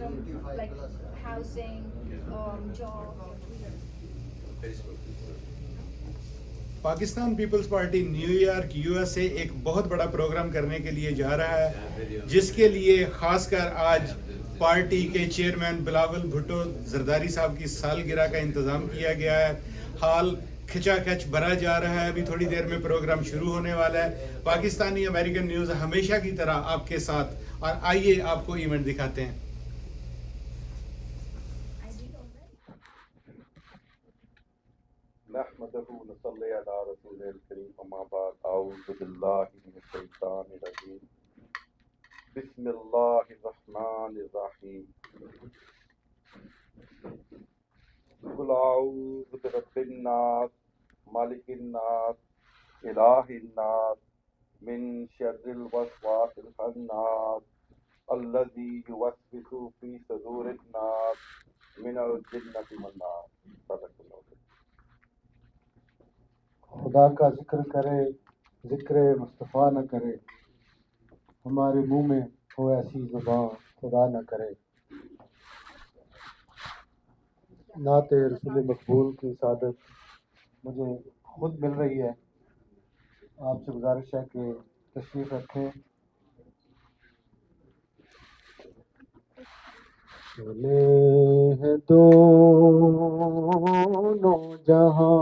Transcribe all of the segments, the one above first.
from like housing, jobs. Pakistan Peoples Party New York U S A ایک بہت بڑا programme کرنے کے لیے جا رہا ہے، جس کے لیے خاص کر آج پارٹی کے چیئرمین بلاول بھٹو زرداری صاحب کی سالگرہ کا انتظام کیا گیا ہے۔ حال کھچا کھچ بھرا جا رہا ہے، ابھی تھوڑی دیر میں پروگرام شروع ہونے والا ہے۔ پاکستانی امریکن نیوز ہمیشہ کی طرح آپ کے ساتھ، اور آئیے آپ کو ایونٹ دکھاتے ہیں۔ نحمده ونصلي على رسوله الكريم اما بعد اعوذ بالله من الشيطان الرجيم بسم الله الرحمن الرحيم قل اعوذ برب الناس مالك الناس اله الناس من شر الوسواس الخناس الذي يوسوس في صدور الناس من الجنة والناس۔ صدق اللہ۔ خدا کا ذکر کرے ذکر مصطفیٰ نہ کرے، ہمارے منہ میں ہو ایسی زبان خدا نہ کرے۔ نعت رسول مقبول کی سعادت مجھے خود مل رہی ہے، آپ سے گزارش ہے کہ تشریف رکھیں۔ چلے ہیں دونوں جہاں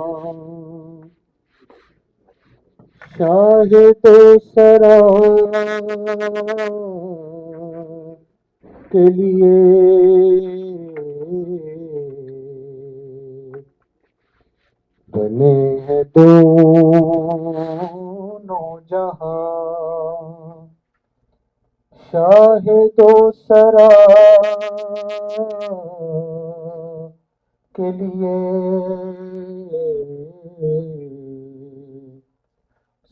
شاہد سرا کے لیے، بنے ہیں دونوں جہاں شاہد سرا کے لیے،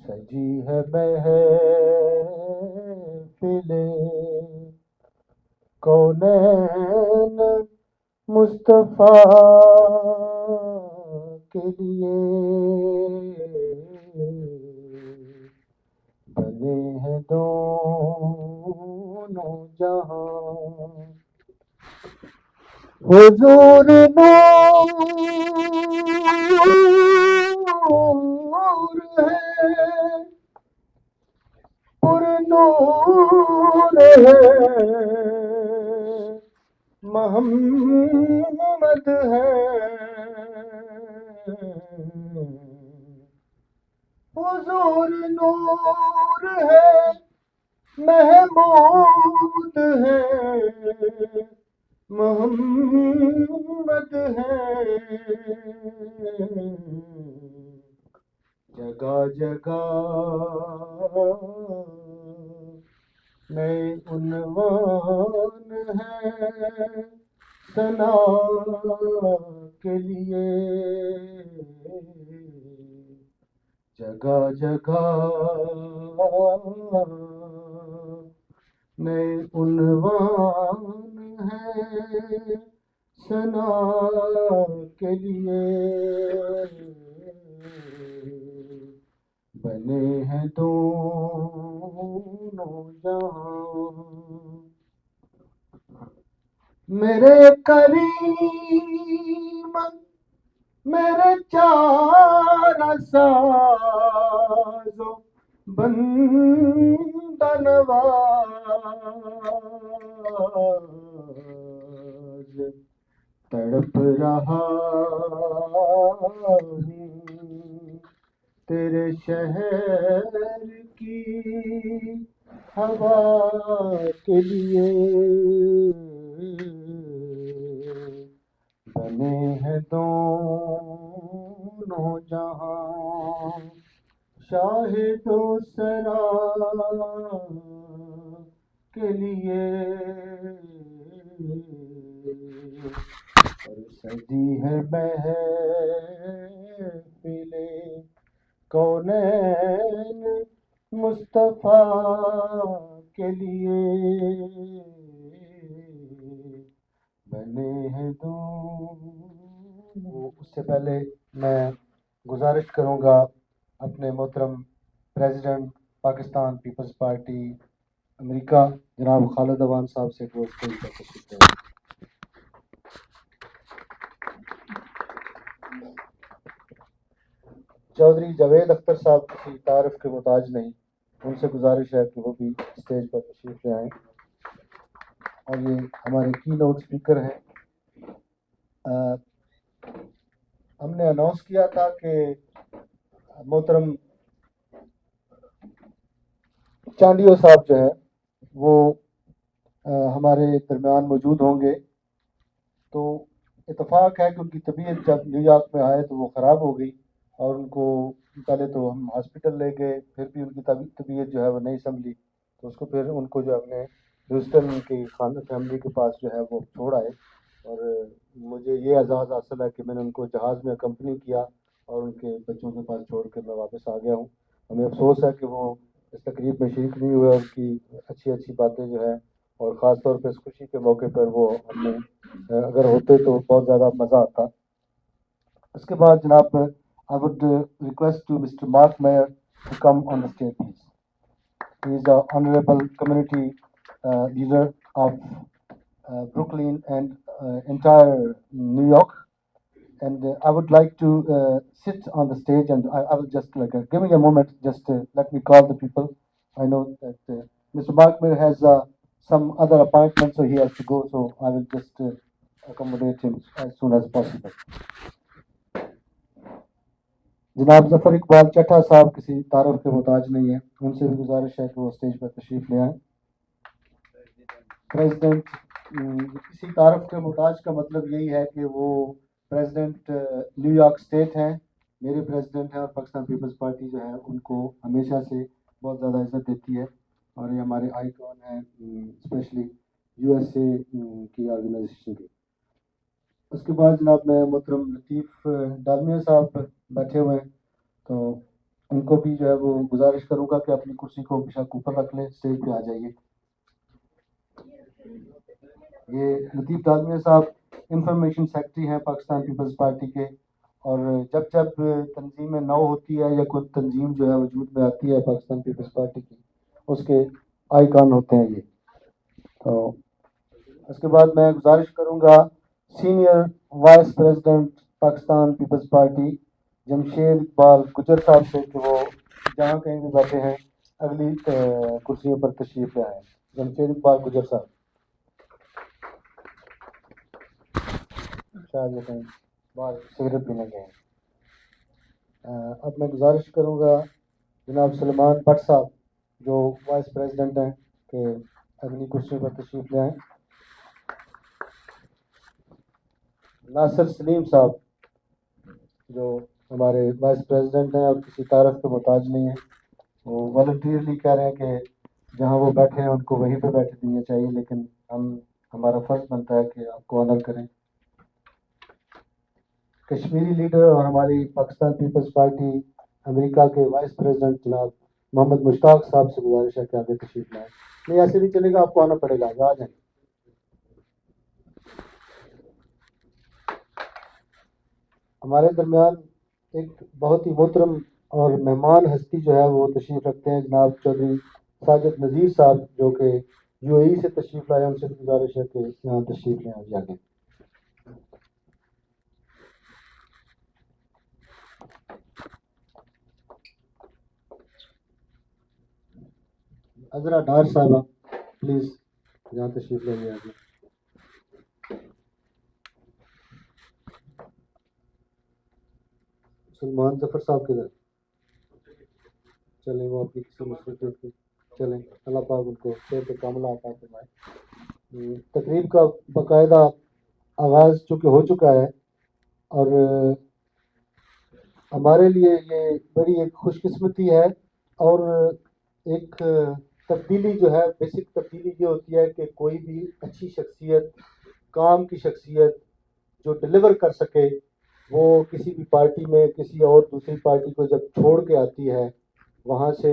سجی ہے محفل کونین مصطفیٰ کے لیے، بنے ہیں دونوں جہاں۔ حضور نور ہے پر نور ہے، محمد ہے، حضور نور ہے، محمود ہے، محمد ہے، جگہ جگہ نئے عنوان ہے ثنا کے لیے، جگہ جگہ نئے عنوان ہے ثنا کے لیے، بنے ہیں دونوں جہاں۔ میرے کریم میرے چار ساز و بندہ نواز، تڑپ رہا ہوں تیرے شہر کی ہوا کے لیے، بنے ہیں دونوں جہاں شاہد و سرا کے لیے، اور سجی ہے محفل کونین مصطفیٰ کے لیے، بنے ہیں دونوں۔ اس سے پہلے میں گزارش کروں گا اپنے محترم پریزیڈنٹ پاکستان پیپلز پارٹی امریکہ جناب خالد عوان صاحب سے کہ وہ اسٹیج پر تشریف لائیں۔ चौधरी जावेद अख्तर साहब किसी तारफ़ के मोहताज नहीं, उनसे गुजारिश है कि वो भी स्टेज पर तशरीफ़ ले आएँ। और ये हमारे की नोट स्पीकर हैं। हमने अनाउंस किया था कि मोहतरम चांडियो साहब जो है वो हमारे दरमियान मौजूद होंगे, तो इत्तेफाक है कि उनकी तबीयत जब न्यूयॉर्क में आए तो वो ख़राब हो गई और उनको पहले तो हम हॉस्पिटल ले गए, फिर भी उनकी तबीयत जो है वो नहीं संभली, तो उसको फिर उनको जो अपने ह्यूस्टन की फैमिली के पास जो है वो छोड़ आए। और मुझे ये एजाज़ हासिल है कि मैंने उनको जहाज़ में अकम्पनी किया और उनके बच्चों के पास छोड़ कर मैं वापस आ गया हूँ। हमें अफसोस है कि वो इस तकरीब में शरीक नहीं हुए और उनकी अच्छी अच्छी बातें जो है और ख़ास तौर पर इस खुशी के मौके पर वो हमने अगर होते तो बहुत ज़्यादा मज़ा आता। उसके बाद जनाब I would request to mister Mark Meyer to come on the stage please. He is the honorable community leader of Brooklyn and entire New York, and I would like to sit on the stage, and I will just give me a moment, just let me call the people. I know that Mr. Mark Mayer has some other appointments, so he has to go, so I will just accommodate him as soon as possible. जनाब जफर इकबाल चट्टा साहब किसी तारफ़ के मोहताज नहीं है, उनसे भी गुजारिश है कि वो स्टेज पर तशरीफ़ ले आएँ। प्रेसिडेंट किसी तारफ़ के मोहताज का मतलब यही है कि वो प्रेसिडेंट न्यूयॉर्क स्टेट हैं, मेरे प्रेसिडेंट हैं, और पाकिस्तान पीपल्स पार्टी जो है उनको हमेशा से बहुत ज़्यादा इज़्ज़त देती है और ये हमारे आइकॉन हैं, स्पेशली यूएसए की ऑर्गेनाइजेशन के। उसके बाद जनाब मैं मोहतरम लतीफ़ डालमिया साहब बैठे हुए हैं, तो उनको भी जो है वो गुजारिश करूँगा कि अपनी कुर्सी को बेशक ऊपर रख लें, स्टेज पे आ जाइए। ये लतीफ़ डालमिया साहब इंफॉर्मेशन सेक्रेटरी हैं पाकिस्तान पीपल्स पार्टी के, और जब जब तंजीमें नौ होती है या कोई तंजीम जो है वजूद में आती है पाकिस्तान पीपल्स पार्टी की, उसके आइकॉन होते हैं ये। तो उसके बाद मैं गुजारिश करूँगा senior vice president Pakistan peoples Party Jamshed Iqbal Gujjar sahab से कि वो जहाँ कहीं भी बैठे हैं अगली कुर्सियों पर तशरीफ ले आए। जमशेद इकबाल गुजर साहब शायद वो कहीं बाहर सिगरेट पीने गए हैं। अब मैं गुजारिश करूँगा जनाब सलमान भट्ट साहब जो वाइस प्रेसिडेंट हैं कि अगली कुर्सियों पर तशरीफ ले आएँ। नासिर सलीम साहब जो हमारे वाइस प्रेसिडेंट हैं और किसी तारफ़ के मोहताज नहीं हैं, वो वॉलंटियरली कह रहे हैं कि जहाँ वो बैठे हैं उनको वहीं पे बैठे देना चाहिए, लेकिन हमारा फ़र्ज़ बनता है कि आपको ऑनर करें। कश्मीरी लीडर और हमारी पाकिस्तान पीपल्स पार्टी अमेरिका के वाइस प्रेसिडेंट जनाब मोहम्मद मुश्ताक साहब से गुजारिश है कि आगे तशरीफ लाएँ। नहीं ऐसे नहीं चलेगा, आपको आना पड़ेगा, आ जाएँ। हमारे दरमियान एक बहुत ही मोहतरम और मेहमान हस्ती जो है वो तशरीफ़ रखते हैं जनाब चौधरी साजिद नज़ीर साहब जो कि यूएई से तशरीफ़ लाए, उनसे गुजारिश है कि यहाँ तशरीफ़ लें जाके। अजरा डार साहबा प्लीज़ यहाँ तशरीफ़ लेंगे आगे। सलमान जफर साहब किधर चले, वो अपनी किसी मसरूफियत की चलें, अल्लाह पाक उनको शेर पे कामला अता फरमाए। तकरीब का बाकायदा आगाज़ चूँकि हो चुका है और हमारे लिए ये बड़ी एक खुशकिस्मती है और एक तब्दीली जो है, बेसिक तब्दीली ये होती है कि कोई भी अच्छी शख्सियत, काम की शख्सियत जो डिलीवर कर सके, वो किसी भी पार्टी में किसी और दूसरी पार्टी को जब छोड़ के आती है, वहाँ से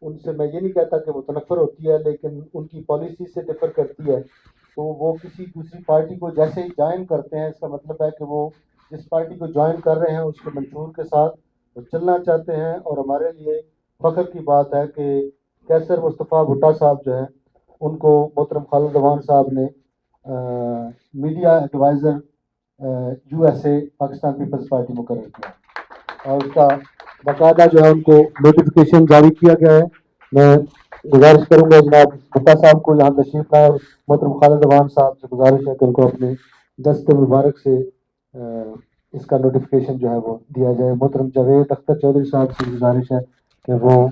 उनसे मैं ये नहीं कहता कि मुतनफ़र होती है, लेकिन उनकी पॉलिसी से डिफ़र करती है, तो वो किसी दूसरी पार्टी को जैसे ही ज्वाइन करते हैं, इसका मतलब है कि वो जिस पार्टी को ज्वाइन कर रहे हैं उसके मंशूर के साथ वो चलना चाहते हैं। और हमारे लिए फ़ख्र की बात है कि कैसर मुस्तफ़ा भुट्टा साहब जो हैं उनको मोहतरम खालिद अवान साहब ने media adviser USA Pakistan peoples Party मुकर्रर किया और उसका باقاعدہ جو ہے ان کو نوٹیفیکیشن جاری کیا گیا ہے. میں گزارش کروں گا جناب بھٹا صاحب کو یہاں تشریف لائے. محترم خالد عوان صاحب سے گزارش ہے کہ ان کو اپنے دست مبارک سے اس کا نوٹیفیکیشن جو ہے وہ دیا جائے. محترم جاوید اختر چودھری صاحب سے گزارش ہے کہ وہ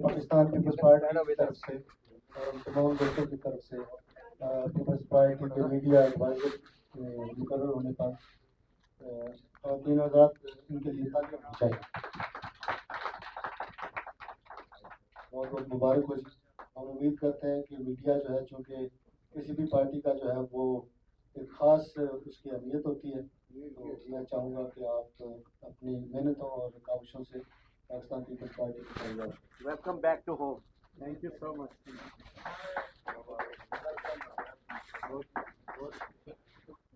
پاکستان پیپلز پارٹی کی طرف سے اور تمام دوستوں کی طرف سے پیپلز پارٹی کے میڈیا ایڈوائزر مقرر ہونے کا خواتین حضرات ان کے لیے تعلیم ہونی چاہیے. بہت بہت مبارک ہو. ہم امید کرتے ہیں کہ میڈیا جو ہے چونکہ کسی بھی پارٹی کا جو ہے وہ ایک خاص اس کی اہمیت ہوتی ہے. تو میں چاہوں گا کہ آپ اپنی محنتوں اور کاوشوں سے پاکستان پیپلز پارٹی کی کامیاب. Welcome back to home. Thank you so much.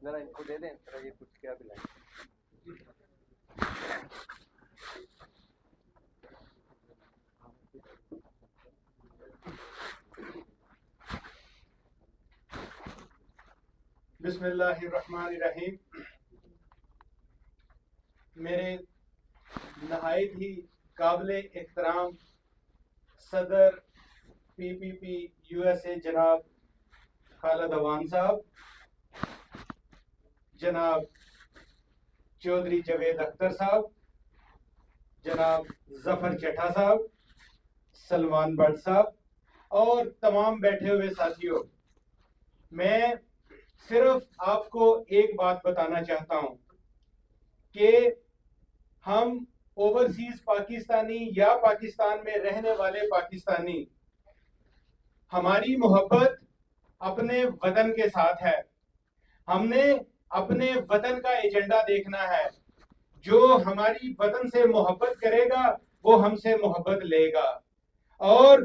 ذرا ان کو دے دیں ذرا یہ کچھ کیا پلائیں. بسم اللہ الرحمن الرحیم. میرے نہایت ہی قابل احترام صدر پی پی پی یو ایس اے جناب خالد عوان صاحب، جناب چودھری جاوید اختر صاحب، جناب ظفر چٹھا صاحب، سلمان بٹ صاحب اور تمام بیٹھے ہوئے ساتھیوں، میں صرف آپ کو ایک بات بتانا چاہتا ہوں کہ ہم اوورسیز پاکستانی یا پاکستان میں رہنے والے پاکستانی، ہماری محبت اپنے وطن کے ساتھ ہے. ہم نے اپنے وطن کا ایجنڈا دیکھنا ہے. جو ہماری وطن سے محبت کرے گا وہ ہم سے محبت لے گا. اور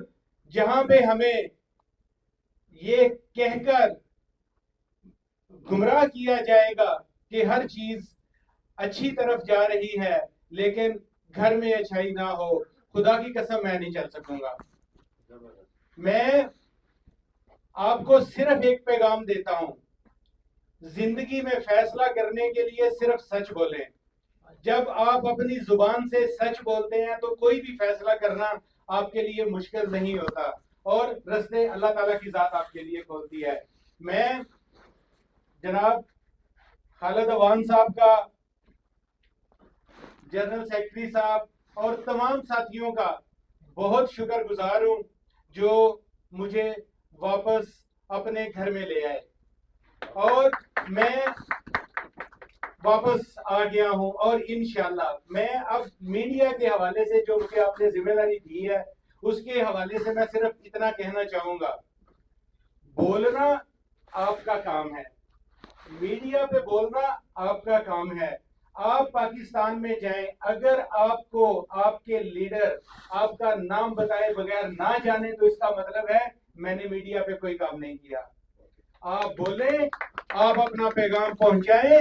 جہاں پہ ہمیں یہ کہہ کر گمراہ کیا جائے گا کہ ہر چیز اچھی طرف جا رہی ہے لیکن گھر میں اچھائی نہ ہو، خدا کی قسم میں نہیں چل سکوں گا. میں آپ کو صرف ایک پیغام دیتا ہوں، زندگی میں فیصلہ کرنے کے لیے صرف سچ بولیں. جب آپ اپنی زبان سے سچ بولتے ہیں تو کوئی بھی فیصلہ کرنا آپ کے لیے مشکل نہیں ہوتا اور رستے اللہ تعالیٰ کی ذات آپ کے لیے کھولتی ہے. میں جناب خالد عوان صاحب کا، جنرل سیکرٹری صاحب اور تمام ساتھیوں کا بہت شکر گزار ہوں جو مجھے واپس اپنے گھر میں لے آئے اور میں واپس آ گیا ہوں. اور انشاءاللہ میں اب میڈیا کے حوالے سے جو مجھے آپ نے ذمہ داری دی ہے اس کے حوالے سے میں صرف اتنا کہنا چاہوں گا، بولنا آپ کا کام ہے، میڈیا پہ بولنا آپ کا کام ہے. آپ پاکستان میں جائیں، اگر آپ کو آپ کے لیڈر آپ کا نام بتائے بغیر نہ جانے تو اس کا مطلب ہے میں نے میڈیا پہ کوئی کام نہیں کیا. آپ بولیں، آپ اپنا پیغام پہنچائیں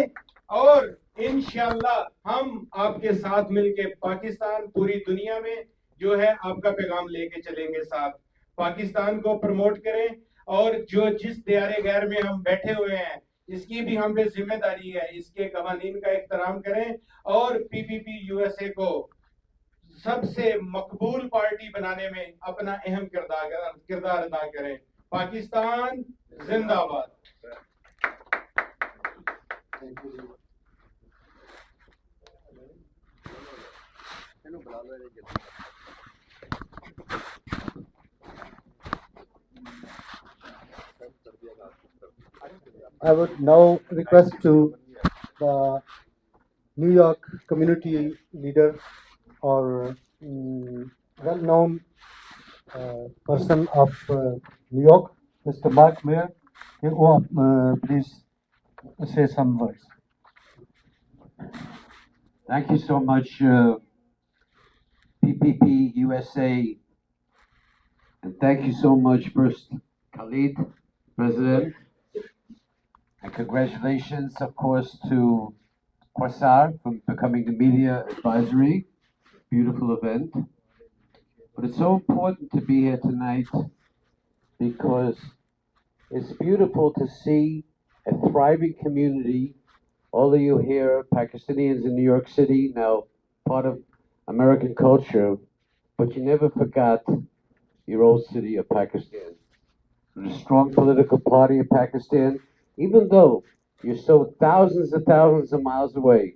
اور انشاءاللہ ہم آپ کے ساتھ مل کے پاکستان پوری دنیا میں جو ہے آپ کا پیغام لے کے چلیں گے. ساتھ پاکستان کو پروموٹ کریں اور جو جس دیارے غیر میں ہم بیٹھے ہوئے ہیں اس کی بھی ہم پہ ذمہ داری ہے، اس کے قوانین کا احترام کریں اور پی پی پی یو ایس اے کو سب سے مقبول پارٹی بنانے میں اپنا اہم کردار ادا کریں. پاکستان زندہ باد. بلا لو. I would now request to the New York community leader or well-known person of New York, Mr. Mark Mayer, please say some words. Thank you so much, PPP USA, and thank you so much, first Khalid, President, and congratulations, of course, to Qaisar for becoming the media advisory. Beautiful event. But it's so important to be here tonight because it's beautiful to see a thriving community. All of you here, Pakistanians in New York City, now part of American culture, but you never forgot your old city of Pakistan. There's a strong political party in Pakistan, even though you're so thousands and thousands of miles away,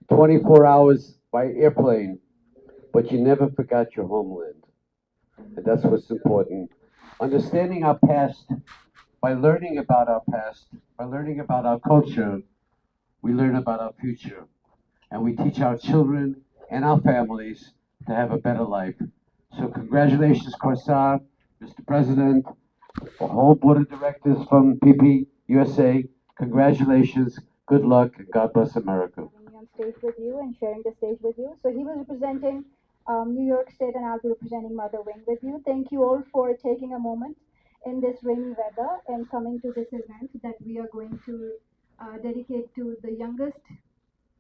24 hours by airplane, but you never forgot your homeland. And that's what's important. Understanding our past, by learning about our past, by learning about our culture, we learn about our future. And we teach our children and our families to have a better life. So congratulations, Qaisar, Mr. President, the whole board of directors from PP USA. Congratulations, good luck, and God bless America. Being on stage with you and sharing the stage with you. So he was representing New York State and I'll be representing Mother Wing with you. Thank you all for taking a moment in this rainy weather and coming to this event that we are going to dedicate to the youngest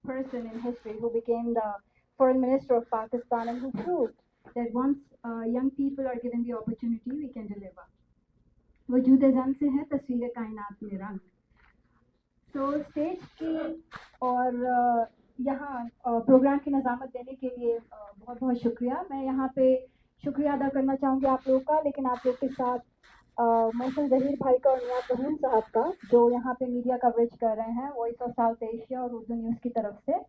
person in history who became the foreign minister of Pakistan and who proved that once young people are given the opportunity, we can deliver. वजूद ज़न से है तस्वीर कायनात में रंग. तो stage की और यहाँ प्रोग्राम की नज़ामत देने के लिए बहुत बहुत शुक्रिया. मैं यहाँ पे शुक्रिया अदा करना चाहूँगी आप लोगों का, लेकिन आप लोग के साथ मोहसिन ज़हीर भाई का और नियाज़ फ़हीम साहब का, जो यहाँ पे मीडिया कवरेज कर रहे हैं वॉइस ऑफ साउथ एशिया और उर्दू न्यूज़ की तरफ से.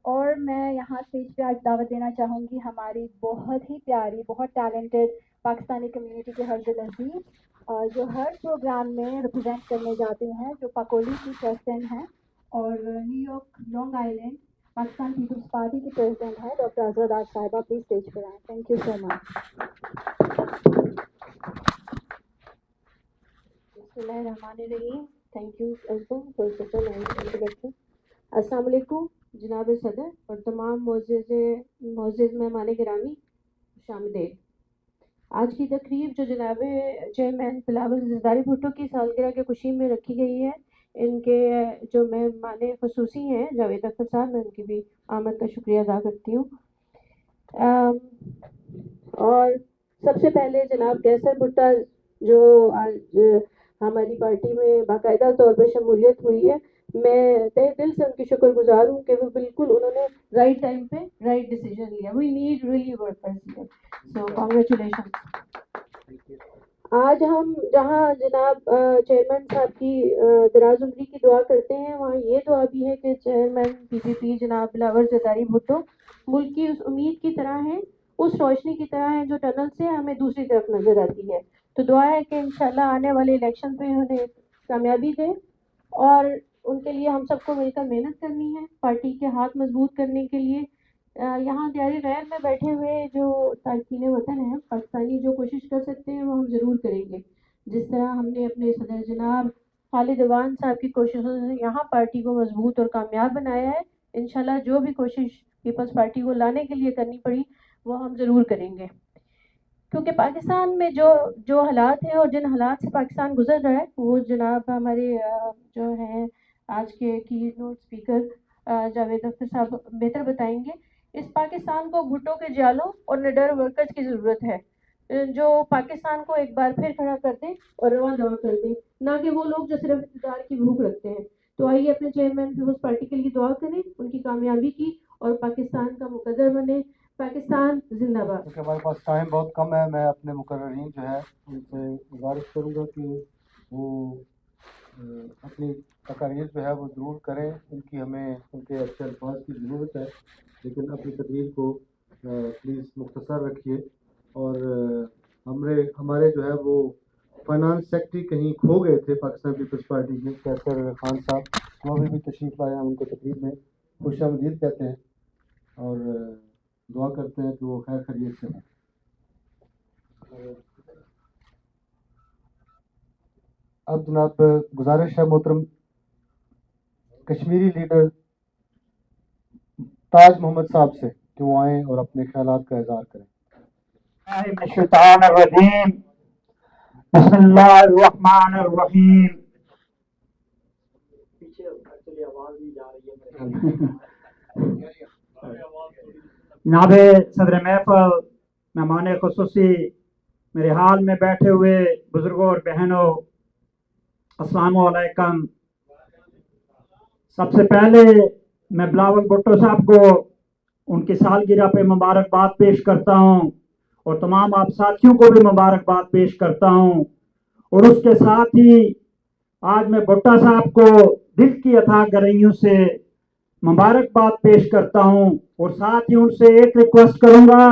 और मैं यहाँ स्टेज पे आज दावत देना चाहूँगी हमारी बहुत ही प्यारी, बहुत टैलेंटेड पाकिस्तानी कम्युनिटी के हर्ज अजीज जो हर प्रोग्राम में रिप्रेजेंट करने जाते हैं, जो पाकोली की प्रेसिडेंट हैं और New York long island Pakistan peoples Party की प्रेसिडेंट है doctor Azad sahiba. Please stage पर आएँ. Thank you so much. बिस्मिल्लाहिर्रहमानिर्रहीम. Thank you Azam for such a nice introduction. अस्सलाम वालेकुम जनाब सदर और तमाम मोअज़्ज़िज़ मेहमान गिरामी, खुशामदीद. आज की तकरीब जो जनाब चेयरमैन बिलावल ज़रदारी भुट्टो की सालगिरह के खुशी में रखी गई है, इनके जो मेहमान ख़ुसूसी हैं जावेद अख्तर साहब, मैं उनकी भी आमद का शुक्रिया अदा करती हूँ. और सबसे पहले जनाब कैसर भुट्टा जो आज हमारी पार्टी में बाकायदा तौर पर शमूलियत हुई है, मैं तहे दिल से उनकी शुक्रगुजार हूँ कि वो बिल्कुल उन्होंने राइट टाइम पे राइट डिसीजन लिया. We need really workers here, so congratulation. आज हम जहाँ जनाब चेयरमैन साहब की दराज उम्री की दुआ करते हैं, वहाँ ये दुआ भी है कि चेयरमैन पीपीपी जनाब बिलावल ज़रदारी भुट्टो मुल्क की उस उम्मीद की तरह हैं, उस रोशनी की तरह हैं जो टनल से हमें दूसरी तरफ नजर आती है. तो दुआ है कि इंशाल्लाह आने वाले इलेक्शन पे उन्हें कामयाबी दें और उनके लिए हम सबको मिलकर मेहनत करनी है पार्टी के हाथ मजबूत करने के लिए. यहाँ दियारी गैर में बैठे हुए जो तारकीन वतन हैं पाकिस्तानी, जो कोशिश कर सकते हैं वो हम ज़रूर करेंगे. जिस तरह हमने अपने सदर जनाब खालिद अवान साहब की कोशिशों से यहाँ पार्टी को मजबूत और कामयाब बनाया है, इंशाल्लाह जो भी कोशिश पीपल्स पार्टी को लाने के लिए करनी पड़ी वो हम ज़रूर करेंगे. क्योंकि पाकिस्तान में जो हालात हैं और जिन हालात से पाकिस्तान गुजर रहा है, वो जनाब हमारे जो हैं आज के की नोट स्पीकर जावेद अख्तर साहब बेहतर बताएंगे. इस पाकिस्तान को भुट्टो के जालों और निडर वर्कर्स की ज़रूरत है, जो पाकिस्तान को एक बार फिर खड़ा कर दें और रवां दवा कर दें, ना कि वो लोग जो सिर्फ इक़्तिदार की भूख रखते हैं. तो आइए अपने चेयरमैन पीपल्स पार्टी के लिए दुआ करें, उनकी कामयाबी की, और पाकिस्तान का मुकद्दर बने. पाकिस्तान जिंदाबाद. क्योंकि हमारे पास टाइम बहुत कम है, मैं अपने मुकर्ररीन जो है उनसे गुजारिश करूँगा कि वो अपनी तकारीर जो है वो ज़रूर करें. उनकी हमें उनके अच्छे अल्फाज की ज़रूरत है, लेकिन अपनी तकरीर को प्लीज़ मुख्तसर रखिए. और हमारे जो है वो فائنانس سیکٹری کہیں کھو گئے تھے پاکستان پیپلز پارٹی میں، کیسر خان صاحب، وہ ابھی بھی تشریف لائے ہیں، ان کو تقریب میں خوش آمدید کہتے ہیں اور دعا کرتے ہیں کہ وہ خیر خیریت سے ہوں۔ اب جناب گزارش ہے محترم کشمیری لیڈر تاج محمد صاحب سے کہ وہ آئیں اور اپنے خیالات کا اظہار کریں۔ الشیطان الرجیم، بسم اللہ الرحمن الرحیم۔ جناب صدر محفل، مہمان خصوصی، میرے حال میں بیٹھے ہوئے بزرگوں اور بہنوں، السلام علیکم۔ سب سے پہلے میں بلاول بھٹو صاحب کو ان کی سالگرہ پہ مبارکباد پیش کرتا ہوں اور تمام آپ ساتھیوں کو بھی مبارکباد پیش کرتا ہوں، اور اس کے ساتھ ہی آج میں بھٹا صاحب کو دل کی اتھاہ گہرائیوں سے مبارکباد پیش کرتا ہوں، اور ساتھ ہی ان سے ایک ریکویسٹ کروں گا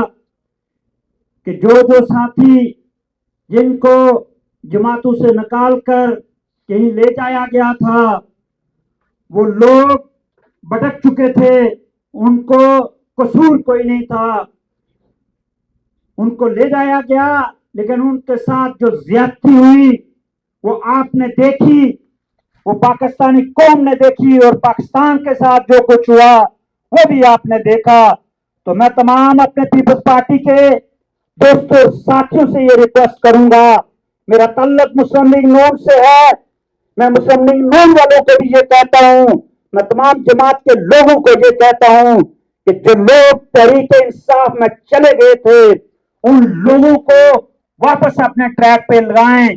کہ جو ساتھی جن کو جماعتوں سے نکال کر کہیں لے جایا گیا تھا، وہ لوگ بھٹک چکے تھے، ان کو قصور کوئی نہیں تھا، ان کو لے جایا گیا، لیکن ان کے ساتھ جو زیادتی ہوئی وہ آپ نے دیکھی، وہ پاکستانی قوم نے دیکھی، اور پاکستان کے ساتھ جو کچھ ہوا وہ بھی آپ نے دیکھا۔ تو میں تمام اپنے پیپلز پارٹی کے دوستوں ساتھیوں سے یہ ریکویسٹ کروں گا، میرا تعلق مسلم لیگ نون سے ہے، میں مسلم لیگ نون والوں کو بھی یہ کہتا ہوں، میں تمام جماعت کے لوگوں کو یہ کہتا ہوں کہ جو لوگ تحریک انصاف میں چلے گئے تھے ان لوگوں کو واپس اپنے ٹریک پہ لگائیں،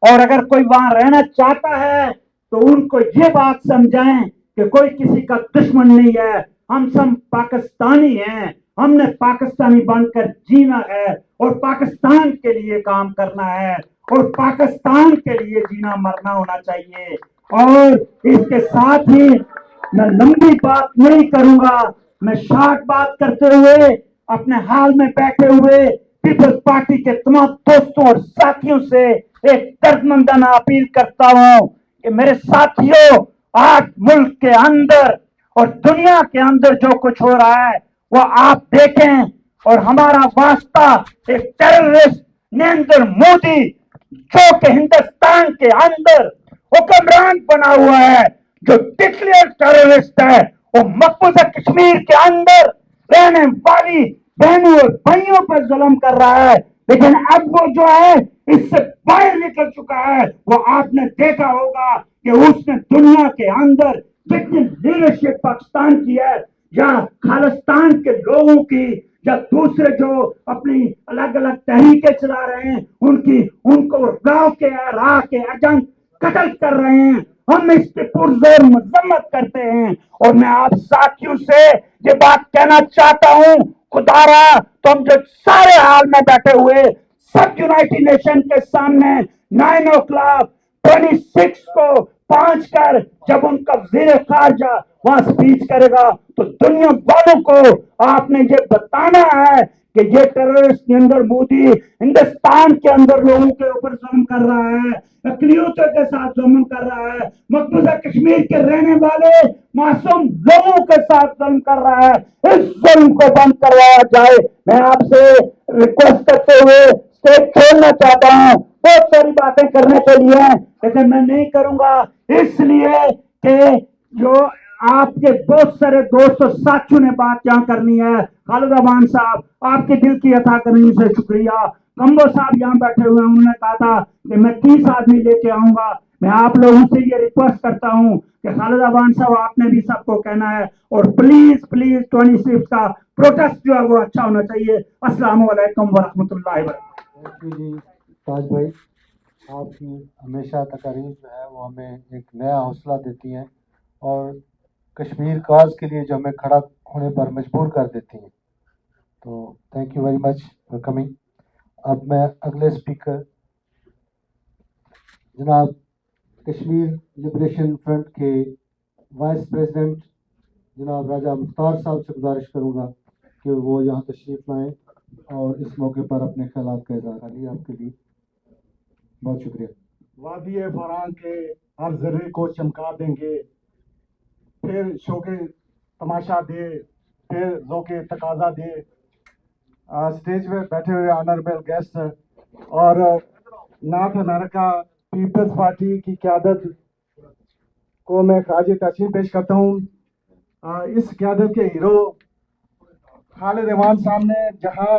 اور اگر کوئی وہاں رہنا چاہتا ہے تو ان کو یہ بات سمجھائیں کہ کوئی کسی کا دشمن نہیں ہے، ہم سب پاکستانی ہیں، ہم نے پاکستانی بن کر جینا ہے اور پاکستان کے لیے کام کرنا ہے اور پاکستان کے لیے جینا مرنا ہونا چاہیے۔ اور اس کے ساتھ ہی میں لمبی بات نہیں کروں گا، میں شارٹ بات کرتے ہوئے اپنے حال میں بیٹھے ہوئے پیپلز پارٹی کے تمام دوستوں اور ساتھیوں سے ایک دردمندانہ اپیل کرتا ہوں کہ میرے ساتھیوں، آج ملک کے اندر اور دنیا کے اندر جو کچھ ہو رہا ہے وہ آپ دیکھیں، اور ہمارا واسطہ ایک ٹیررسٹ نریندر مودی جو کہ ہندوستان کے اندر حکمران بنا ہوا ہے، جو ڈکلیئر ٹیررسٹ ہے، وہ مقبوضہ کشمیر کے اندر رہنے والی بہنوں اور بھائیوں پر ظلم کر رہا ہے، لیکن اب وہ جو ہے اس سے باہر نکل چکا ہے۔ وہ آپ نے دیکھا ہوگا کہ اس نے دنیا کے اندر جتنی لیڈرشپ پاکستان کی ہے یا خالستان کے لوگوں کی یا دوسرے جو اپنی الگ الگ تحریکیں چلا رہے ہیں ان کو راہ کے ایجنٹ قتل کر رہے ہیں، ہم اس کی پرزور مذمت کرتے ہیں۔ اور میں آپ ساتھیوں سے یہ بات کہنا چاہتا ہوں، خدا را تم جو سارے حال میں بیٹھے ہوئے سب یونائٹڈ نیشن کے سامنے 9:26 کو پہنچ کر جب ان کا وزیر خارجہ وہاں سپیچ کرے گا تو دنیا والوں کو آپ نے یہ بتانا ہے کہ یہ ٹیررسٹ نریندر مودی ہندوستان کے اندر لوگوں کے اوپر ظلم کر رہا ہے، اقلیتوں کے ساتھ ظلم کر رہا ہے، مقبوضہ کشمیر کے رہنے والے معصوم لوگوں کے ساتھ ظلم کر رہا ہے۔ اس ظلم کو بند کروایا جائے۔ میں آپ سے ریکویسٹ کرتے ہوئے اسٹیج چھوڑنا چاہتا ہوں، بہت ساری باتیں کرنے کے لیے ہیں لیکن میں نہیں کروں گا، اس لیے کہ جو آپ کے بہت سارے دوست اور ساتھیوں نے بات یہاں کرنی ہے۔ خالد امان صاحب، آپ کے دل کی عطا کرنے سے شکریہ۔ کمبو صاحب یہاں بیٹھے ہوئے ہیں، انہوں نے کہا تھا کہ میں 30 آدمی لے کے آؤں گا۔ میں آپ لوگوں سے یہ ریکویسٹ کرتا ہوں کہ خالد امان صاحب آپ نے بھی سب کو کہنا ہے، اور پلیز 26 کا پروٹیسٹ جو ہے وہ اچھا ہونا چاہیے۔ السلام علیکم ورحمۃ اللہ وبرکاتہ۔ تھینک یو جی تاج بھائی، آپ کی ہمیشہ تقاریر جو ہے وہ ہمیں ایک نیا حوصلہ دیتی ہیں اور کشمیر کاز کے لیے جو ہمیں کھڑا ہونے پر مجبور کر دیتی ہیں، تو thank you very much for coming. اب میں اگلے اسپیکر جناب کشمیر لبریشن فرنٹ کے وائس پریزیڈنٹ جناب راجہ مختار صاحب سے گزارش کروں گا کہ وہ یہاں تشریف لائیں اور اس موقع پر اپنے خیالات کا اظہار کریے۔ آپ کے لیے بہت شکریہ. وادی فراں کے ہر ذرے کو چمکا دیں گے، پھر شوق تماشا دے، پھر ذوق تقاضا دے. اسٹیج پہ بیٹھے ہوئے آنریبل گیسٹ اور نارتھ امریکہ پیپلز پارٹی کی قیادت کو میں خراج تحسین پیش کرتا ہوں. اس قیادت کے ہیرو خالد امان صاحب نے جہاں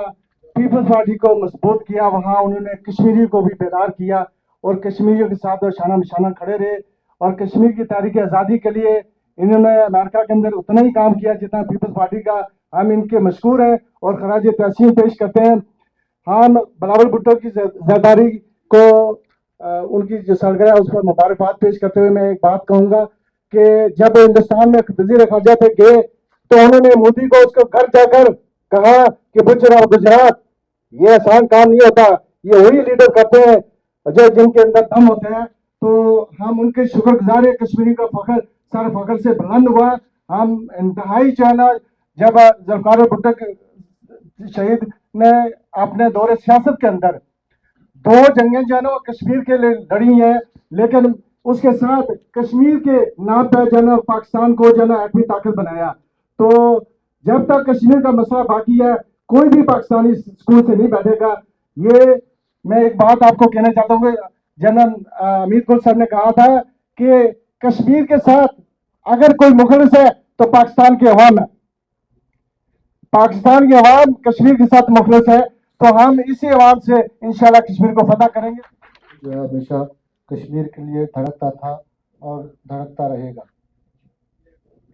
پیپلز پارٹی کو مضبوط کیا، وہاں انہوں نے کشمیری کو بھی بیدار کیا اور کشمیریوں کے ساتھ شانہ بشانہ کھڑے رہے. اور کشمیر کی تاریخ آزادی کے لیے انہوں نے امریکہ کے اندر اتنا ہی کام کیا جتنا پیپلز پارٹی کا. ہم ان کے مشکور ہیں اور خراج تحسین پیش کرتے ہیں. ہم بلاول بھٹو کی زرداری کو ان کی جو سالگرہ ہے اس پر مبارکباد پیش کرتے ہوئے میں ایک بات کہوں گا کہ جب ہندوستان میں وزیر خارجہ تھے گئے تو انہوں نے مودی کو اس کو گھر جا کر کہا کہ بچر آف گجرات، یہ آسان کام نہیں ہوتا، یہ وہی لیڈر کرتے ہیں جو جن کے اندر دم ہوتے ہیں. تو ہم ان کے شکر گزار ہیں. کشمیری کا فخر سر فخر سے بلند ہوا. ہم انتہائی چاہنا جب ذوالفقار بھٹو شہید نے اپنے دور سیاست کے اندر 2 جنگیں جو ہے نا وہ کشمیر کے لیے لڑی ہیں، لیکن اس کے ساتھ کشمیر کے نام پہ جو ہے نا پاکستان کو جو ہے نا ایٹمی طاقت بنایا. تو جب تک کشمیر کا مسئلہ باقی ہے کوئی بھی پاکستانی اسکول سے نہیں بیٹھے گا. یہ میں ایک بات آپ کو کہنا چاہتا ہوں کہ جنرل امیر گل صاحب نے کہا تھا کہ کشمیر کے ساتھ اگر کوئی مخلص ہے تو پاکستان کی عوام ہے. پاکستان کی عوام کشمیر کے ساتھ مخلص ہے، تو ہم اسی عوام سے انشاءاللہ کشمیر کو فتح کریں گے. جو ہے ہمیشہ کشمیر کے لیے دھڑکتا تھا اور دھڑکتا رہے گا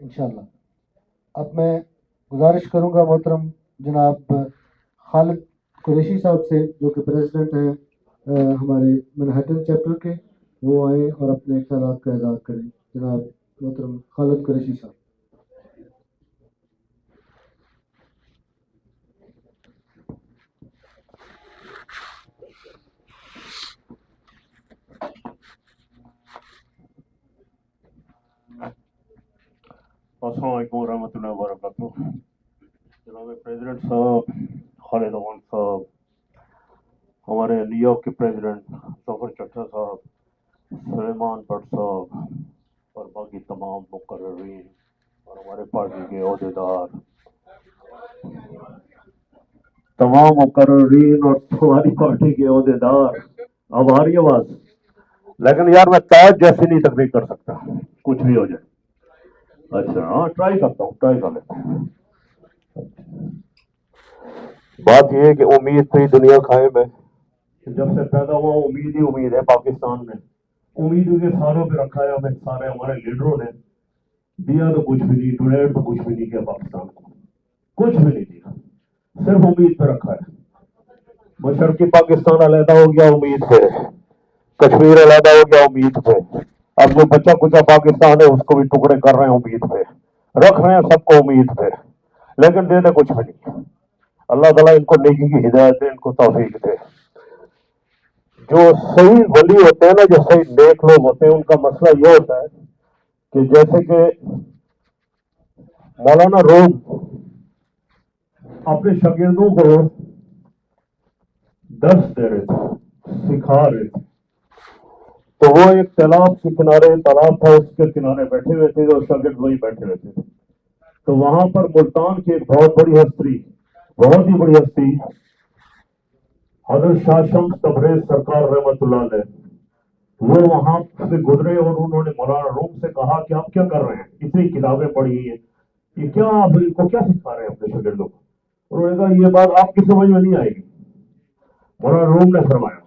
انشاءاللہ. اب میں گزارش کروں گا محترم جناب خالد قریشی صاحب سے جو کہ پریزیڈنٹ ہیں ہمارے منہٹن چیپٹر کے، وہ آئیں اور اپنے خیالات کا اظہار کریں. جناب محترم خالد قریشی صاحب. السلام علیکم ورحمۃ اللہ وبرکاتہ. جناب پریزیڈنٹ صاحب خالد امان صاحب، ہمارے نیو یارک کے پریزیڈنٹ ظفر چٹھا صاحب، سلیمان بٹ صاحب اور باقی تمام مقررین اور ہمارے پارٹی کے عہدیدار، تمام مقررین اور ہماری پارٹی کے عہدیدار. اب آ رہی ہے آواز؟ لیکن یار میں تاج جیسی نہیں تقریر کر سکتا، کچھ بھی ہو جائے. اچھا ہاں ٹرائی کرتا ہوں، ٹرائی کر لیتا ہوں. بات یہ ہے کہ امید پہ ہی دنیا قائم ہے. جب سے پیدا ہوا امید ہی امید ہے پاکستان میں. امید کے ساروں پہ رکھا ہے ہمیں سارے ہمارے لیڈروں نے. دیا تو کچھ بھی نہیں، ڈونیٹ تو کچھ بھی نہیں کیا پاکستان کو، کچھ بھی نہیں دیا، صرف امید پہ رکھا ہے. مشرقی پاکستان علیحدہ ہو گیا امید پہ، کشمیر علیحدہ ہو گیا امید پہ. اب جو بچہ کچا پاکستان ہے اس کو بھی ٹکڑے کر رہے ہیں امید پہ، رکھ رہے ہیں سب کو امید پہ، لیکن دیتے کچھ بھی نہیں. اللہ تعالیٰ ان کو نیکی کی ہدایت دے، ان کو توفیق دے. جو صحیح ولی ہوتے ہیں نا، جو صحیح نیک لوگ ہوتے ہیں، ان کا مسئلہ یہ ہوتا ہے کہ جیسے کہ مولانا روم اپنے شاگردوں کو درس دے رہے تھے، سکھا رہے تھے. تو وہ ایک تالاب کے کنارے، تالاب تھا اس کے کنارے بیٹھے ہوئے تھے اور شاگرد وہی بیٹھے ہوئے تھے. تو وہاں پر ملتان کی ایک بہت بڑی ہستی، بہت ہی بڑی ہستی، حضرت شاہ شمس تبریز سرکار رحمۃ اللہ علیہ، وہ وہاں سے گزرے اور انہوں نے مولانا روم سے کہا کہ آپ کیا کر رہے ہیں، اتنی کتابیں پڑھی ہیں، یہ کیا آپ ان کو کیا سکھا رہے ہیں اپنے شاگردوں کو. انہوں نے کہا یہ بات آپ کی سمجھ میں نہیں آئے گی. مولانا روم نے فرمایا.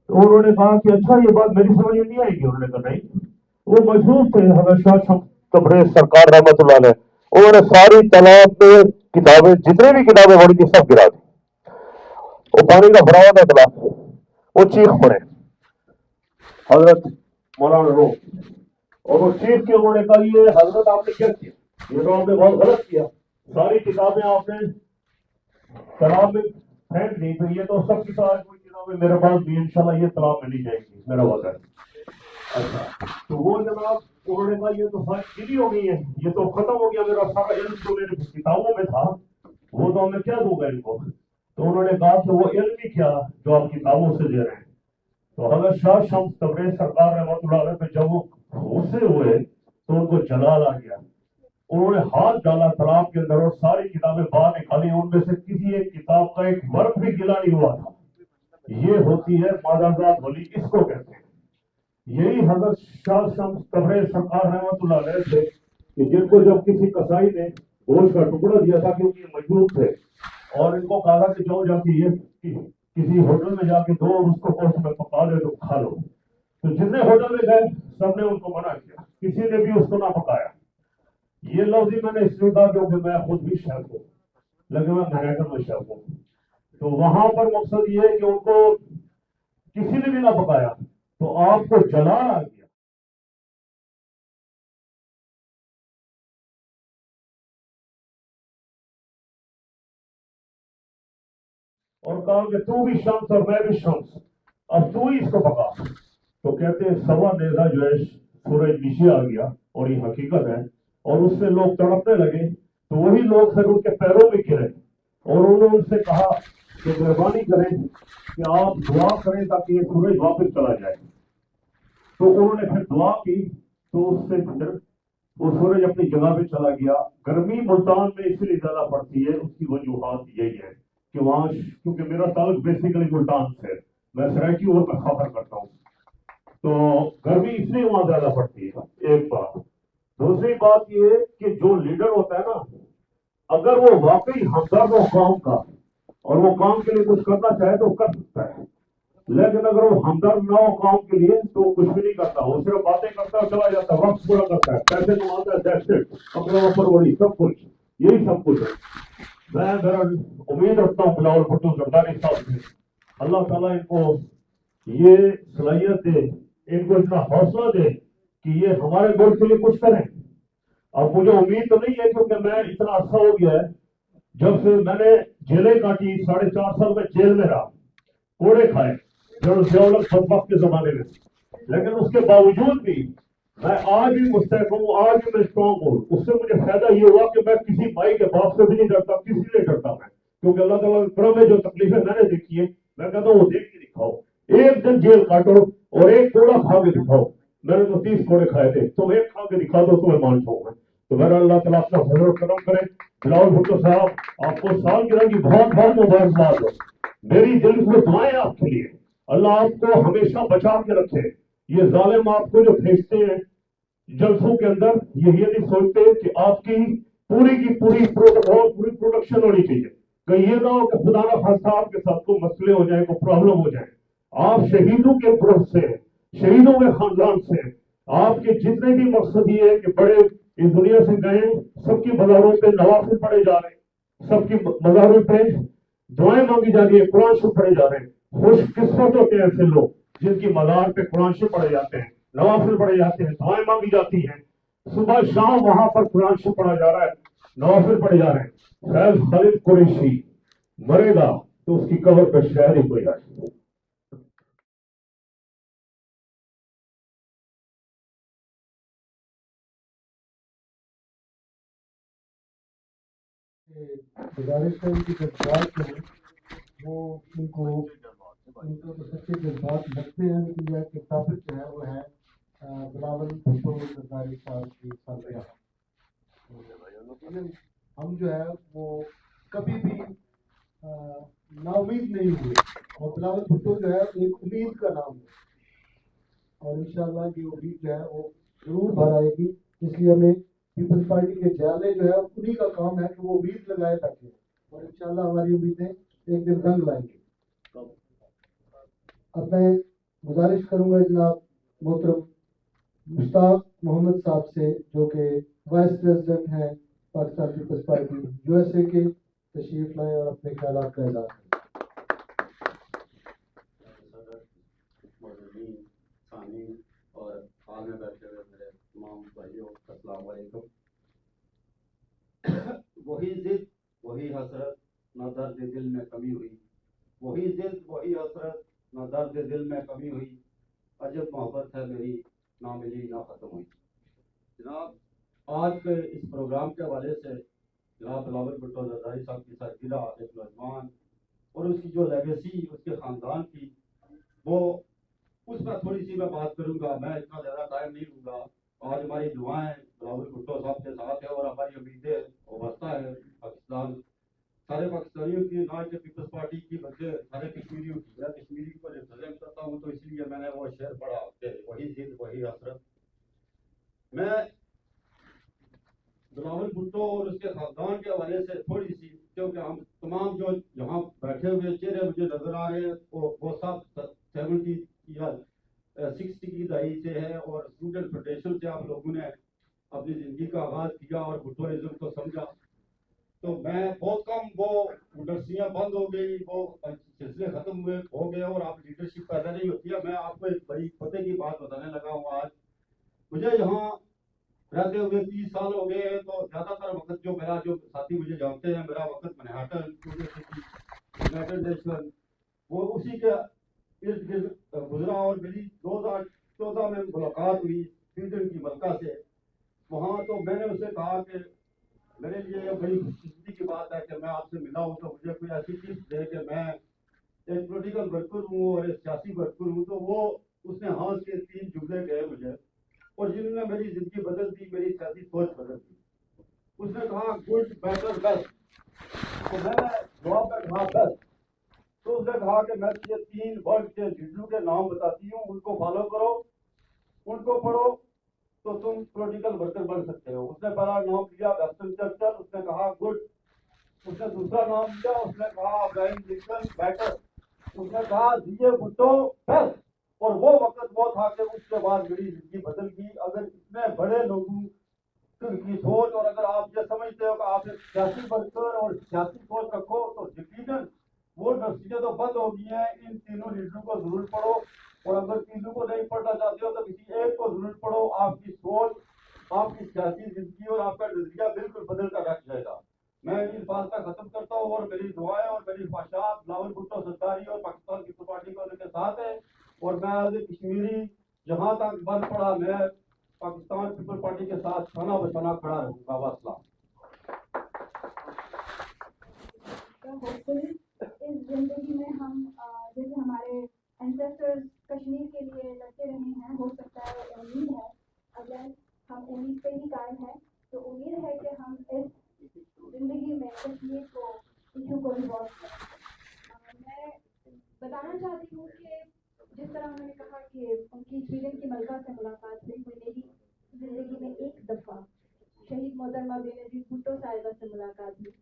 تو انہوں نے کہا کہ اچھا یہ بات میری سمجھ میں نہیں آئے گی. انہوں نے کہا نہیں. وہ مشہور تھے حضرت شاہ شمس تبریز سرکار رحمۃ اللہ علیہ. انہوں نے ساری تالاب پہ کتابیں، جتنی بھی کتابیں پڑھی تھی سب گرا دی. وہ پانی کا بھرا ہوا تھا تالاب، وہ چیخ پڑے حضرت مولانا روم، اور وہ چیخ کے انہوں نے کہا یہ حضرت آپ نے کیا کیا، یہ تو آپ نے بہت غلط کیا. ساری کتابیں آپ نے تالاب میں پھینک دی، تو یہ تو سب کتابیں میرے پاس بھی انشاءاللہ یہ تالاب میں نہیں جائے گی، میرا وعدہ ہے. اچھا تو وہ جناب انہوں نے کہا یہ تو بات گیلی ہو گئی ہے، یہ تو ختم ہو گیا، میرا سارا علم جو میرے کتابوں میں تھا وہ تو میں کیا دوں گا ان کو. تو انہوں نے کہا کہ وہ علم ہی کیا جو آپ کتابوں سے دے رہے ہیں، तो हजरत शाह शम्स तबरेज सरकार रहमतुल्लाह अलैह पे जब वो गुस्से हुए तो उनको जलाल आ गया। उन्होंने हाथ डाला तालाब के अंदर और सारी किताबें बाहर निकाली, उनमें से किसी एक किताब का एक वर्ग भी गिला नहीं हुआ था। ये होती है मादाजात वली, इसको कहते हैं। यही हजरत शाह शम्स तबरेज सरकार रहमतुल्लाह अलैह थे कि जिनको जब किसी कसाई ने गोश्त का टुकड़ा दिया था, क्योंकि ये मजबूत थे, और इनको कहा था कि जाओ जाके ये किसी होटल में जाके दो और उसको गोश्त में पका दे तो खा लो। तो जितने होटल में गए सबने उनको मना किया, किसी ने भी उसको ना पकाया। ये लफ्ज ही मैंने इसलिए कहा क्योंकि मैं खुद भी शेफ हूँ, लेकिन मैं मैनहट्टन में शेफ हूँ। तो वहां पर मकसद ये है कि उनको किसी ने भी ना पकाया तो आपको जलाल आ गया। और कहा कि तू भी शम्स और मैं भी शम्स, अब तू ही इसको पका। तो कहते हैं सवा नेजा जो है सूरज नीचे आ गया, और ये हकीकत है। और उससे लोग तड़पने लगे, तो वही लोग फिर उनके पैरों में गिरे और उन्होंने उनसे कहा कि मेहरबानी करें कि आप दुआ करें ताकि ये सूरज वापस चला जाए। तो उन्होंने फिर दुआ की, तो उससे फिर वो सूरज अपनी जगह पे चला गया। गर्मी मुल्तान में इसलिए ज्यादा पड़ती है, उसकी वजूहात यही है कि वहाँ, क्योंकि मेरा ताल्लुक बेसिकली मुल्तान से, मैं सरायकी और में खबर करता हूँ, तो गर्मी इसलिए वहां ज्यादा पड़ती है। एक बात। दूसरी बात ये कि जो लीडर होता है ना, अगर वो वाकई हमदर्द हो काम का और वो काम के लिए कुछ करना चाहे तो कर सकता है, लेकिन अगर वो हमदर्द ना हो काम के लिए तो कुछ भी नहीं करता। वो सिर्फ बातें करता है, चला जाता है, वक्त पूरा करता है, पैसे कमाता है, दैट्स इट, अपने ऊपर बड़ी सब कुछ, यही सब कुछ है। मैं मेरा उम्मीद रखता हूँ बिलावल भुट्टो जरदारी साहब से, अल्लाह ताला इनको ये सलाहियत दे, इनको इतना हौसला दे कि ये हमारे मुल्क के लिए कुछ करें। अब मुझे उम्मीद तो नहीं है, क्योंकि मैं इतना अर्सा हो गया है, जब से मैंने जेलें काटी, 4.5 साल में जेल में रहा, कोड़े खाए बदबख्त के जमाने में, लेकिन उसके बावजूद भी मैं आज भी मुस्तैद हूँ, आज भी मैं स्ट्रॉन्ग हूँ। उससे मुझे फायदा ये हुआ कि मैं किसी भाई के बाप से भी नहीं डरता, किसी से डरता मैं, क्योंकि अल्लाह ताला के करम में जो तकलीफें मैंने देखी है, मैं कहता हूँ वो देख के दिखाओ। एक दिन जेल काटो और एक कोड़ा खा के दिखाओ। मैंने तो 30 कोड़े खाए थे, तुम एक खा के दिखा दो, तुम्हें मान जाऊंगा। तो मेरा अल्लाह ताला अपना फजल और करम करे। बिलावल भुट्टो साहब, आपको सालगिरह की बहुत बहुत मुबारकबाद हो। मेरी दिल से दुआएं आपके लिए, अल्लाह आपको हमेशा बचा के रखे। ये जालिम आपको जो भेजते हैं जलसों के अंदर, ये नहीं सोचते कि आपकी पूरी की पूरी प्रोटोकॉल, पूरी प्रोडक्शन होनी चाहिए। कहीं ये ना हो कि खुदा ना खास्ता आपके साथ कोई मसले हो जाए, कोई प्रॉब्लम हो जाए। आप शहीदों के ग्रुप से हैं, शहीदों के खानदान से हैं। आपके जितने भी मकसद ये है कि बड़े इस दुनिया से गए, सबकी मज़ारों पे नवाफिल पढ़े जा रहे हैं, सबकी मज़ारों पे दुआएं मांगी जा रही है, कुरान शरीफ पढ़े जा रहे हैं। खुशकिस्मत होते हैं ऐसे लोग जिनकी मज़ार पे कुरान शरीफ पढ़े जाते हैं, नवाफिल पढ़े जाते हैं, दुआएं मांगी जाती हैं। सुबह शाम वहां पर कुरान शरीफ पढ़ा जा रहा है, नवाफिल पढ़े जा रहे हैं। फैज खालिद कुरैशी मरेगा तो उसकी कब्र पर शायरी कोई आए। गुजारिश है उनकी जज्बात जो है वो उनको तो सच्चे जज्बात लगते हैं, लेकिन यह कि टॉपिक जो है वो है बिलावल भुट्टो जरदारी साहब की सालगिरह। लेकिन हम जो है वो कभी भी नाउमीद नहीं हुए, और बिलावल भुट्टो जो है एक उम्मीद का नाम है, और इंशाअल्लाह ये उम्मीद जो है वो जरूर भर आएगी। इसलिए हमें पीपल्स पार्टी के जाने जो है उन्हीं का काम है कि वो उम्मीद लगाए बैठे, और इंशाअल्लाह हमारी उम्मीदें एक दिन रंग लाएंगे। अब मैं गुजारिश करूंगा जनाब मोहतरम मुश्ताक मोहम्मद साहब से, जो कि वाइस प्रेसिडेंट हैं पाकिस्तान पीपल्स पार्टी यूएसए के, तशरीफ लाएं और अपने ख्यालात का इज़हार करें। और हाल में बैठे हुए मेरे तमाम भाइयों, अस्सलाम वालेकुम। वही जिद वही हसरत, न दर्द दिल में कमी हुई। वही जिद वही हसरत, न दर्द दिल में कमी हुई। अजब मोहब्बत है मेरी, ना मिली ना खत्म हुई। जनाब, आज के इस प्रोग्राम के हवाले से जनाब बिलावल भुट्टो जरदारी साहब की सालगिरह, एक नौजवान और उसकी जो लेगेसी उसके ख़ानदान की, वो उस पर थोड़ी सी मैं बात करूंगा। मैं इतना ज़्यादा टाइम नहीं लूँगा। आज हमारी दुआएं बिलावल भुट्टो साहब के साथ है और हमारी उम्मीदें वाबस्ता है पाकिस्तान, सारे पाकिस्तानियों की, ना कि पीपल्स पार्टी की बल्कि सारे कश्मीरियों की। मैं कश्मीरी को रिप्रेजेंट करता हूँ तो इसलिए मैंने वो शेर पढ़ा कि वही जिद वही हसरत। मैं बिलावल भुट्टो और उसके खानदान के हवाले से थोड़ी सी, क्योंकि हम तमाम जो यहाँ बैठे हुए चेहरे मुझे नजर आ रहे हैं वो सब 70 या 60 की दहाई से है और स्टूडेंट फेडरेशन से आप लोगों ने अपनी जिंदगी का आगाज किया और भुट्टोइज्म को समझा। तो मैं बहुत कम, वो इंडस्ट्रियाँ बंद हो गई, वो सिलसिले खत्म हुए हो गए और आप लीडरशिप पैदा नहीं होती है। मैं आपको एक बड़ी पते की बात बताने लगा हूँ आज। मुझे यहाँ रहते हुए 30 साल हो गए हैं, तो ज्यादातर वक्त जो मेरा, जो साथी मुझे जानते हैं, मेरा वक्त मैनहट्टन, यूनाइटेड नेशन, वो उसी के इर्द गिर्द गुजरा। और मेरी 2014 में मुलाकात हुई स्वीडन की मलका से। वहाँ तो मैंने उससे कहा कि मेरे लिए ये बड़ी खुशकिस्मती की बात है कि मैं आपसे मिला हूँ, तो मुझे कोई ऐसी टिप्स दे कि मैं एक पॉलिटिकल वर्कर हूँ और एक सियासी वर्कर हूँ। तो वो उसने हंस के 3 जुमले गए मुझे और जिन्होंने मेरी जिंदगी बदल दी, मेरी सियासी सोच बदल दी। उसने कहा गुड बेटर बेस्ट, तो मैंने जवाब में कहा बेस्ट। तो उसने कहा कि मैं तुझे 3 वर्ल्ड के लीडरों के नाम बताती हूँ, उनको फॉलो करो, उनको पढ़ो, तो तुम पॉलिटिकल वर्कर बन सकते हो। उसने पहला नाम लिया वेस्टर्न चर्चिल, उसने कहा गुड। उसने दूसरा नाम लिया, उसने कहा अब्राहम लिंकन बेटर। उसने कहा दिए भुट्टो बेस्ट। और वो वक्त वो था कि उसके बाद मेरी जिंदगी बदल गई। अगर इतने बड़े लोगों की सोच, और अगर आप ये समझते हो कि आप एक सियासी वर्कर और सियासी सोच रखो, तो यकीनन वो नर्सरियाँ तो बंद हो गई हैं। इन तीनों लीडरों को जरूर पढ़ो, और अगर तीनों को नहीं पढ़ना चाहते हो तो किसी एक को जरूर पढ़ो। आपकी सोच, आपकी सियासी जिंदगी और आपका नजरिया बिल्कुल बदल कर रख जाएगा। मैं इस बात का खत्म करता हूँ और मेरी दुआएं और मेरी ख्वाहिशात बिलावल भुट्टो सरदारी और पाकिस्तान पीपल्स पार्टी को उनके साथ है। और मैं एज ए कश्मीरी जहाँ तक बन पड़ा, मैं पाकिस्तान पीपल्स पार्टी के साथ खाना बचाना खड़ा रहूँगा। वास्सलाम। होपफुली इस जिंदगी में हम जैसे हमारे एंसेस्टर्स कश्मीर के लिए लड़ते रहे हैं, हो सकता है उम्मीद है, अगर हम उम्मीद पे ही कायम है, तो उम्मीद है कि हम इस जिंदगी में कश्मीर को इशू को रिजॉल्व करें। मैं बताना चाहती हूँ कि जिस तरह उन्होंने कहा कि उनकी स्वीडन की मलका से मुलाकात हुई, मेरी जिंदगी में एक दफ़ा शहीद मोहतरमा बेनज़ीर भुट्टो साहिबा से मुलाकात हुई।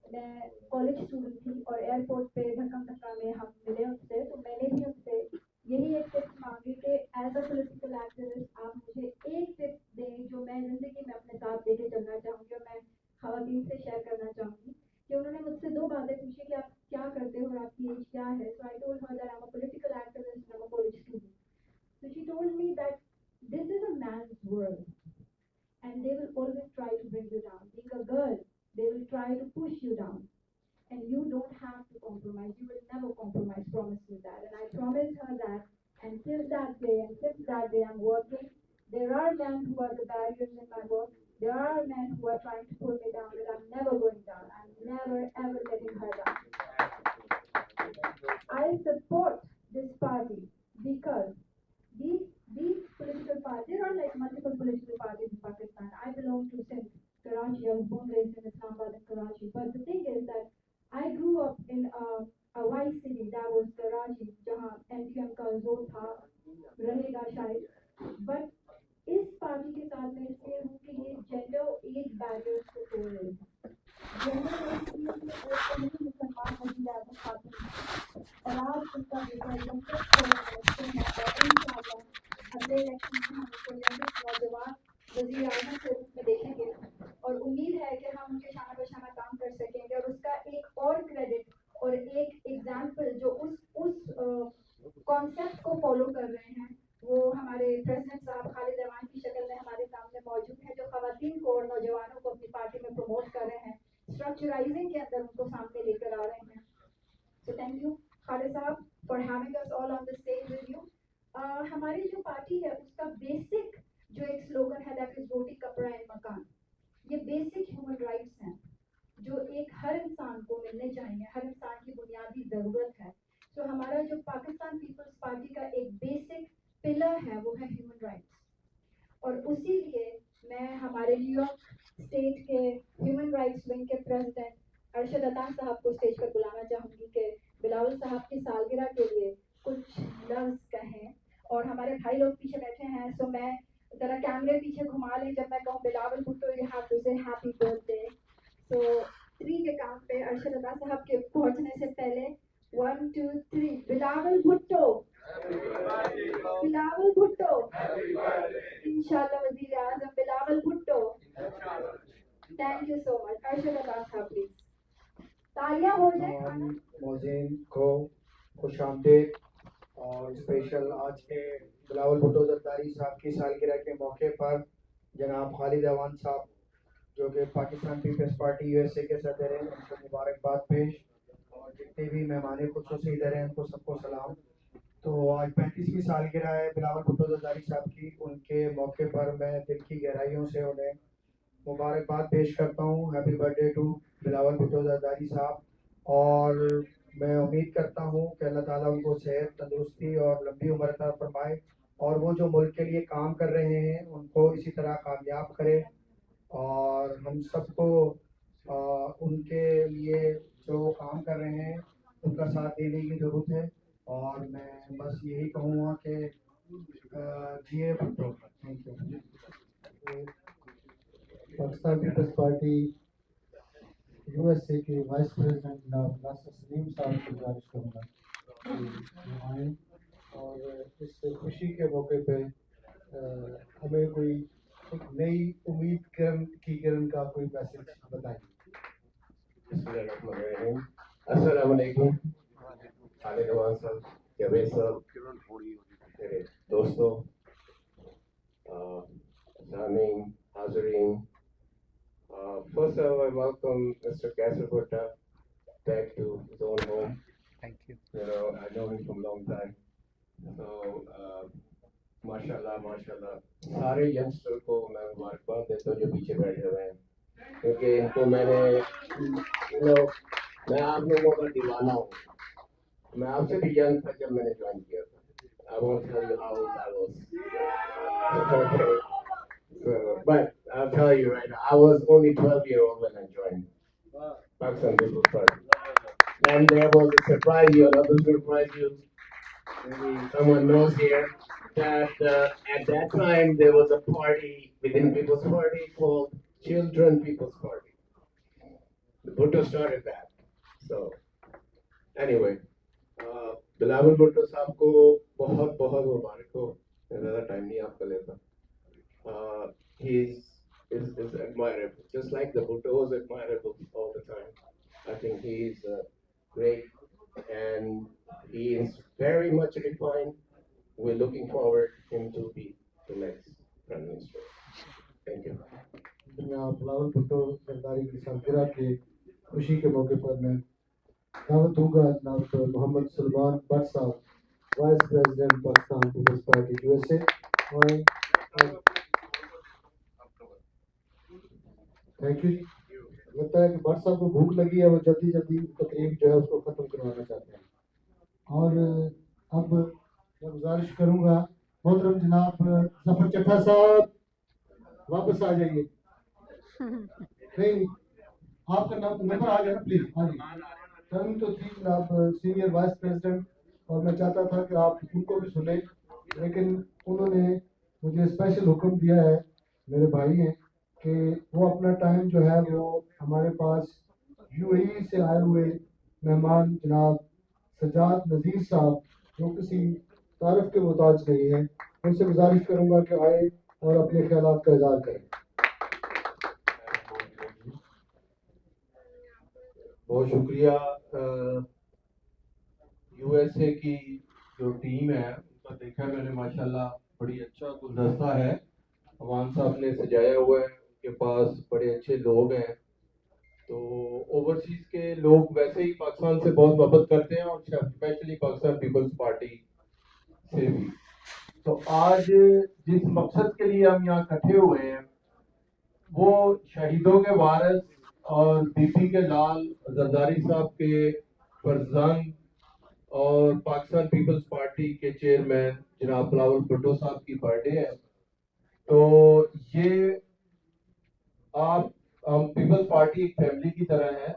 मैं कॉलेज स्टूडेंट थी और एयरपोर्ट पे धक्का में हम मिले उससे। तो मैंने भी उससे यही एक टिप्स मांगी कि एज अ पॉलिटिकल एक्टिविस्ट आप मुझे एक टिप दें जो मैं जिंदगी में अपने साथ लेके चलना चाहूँगी और मैं ख़वातीन से शेयर करना चाहूँगी। कि उन्होंने मुझसे 2 बातें पूछी कि आप क्या करते हो और आपकी एज क्या है। So I told her that I am a political activist, I am a college student. So she told me that this is a man's world and they will always try to bring you down. Being a girl, they will try to push you down. And you don't have to compromise. You will never compromise. Promise me that. And I promised her that. And till that day, and since that day, I'm working. There are men who are the barriers in my work. There are men who are trying to pull me down, but I'm never going down. I'm never ever letting her down. I support this party because these political parties, there are like multiple political parties in Pakistan. I belong to Sindh, Karachi. I was born raised in Islamabad and Karachi. But the thing is that I grew up in a white city, that was Karachi, जहाँ MQM का जोर था, रहेगा शायद. But इस party के साथ मैं इसलिए हूँ कि ये जेंडर एज बैरियर्स को तोड़ रही है. जेंडर एज की नहीं मुसलमान वजीर आज़म खातून और आज उनका बेटा इंशाअल्लाह अगले इलेक्शन में हम उसको यंगेस्ट नौजवान वजीर आज़म के रूप में देखेंगे और उम्मीद है कि हम उनके शाना बशाना काम कर सकेंगे. और उसका एक और क्रेडिट और एक एग्जाम्पल जो उस कॉन्सेप्ट को फॉलो कर रहे हैं वो हमारे प्रेसिडेंट साहब खालिद रहमान की शक्ल में हमारे सामने मौजूद है, जो खवातीन को और नौजवानों को अपनी पार्टी में प्रमोट कर रहे हैं, स्ट्रक्चराइजिंग के अंदर उनको सामने लेकर आ रहे हैं. सो थैंक यू खालिद साहब for having us all on the stage with you. हमारी जो पार्टी है उसका बेसिक जो एक स्लोगन है दैट इज रोटी कपड़ा एंड मकान. ये बेसिक ह्यूमन राइट्स हैं जो एक हर इंसान को मिलने चाहिए, हर इंसान की बुनियादी ज़रूरत है. तो हमारा जो पाकिस्तान पीपल्स पार्टी का एक बेसिक رائٹس ونگ کے پریزیڈنٹ ارشد عطا صاحب کو اسٹیج پر بلانا چاہوں گی کہ بلاول صاحب کی سالگرہ کے لیے کچھ لفظ کہیں. اور ہمارے بھائی لوگ پیچھے بیٹھے ہیں, سو میں ذرا کیمرے پیچھے گھما لیں جب میں کہوں Bilawal Bhutto you have to say happy birthday. So 3 کے کام پہ ارشد عطا صاحب کے پہنچنے سے پہلے 1 2 3 بلاول بھٹو, بلاول بھٹو, انشاءاللہ وزیر اعظم Bilawal Bhutto. Thank you so much. Arshad Ata صاحب پلیز تالیاں ہو جائیں. تمام موزین کو خوش آمدید. اور اسپیشل آج کے بلاول بھٹو زرداری صاحب کی سالگرہ کے موقع پر جناب خالد اعوان صاحب جو کہ Pakistan Peoples party U S A کے صدر ہیں, ان کو مبارکباد پیش, اور جتنے بھی مہمان خصوصی ادھر ہیں ان کو سب کو سلام. تو آج 35ویں سالگرہ ہے بلاول بھٹو زرداری صاحب کی. ان کے موقع پر میں دل کی گہرائیوں سے انہیں مبارکباد پیش کرتا ہوں. Happy birthday to Bilawal Bhutto Zardari sahab. اور میں امید کرتا ہوں کہ اللہ تعالیٰ ان کو صحت, تندرستی اور لمبی عمر عطا فرمائے, اور وہ جو ملک کے لیے کام کر رہے ہیں ان کو اسی طرح کامیاب کرے. اور ہم سب کو ان کے لیے جو کام کر رہے ہیں ان کا ساتھ دینے کی ضرورت ہے. اور میں بس یہی کہوں گا کہ جیے Bhutto. Thank you. Pakistan Peoples party U S A کے وائس پریزیڈنٹ جناب ناصر سلیم صاحب سے گزارش کروں گا کہ وہ آئیں اور اس خوشی کے موقع پہ ہمیں کوئی ایک نئی امید کی کرن کا کوئی میسج بتائیں. بسم اللہ الرحمن الرحیم. السلام علیکم. خالد اعوان صاحب, جاوید صاحب, میرے دوستوں, سامعین, حاضرین. First of all, I welcome Mr. Kasargota back to his own home. Thank you. You know, I know him from a long time. So, ماشاءاللہ ماشاءاللہ سارے ینگسٹر کو میں مبارکباد دیتا ہوں جو پیچھے بیٹھے ہوئے ہیں, کیونکہ ان کو میں نے میں آپ لوگوں کا دیوانہ ہوں. میں آپ سے بھی ینگ تھا جب میں نے جوائن کیا تھا. I won't tell you how old I was. But I'll tell you right now, I was only 12-year-old when I joined Pakistan People's Party. And there was a surprise, you know, to surprise you. Maybe someone knows here that at that time there was a party within People's Party called Children People's Party. The Bhutto started that. So, anyway, Bilawal Bhutto صاحب کو بہت بہت مبارک ہو. میں زیادہ time نہیں آپ کا لیتا. He is admirable, just like the Bhutto was admirable all the time. I think he is great, and he is very much refined. We're looking forward him to be the next Prime Minister. Thank you. جناب بلاول بھٹو زرداری کی سالگرہ کے خوشی کے موقع پر میں دعوت دوں گا جناب محمد سلمان بٹ صاحب, vice president Pakistan Peoples party U S A. Thank you جی. لگتا ہے کہ بٹ صاحب کو بھوک لگی ہے, وہ جلدی جلدی تقریب جو ہے اس کو ختم کروانا چاہتے ہیں. اور اب میں گزارش کروں گا محترم جناب ظفر چٹھا صاحب واپس آ جائیے. نہیں آپ کا نمبر آ گیا نا, پلیز آ جائیے. ٹرن تو تھی جناب سینئر وائس پریزیڈنٹ, اور میں چاہتا تھا کہ آپ ان کو بھی سنیں, لیکن انہوں نے مجھے اسپیشل حکم دیا ہے, میرے بھائی ہیں, کہ وہ اپنا ٹائم جو ہے وہ ہمارے پاس یو اے ای سے آئے ہوئے مہمان جناب سجاد نذیر صاحب جو کسی تعارف کے محتاج نہیں ہیں, ان سے گزارش کروں گا کہ آئے اور اپنے خیالات کا اظہار کریں. بہت شکریہ. یو ایس اے کی جو ٹیم ہے ان کا دیکھا میں نے ماشاءاللہ بڑی اچھا گلدستہ ہے عوان صاحب نے سجایا ہوا ہے. ان کے پاس بڑے اچھے لوگ ہیں. تو اوورسیز کے لوگ ویسے ہی پاکستان سے بہت محبت کرتے ہیں, اور اسپیشلی پاکستان پیپلز پارٹی سے بھی. تو آج جس مقصد کے لیے ہم یہاں اکٹھے ہوئے ہیں وہ شہیدوں کے وارث اور بی پی کے لال زرداری صاحب کے فرزند اور پاکستان پیپلز پارٹی کے چیئرمین جناب بلاول بھٹو صاحب کی برتھ ڈے ہے. تو یہ آپ پیپلز پارٹی ایک فیملی کی طرح ہے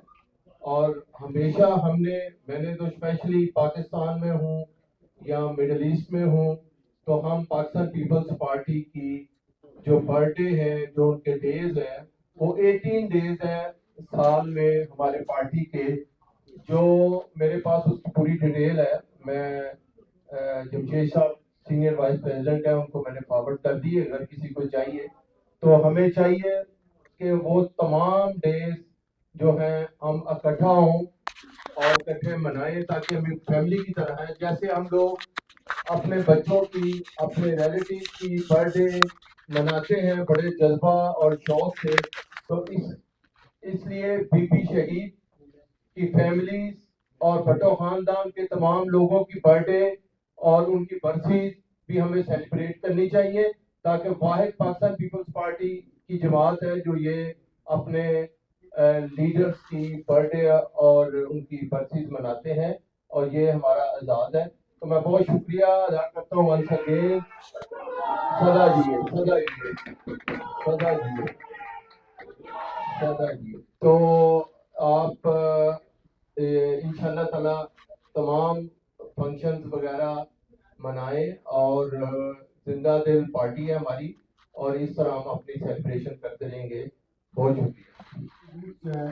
اور ہمیشہ میں نے تو اسپیشلی پاکستان میں ہوں یا مڈل ایسٹ میں ہوں تو ہم پاکستان پیپلز پارٹی کی جو برتھ ڈے ہے جو ان کے ڈیز ہیں وہ 18 ڈیز ہیں سال میں ہمارے پارٹی کے، جو میرے پاس اس کی پوری ڈیٹیل ہے. میں جمشید صاحب سینئر وائس پریزیڈنٹ ہیں، ان کو میں نے فارورڈ کر دی. اگر کسی کو چاہیے تو ہمیں چاہیے کہ وہ تمام ڈیز جو ہیں ہم اکٹھا ہوں اور اکٹھے منائیں تاکہ ہم ایک فیملی کی طرح ہیں. جیسے ہم لوگ اپنے بچوں کی اپنے ریلیٹیو کی برتھ ڈے مناتے ہیں بڑے جذبہ اور شوق سے، تو اس لیے بی پی شہید کی فیملیز اور بھٹو خاندان کے تمام لوگوں کی برتھ ڈے اور ان کی برسی بھی ہمیں سیلیبریٹ کرنی چاہیے، تاکہ واحد پاکستان پیپلز پارٹی کی جماعت ہے جو یہ اپنے لیڈرز کی برتھ ڈے اور ان کی برسیز مناتے ہیں، اور یہ ہمارا اعزاز ہے. تو میں بہت شکریہ ادا کرتا ہوں ونس اگین. سدا جیے سدا جیے سدا جیے سدا جیے. تو آپ انشاءاللہ تعالی تمام فنکشنز وغیرہ منائیں اور زندہ دل پارٹی ہے ہماری، اور اس طرح ہم اپنی سیلیبریشن کرتے رہیں گے. بہت شکریہ.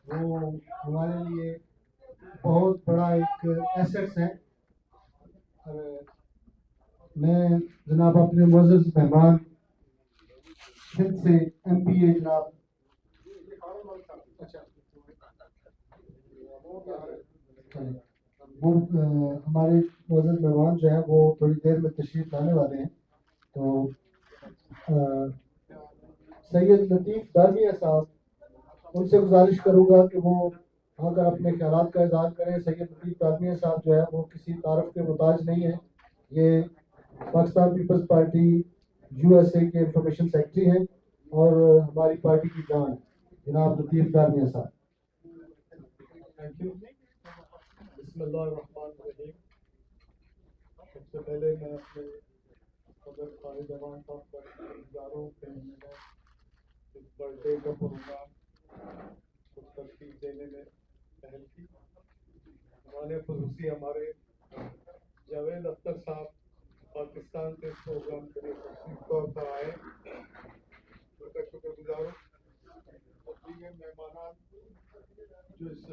وہ ہمارے لیے بہت بڑا ایک ایسٹس ہے. میں جناب اپنے معزز مہمان سندھ سے ایم پی اے جناب وہ ہمارے معزز مہمان جو ہیں وہ تھوڑی دیر میں تشریف لانے والے ہیں. تو سید لطیف دالمیا صاحب، ان سے گزارش کروں گا کہ وہ آ کر اپنے خیالات کا اظہار کریں. سید لطیف دالمیا صاحب جو ہے وہ کسی تعارف کے محتاج نہیں ہیں. یہ Pakistan Peoples party U S A کے انفارمیشن سیکرٹری ہیں اور ہماری پارٹی کی جان جناب لطیف دالمیا صاحب. Thank you. بسم اللہ الرحمن الرحیم. سب سے پہلے میں اپنے صدر خالد امان صاحب کا گزاروں کہ انہوں نے اس برتھ ڈے کا پروگرام کو ترتیب دینے میں پہل کی. ہمارے خصوصی ہمارے جاوید اختر صاحب پاکستان سے اس پروگرام کے لیے تشریف طور پر آئے، ان کا شکر گزار ہوں. اور دیگر مہمانان جو اس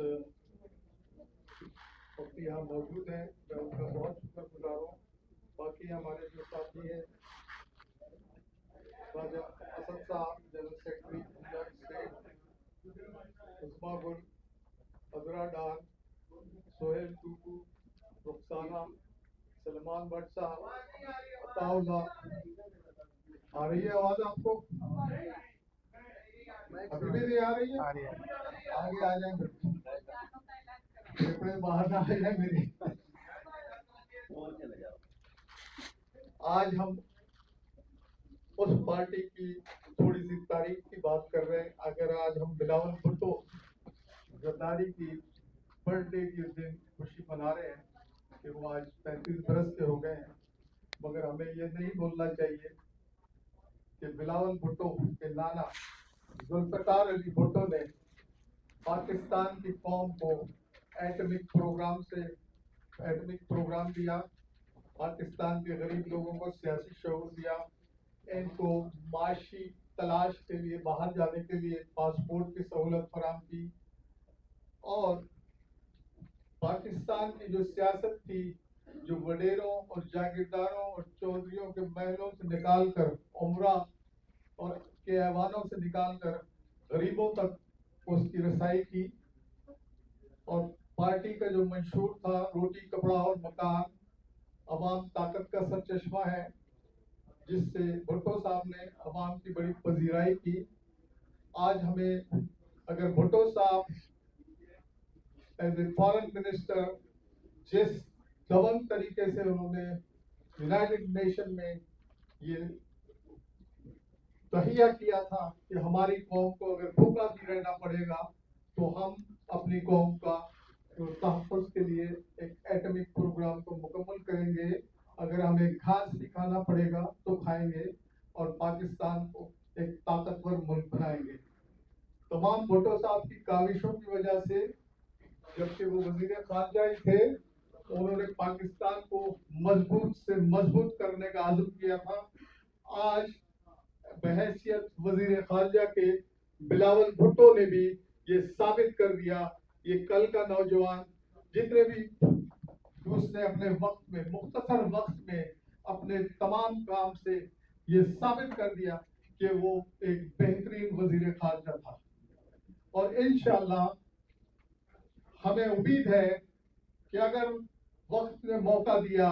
وقت یہاں موجود ہیں میں ان کا بہت شکر گزار ہوں. باقی ہمارے جو ساتھی ہیں راجہ اسد صاحب general secretary Punjab state, Usma Gul, Azra Dar, Sohail Toto, Rukhsana, Salman Butt صاحب، عطا اللہ. آ رہی ہے آواز آپ کو؟ ابھی بھی نہیں آ رہی ہے؟ آگے آ جائیں پھر باہر نہ آ جائیں میری. آج ہم اس پارٹی کی تھوڑی سی تاریخ کی بات کر رہے ہیں. اگر آج ہم بلاول بھٹو زرداری کی برتھ ڈے کے دن خوشی منا رہے ہیں کہ وہ آج 35 برس کے ہو گئے ہیں، مگر ہمیں یہ نہیں بولنا چاہیے کہ بلاول بھٹو کے نانا ذوالفقار علی بھٹو نے پاکستان کی قوم کو ایٹمک پروگرام دیا، پاکستان کے غریب لوگوں کو سیاسی شعور دیا، ان کو معاشی تلاش کے لیے باہر جانے کے لیے پاسپورٹ کی سہولت فراہم کی، اور پاکستان کی جو سیاست تھی جو وڈیروں اور جاگیرداروں اور چودھریوں کے محلوں سے نکال کر عمرہ اور کے ایوانوں سے نکال کر غریبوں تک اس کی رسائی کی. اور پارٹی کا جو منشور تھا روٹی کپڑا اور مکان، عوام طاقت کا سرچشمہ ہے، جس سے بھٹو صاحب نے عوام کی بڑی پذیرائی کی. آج ہمیں اگر بھٹو صاحب ایز اے فارن منسٹر جس دبنگ طریقے سے انہوں نے یونائٹڈ نیشن میں یہ تہیہ کیا تھا کہ ہماری قوم کو اگر بھوکا بھی رہنا پڑے گا تو ہم اپنی قوم کا تحفظ کے لیے ایک ایٹمک پروگرام کو مکمل کریں گے، اگر ہمیں گھاس بھی کھانا پڑے گا تو کھائیں گے، اور پاکستان کو ایک طاقتور ملک بنائیں گے. तमाम भुट्टो साहब की काविशों की वजह से, जबकि वो वजीर खारजा ही थे, उन्होंने पाकिस्तान को मजबूत से मजबूत करने का आज़म किया था। आज बहैसियत वजीर खारजा के बिलावल भुट्टो ने भी ये साबित कर दिया, ये कल का नौजवान जितने भी उसने अपने वक्त में, मुख्तसर वक्त में अपने तमाम काम से ये साबित कर दिया कि वो एक बेहतरीन वजीर खारजा था। और इंशाअल्लाह हमें उम्मीद है कि अगर वक्त ने मौका दिया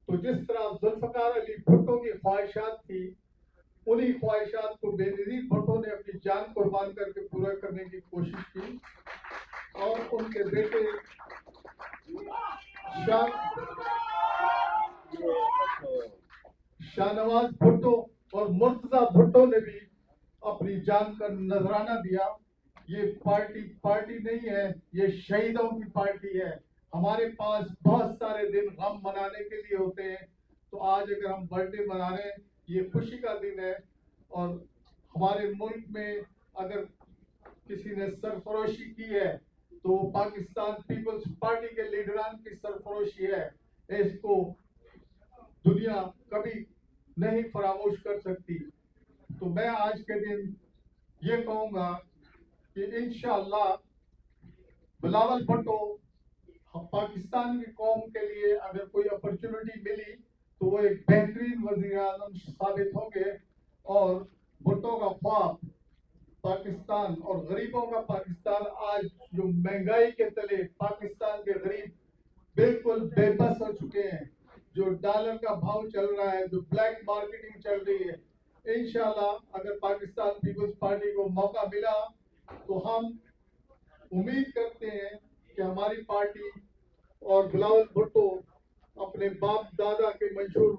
तो जिस तरह जुल्फ़िकार अली भुट्टो की ख्वाहिशात थी, उन्हीं ख्वाहिशात को बेनज़ीर भुट्टो ने अपनी जान कुर्बान करके पूरा करने की कोशिश की। और उनके बेटे शाहनवाज भुट्टो और मुर्तजा भुट्टो ने भी अपनी जान का नजराना दिया। ये पार्टी नहीं है, ये शहीदों की पार्टी है। हमारे पास बहुत सारे दिन गम मनाने के लिए होते हैं, तो आज अगर हम बर्थडे मना रहे हैं, ये खुशी का दिन है। और हमारे मुल्क में अगर किसी ने सरफरोशी की है तो पाकिस्तान पीपल्स पार्टी के लीडरान की सरफरोशी है। इसको दुनिया कभी नहीं फरामोश कर सकती। तो मैं आज के दिन ये कहूँगा कि इंशाअल्लाह बिलावल भुट्टो पाकिस्तान की कौम के लिए अगर कोई अपॉर्चुनिटी मिली तो वो एक बेहतरीन वज़ीर आज़म साबित होंगे। और भुट्टो का ख्वाब पाकिस्तान और गरीबों का पाकिस्तान, आज जो महंगाई के तले पाकिस्तान के गरीब बिल्कुल बेबस हो चुके हैं, जो डॉलर का भाव चल रहा है, जो ब्लैक मार्केटिंग चल रही है, इंशाल्लाह अगर पाकिस्तान पीपल्स पार्टी को मौका मिला तो हम उम्मीद करते हैं कि हमारी पार्टी और बिलावल भुट्टो अपने बाप दादा के मंशूर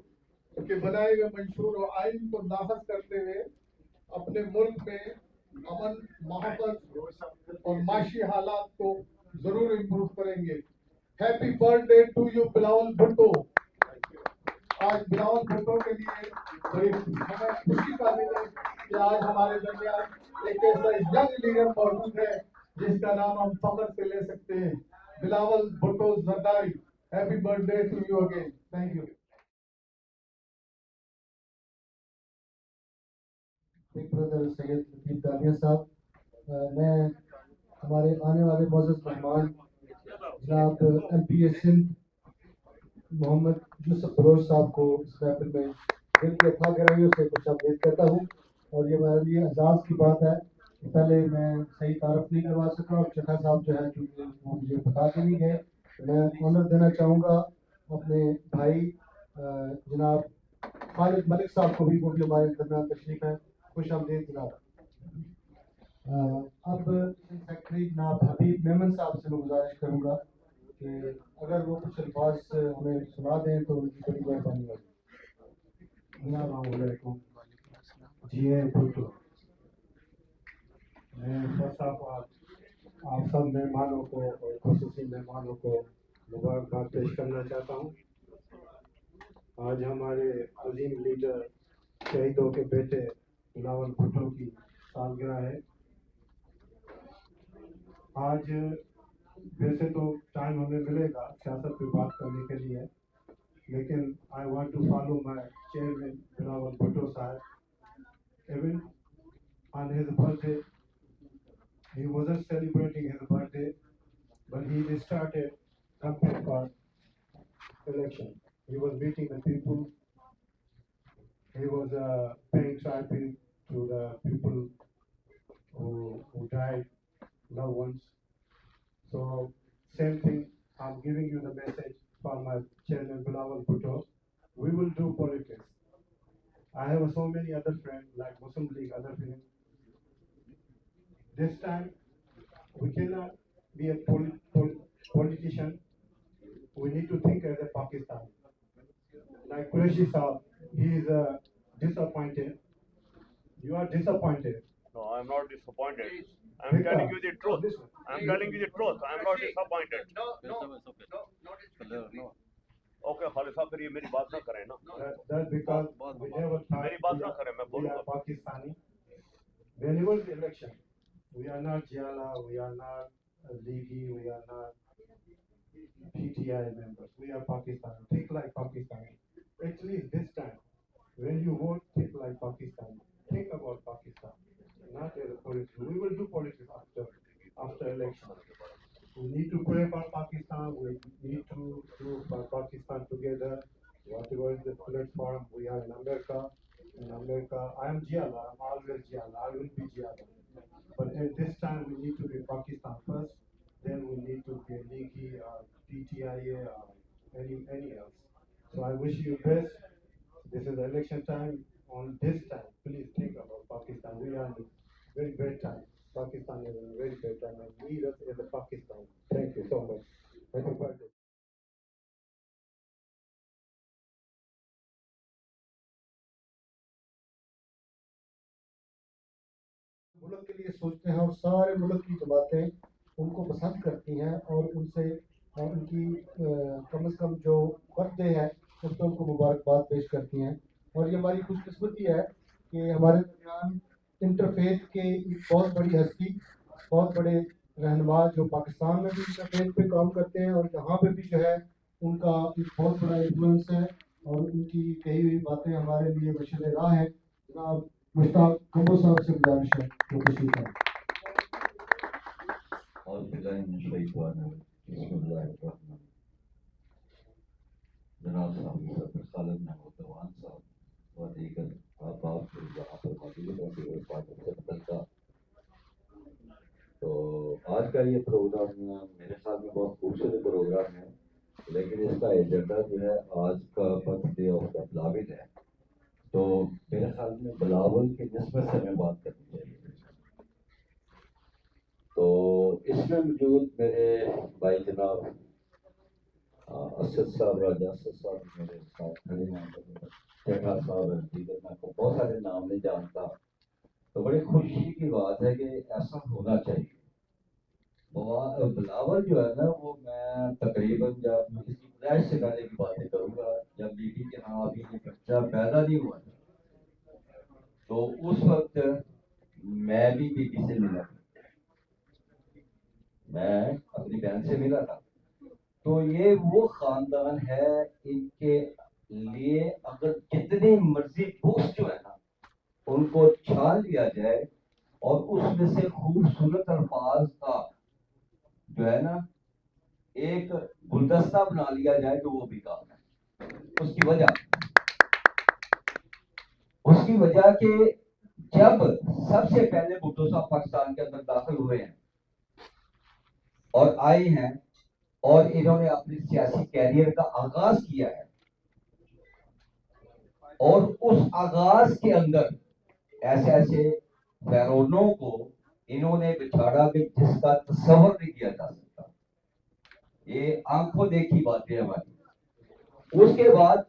के बनाए हुए मंशूर और आइन को नाफज करते हुए अपने मुल्क में अमन, मोहब्बत और माशी हालात को जरूर इम्प्रूव करेंगे। Happy birthday to you Bilawal Bhutto. आज बिलावल भुट्टो के लिए बड़ी हमें खुशी का दिन है कि आज हमारे दरमियान एक ऐसा यंग लीडर मौजूद है जिसका नाम हम फख्र से ले सकते हैं, Bilawal Bhutto Zardari. Happy birthday to you again. Thank you. Big brother Syed Latif Dania साहब, मैं हमारे आने वाले मोअज़्ज़ज़ मेहमान जनाब MP सिंध मोहम्मद यूसुफ बलोच साहब को इस महफिल में दिल की अथाह गहराइयों से खुश आमदीद कहता हूँ। और ये मेरे लिए एजाज़ की बात है कि पहले मैं सही तारफ़ नहीं करवा सका और चट्टा साहब जो है क्योंकि वो मुझे बता के नहीं गए, मैं ऑनर देना चाहूँगा अपने भाई जनाब खालिद मलिक साहब को भी, वो भी हमारे दरमियान तशरीफ है। खुश आमदीद जनाब। अब सेक्रेटरी जनाब हबीब मेमन साहब से मैं गुजारिश करूँगा कि अगर वो कुछ अल्फाज हमें सुना दें तो उनकी बड़ी मेहरबानी होगी। अस्सलामुअलैकुम जी भुट्टो। मैं फर्स्ट ऑफ ऑल आप सब मेहमानों को और खुसूसी मेहमानों को मुबारकबाद पेश करना चाहता हूँ। आज हमारे अजीम लीडर शहीदों के बेटे बिलावल भुट्टो की सालगिरह है। आज वैसे तो टाइम हमें मिलेगा सियासत पे बात करने के लिए, लेकिन I want to follow my chairman Bilawal Bhutto साहब। Even on his birthday, he wasn't celebrating his birthday, but he started campaign for election. He was meeting the people. He was paying tribute to the people who died, loved ones. So same thing, I'm giving you the message for my chairman Bilawal Bhutto. We will do politics. I have so many other friends like Muslim League, other things. This time, we cannot be a politician. We need to think as a Pakistan. Like Qureshi Saab, he is disappointed. You are disappointed. No, I'm not disappointed. I'm telling you the truth. I'm telling you the truth. I'm not disappointed. No. Okay, Khalid साहब फिर ये मेरी बात ना करें ना। That's because we never thought मेरी बात ना करें, मैं we are बोलूँगा। Pakistani. whenever the election, we are not Jala, we are not League, we are not PTI members. We are Pakistan. Think like Pakistan. Actually, this time, when you vote, think like Pakistan. Think about Pakistan, not as a politics. We will do politics after election. We need to pray for Pakistan. We need to do for Pakistan together. Whatever is the platform, we are in America. In America, I am Jiala. I'm always Jiala. I will be Jiala. But at this time, we need to be Pakistan first. Then we need to be League or PTIA or any else. So I wish you best. This is election time. On this time, please think about Pakistan. We are in a very bad time. Pakistan is in a very bad time, and lead us in the Pakistan. Thank you so much. Happy birthday. मुल्क के लिए सोचते हैं और सारे मुल्क की जमातें उनको पसंद करती हैं और उनसे उनकी कम से कम जो बर्थडे है उस पर उनको मुबारकबाद पेश करती हैं। और ये हमारी खुशकिस्मती है कि हमारे दरमियान इंटरफेथ के एक बहुत बड़ी हस्ती, बहुत बड़े रहनुमा जो पाकिस्तान में भी इंटरफेथ पे काम करते हैं और यहाँ पे भी जो है उनका एक बहुत बड़ा इन्फ्लुएंस है और उनकी कही हुई बातें हमारे लिए मशअल राह है। जनाब मुश्ताक कमर साहब से गुजारिश है वो तशरीफ लाएं। और जनाब साहब खालिद महमूद अवान साहब और दीगर आप यहाँ पर मौजूद होंगे पार्टी का। तो आज का ये प्रोग्राम मेरे ख्याल में बहुत खूबसूरत प्रोग्राम है, लेकिन इसका एजेंडा जो है आज का बर्थडे ऑफ द बिलावल है। तो मेरे ख्याल में बिलावल की निस्बत से हमें बात करनी चाहिए। तो इसमें मौजूद मेरे भाई जनाब असद साहब, राजा असद साहब मेरे साथ खड़े हैं, शेखा साहब, दीगर मैं को बहुत सारे नाम नहीं जानता। तो बड़ी खुशी की बात है कि ऐसा होना चाहिए। बिलावल जो है ना वो मैं तकरीबन जब इसकी पैदाइश से पहले की बातें करूँगा, जब बीबी के यहाँ अभी ये बच्चा पैदा नहीं हुआ था, तो उस वक्त मैं भी बीबी से मिला, मैं अपनी बहन से मिला था। तो ये वो खानदान है, इनके लिए अगर जितनी मर्जी पोस्ट जो है ना उनको छान लिया जाए और उसमें से खूबसूरत अल्फाज का जो है ना एक गुलदस्ता बना लिया जाए तो वो भी काम है। उसकी वजह कि जब सबसे पहले भुट्टो साहब पाकिस्तान के अंदर दाखिल हुए हैं और आए हैं और इन्होंने अपने सियासी कैरियर का आगाज किया है, और उस आगाज के अंदर ऐसे ऐसे फैरोनों को इन्होंने बिछाड़ा कि जिसका तस्वर नहीं किया जा सकता। ये आंखों देखी बातें हमारी। उसके बाद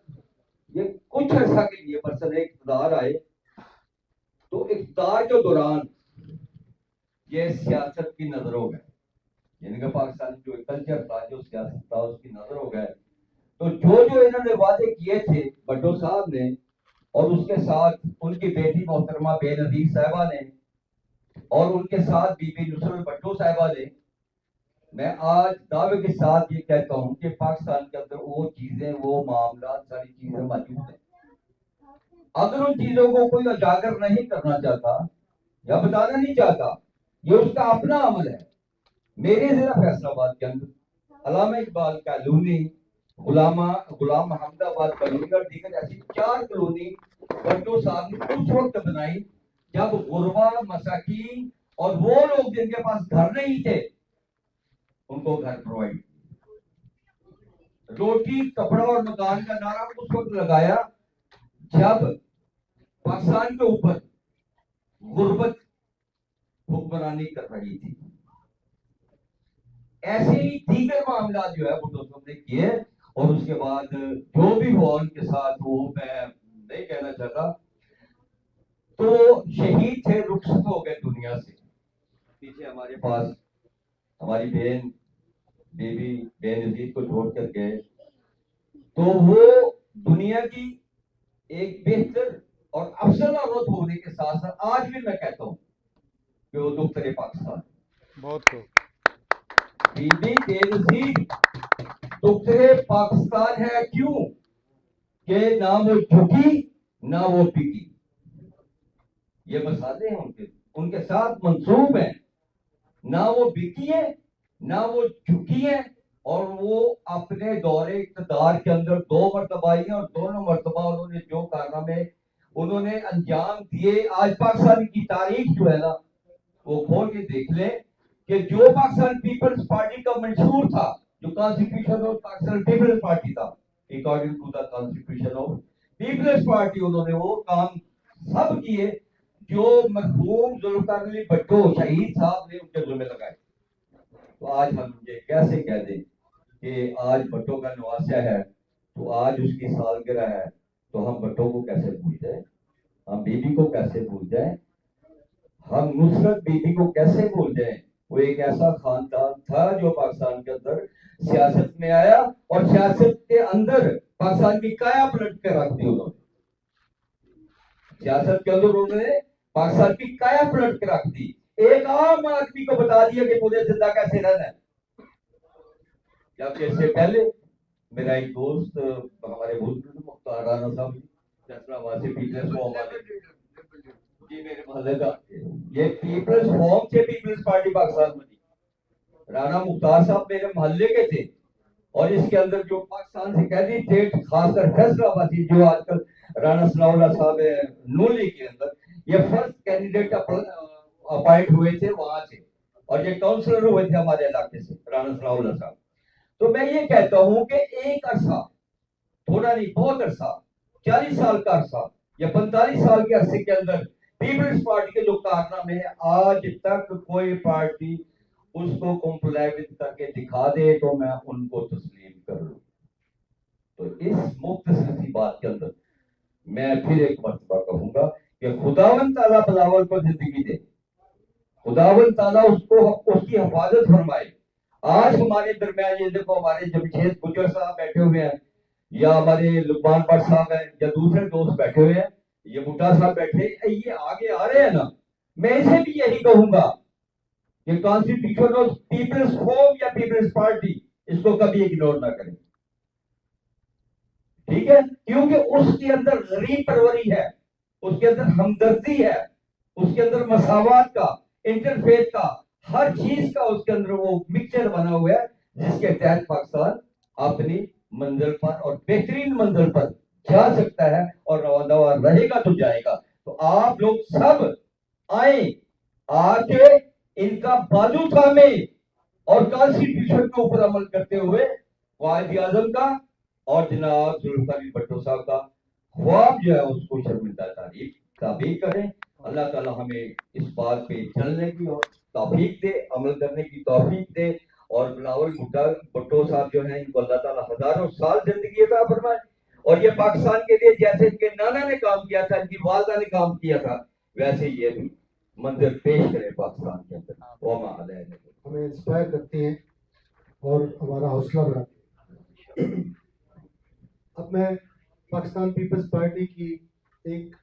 ये कुछ अर्सा के लिए मसले इक़्तिदार आए, तो इक़्तिदार के दौरान ये सियासत की नजर हो गए, यानी कि पाकिस्तान जो कल्चर था, जो सियासत था, उसकी नजर हो गए। तो जो इन्होंने वादे किए थे भट्टो साहब ने और उसके साथ उनकी बेटी मोहतरमा बेनज़ीर साहिबा ने और उनके साथ बीबी नुसरत भट्टो साहिबा ने, मैं आज दावे के साथ ये कहता हूँ कि पाकिस्तान के अंदर वो चीजें, वो मामला, सारी चीजें मौजूद हैं। अगर उन चीजों को कोई उजागर नहीं करना चाहता या बताना नहीं चाहता, ये उसका अपना अमल है। मेरे जिला फैसलाबाद के अंदर अल्लामा इकबाल कॉलोनी, गुलाम अहमदाबाद कॉलोनी और दीगर ऐसी 4 कॉलोनी भट्टो साहब ने उस वक्त बनाई जब गुरबा, मसाकीन और वो लोग जिनके पास घर नहीं थे उनको घर प्रोवाइड, रोटी, कपड़ा और मकान का नारा उस वक्त लगाया जब पाकिस्तान के ऊपर गुर्बत हुक्मरानी कर रही थी। ऐसे ही दीगर मामला जो है भुट्टो साहब ने किए, और उसके बाद जो भी हुआ उनके साथ वो मैं नहीं कहना चाहता। तो शहीद थे, रुखसत हो गए दुनिया से। पीछे हमारे पास हमारी बहन बीबी बेनज़ीर को छोड़ कर गए, तो वो दुनिया की एक बेहतर और अफजल औरत होने के साथ साथ आज भी मैं कहता हूँ کہ وہ دختر پاکستان बहुत खूब बीबी बेनजीर दख्तर पाकिस्तान है। क्यों कि ना वो झुकी ना वो पिकी। ये मसाले हैं उनके साथ मंसूब है। ना वो बिकी है ना वो झुकी है, और वो अपने दौरे इक़्तिदार के अंदर 2 मरतबा आई हैं, और दोनों मरतबा उन्होंने जो कारनामे उन्होंने अंजाम दिए। आज पाकिस्तान की तारीख जो है ना वो खोल के देख ले कि जो पाकिस्तान पीपल्स पार्टी का मंशूर था, जो constitution of Pakistan peoples party था, according to the constitution of peoples party, उन्होंने वो काम सब किए जो मरहूम जुल्फ़िकार अली भुट्टो शहीद साहब ने उनके जुम्मे लगाए। तो आज हम ये कैसे कह दें कि आज भुट्टो का नवासा है, तो आज उसकी सालगिरह है, तो हम भुट्टो को कैसे भूल जाए, हम बीबी को कैसे भूल जाए, हम नुसरत बीबी को कैसे भूल जाए। वो एक ऐसा खानदान था जो पाकिस्तान के अंदर सियासत में आया, और सियासत के अंदर पाकिस्तान की काया पलट के रख दी उन्होंने। सियासत के अंदर उन्होंने पाकिस्तान की काया पलट के रख दी। एक आम आदमी को बता दिया कि मुझे जिंदा कैसे रहना है। जबकि इससे पहले मेरा एक दोस्त हमारे भूतपूर्व मुख्तार राणा साहब फैसलाबाद से पीपल्स फॉर्म वाले जी मेरे मोहल्ले का, ये पीपल्स फॉर्म से पीपल्स पार्टी पाकिस्तान बनी। राणा मुख्तार साहब मेरे मोहल्ले के थे, और इसके अंदर जो पाकिस्तान से कहती स्टेट खासकर फैसलाबादी जो आजकल राणा सनाउल्लाह साहब है नून लीग के अंदर, ये फर्स्ट कैंडिडेट अपॉइंट हुए थे वहां से, और ये काउंसलर हुए थे हमारे इलाके से राणा सनाउल्लाह साहब। तो मैं ये कहता हूं कि एक अरसा, थोड़ा नहीं बहुत अरसा, 40 साल का अरसा या 45 साल के अरसे के अंदर पीपल्स पार्टी के जो कारनामे हैं, आज तक कोई पार्टी उसको कॉम्प्लीमेंट करके दिखा दे तो मैं उनको तस्लीम कर लूं। तो इस मुख्तसर सी बात के अंदर मैं फिर एक मर्तबा कहूंगा कि खुदावन ताला बिलावल को जिंदगी दे, खुदावन ताला उसको उसकी हिफाजत फरमाए। आज हमारे दरमियान ये देखो हमारे जमशेद गुजर साहब बैठे हुए हैं, या हमारे लुकमान भट्ट साहब हैं, या दूसरे दोस्त बैठे हुए हैं, ये बुट्टा साहब बैठे, ये आगे आ रहे हैं ना, मैं इसे भी यही कहूंगा कि कॉन्स्टिट्यूशन ऑफ पीपल्स फॉर्म या पीपल्स पार्टी इसको कभी इग्नोर ना करें। ठीक है, क्योंकि उसके अंदर गरीब परवरी है, उसके अंदर हमदर्दी है, उसके अंदर मसावत का, इंटरफेथ का, हर चीज का उसके अंदर वो मिक्सचर बना हुआ है, जिसके तहत पाकिस्तान अपनी मंजिल पर और बेहतरीन मंजिल पर जा सकता है, और रवाना रहेगा तो जाएगा। तो आप लोग सब आए, आके इनका बाजू थामे और कॉन्स्टिट्यूशन के ऊपर अमल करते हुए कायद आजम का और जनाब जुल्फ़िकार अली भुट्टो साहब का ख्वाब जो है उसको शर्मिंदा ताबीर करें। अल्लाह ताला हमें इस बात पे चलने की और तौफीक दे, अमल करने की तौफीक दे, और बिलावल भुट्टो साहब जो हैं इनको अल्लाह ताला हजारों साल जिंदगी अता फरमाए, और ये पाकिस्तान के लिए जैसे इनके नाना ने काम किया था, इनकी वालदा ने काम किया था, वैसे ये भी मंदिर पेश करें पाकिस्तान के अंदर। हमें इंस्पायर करती हैं और हमारा हौसला बढ़ाती हैं। अब मैं पाकिस्तान पीपल्स पार्टी की एक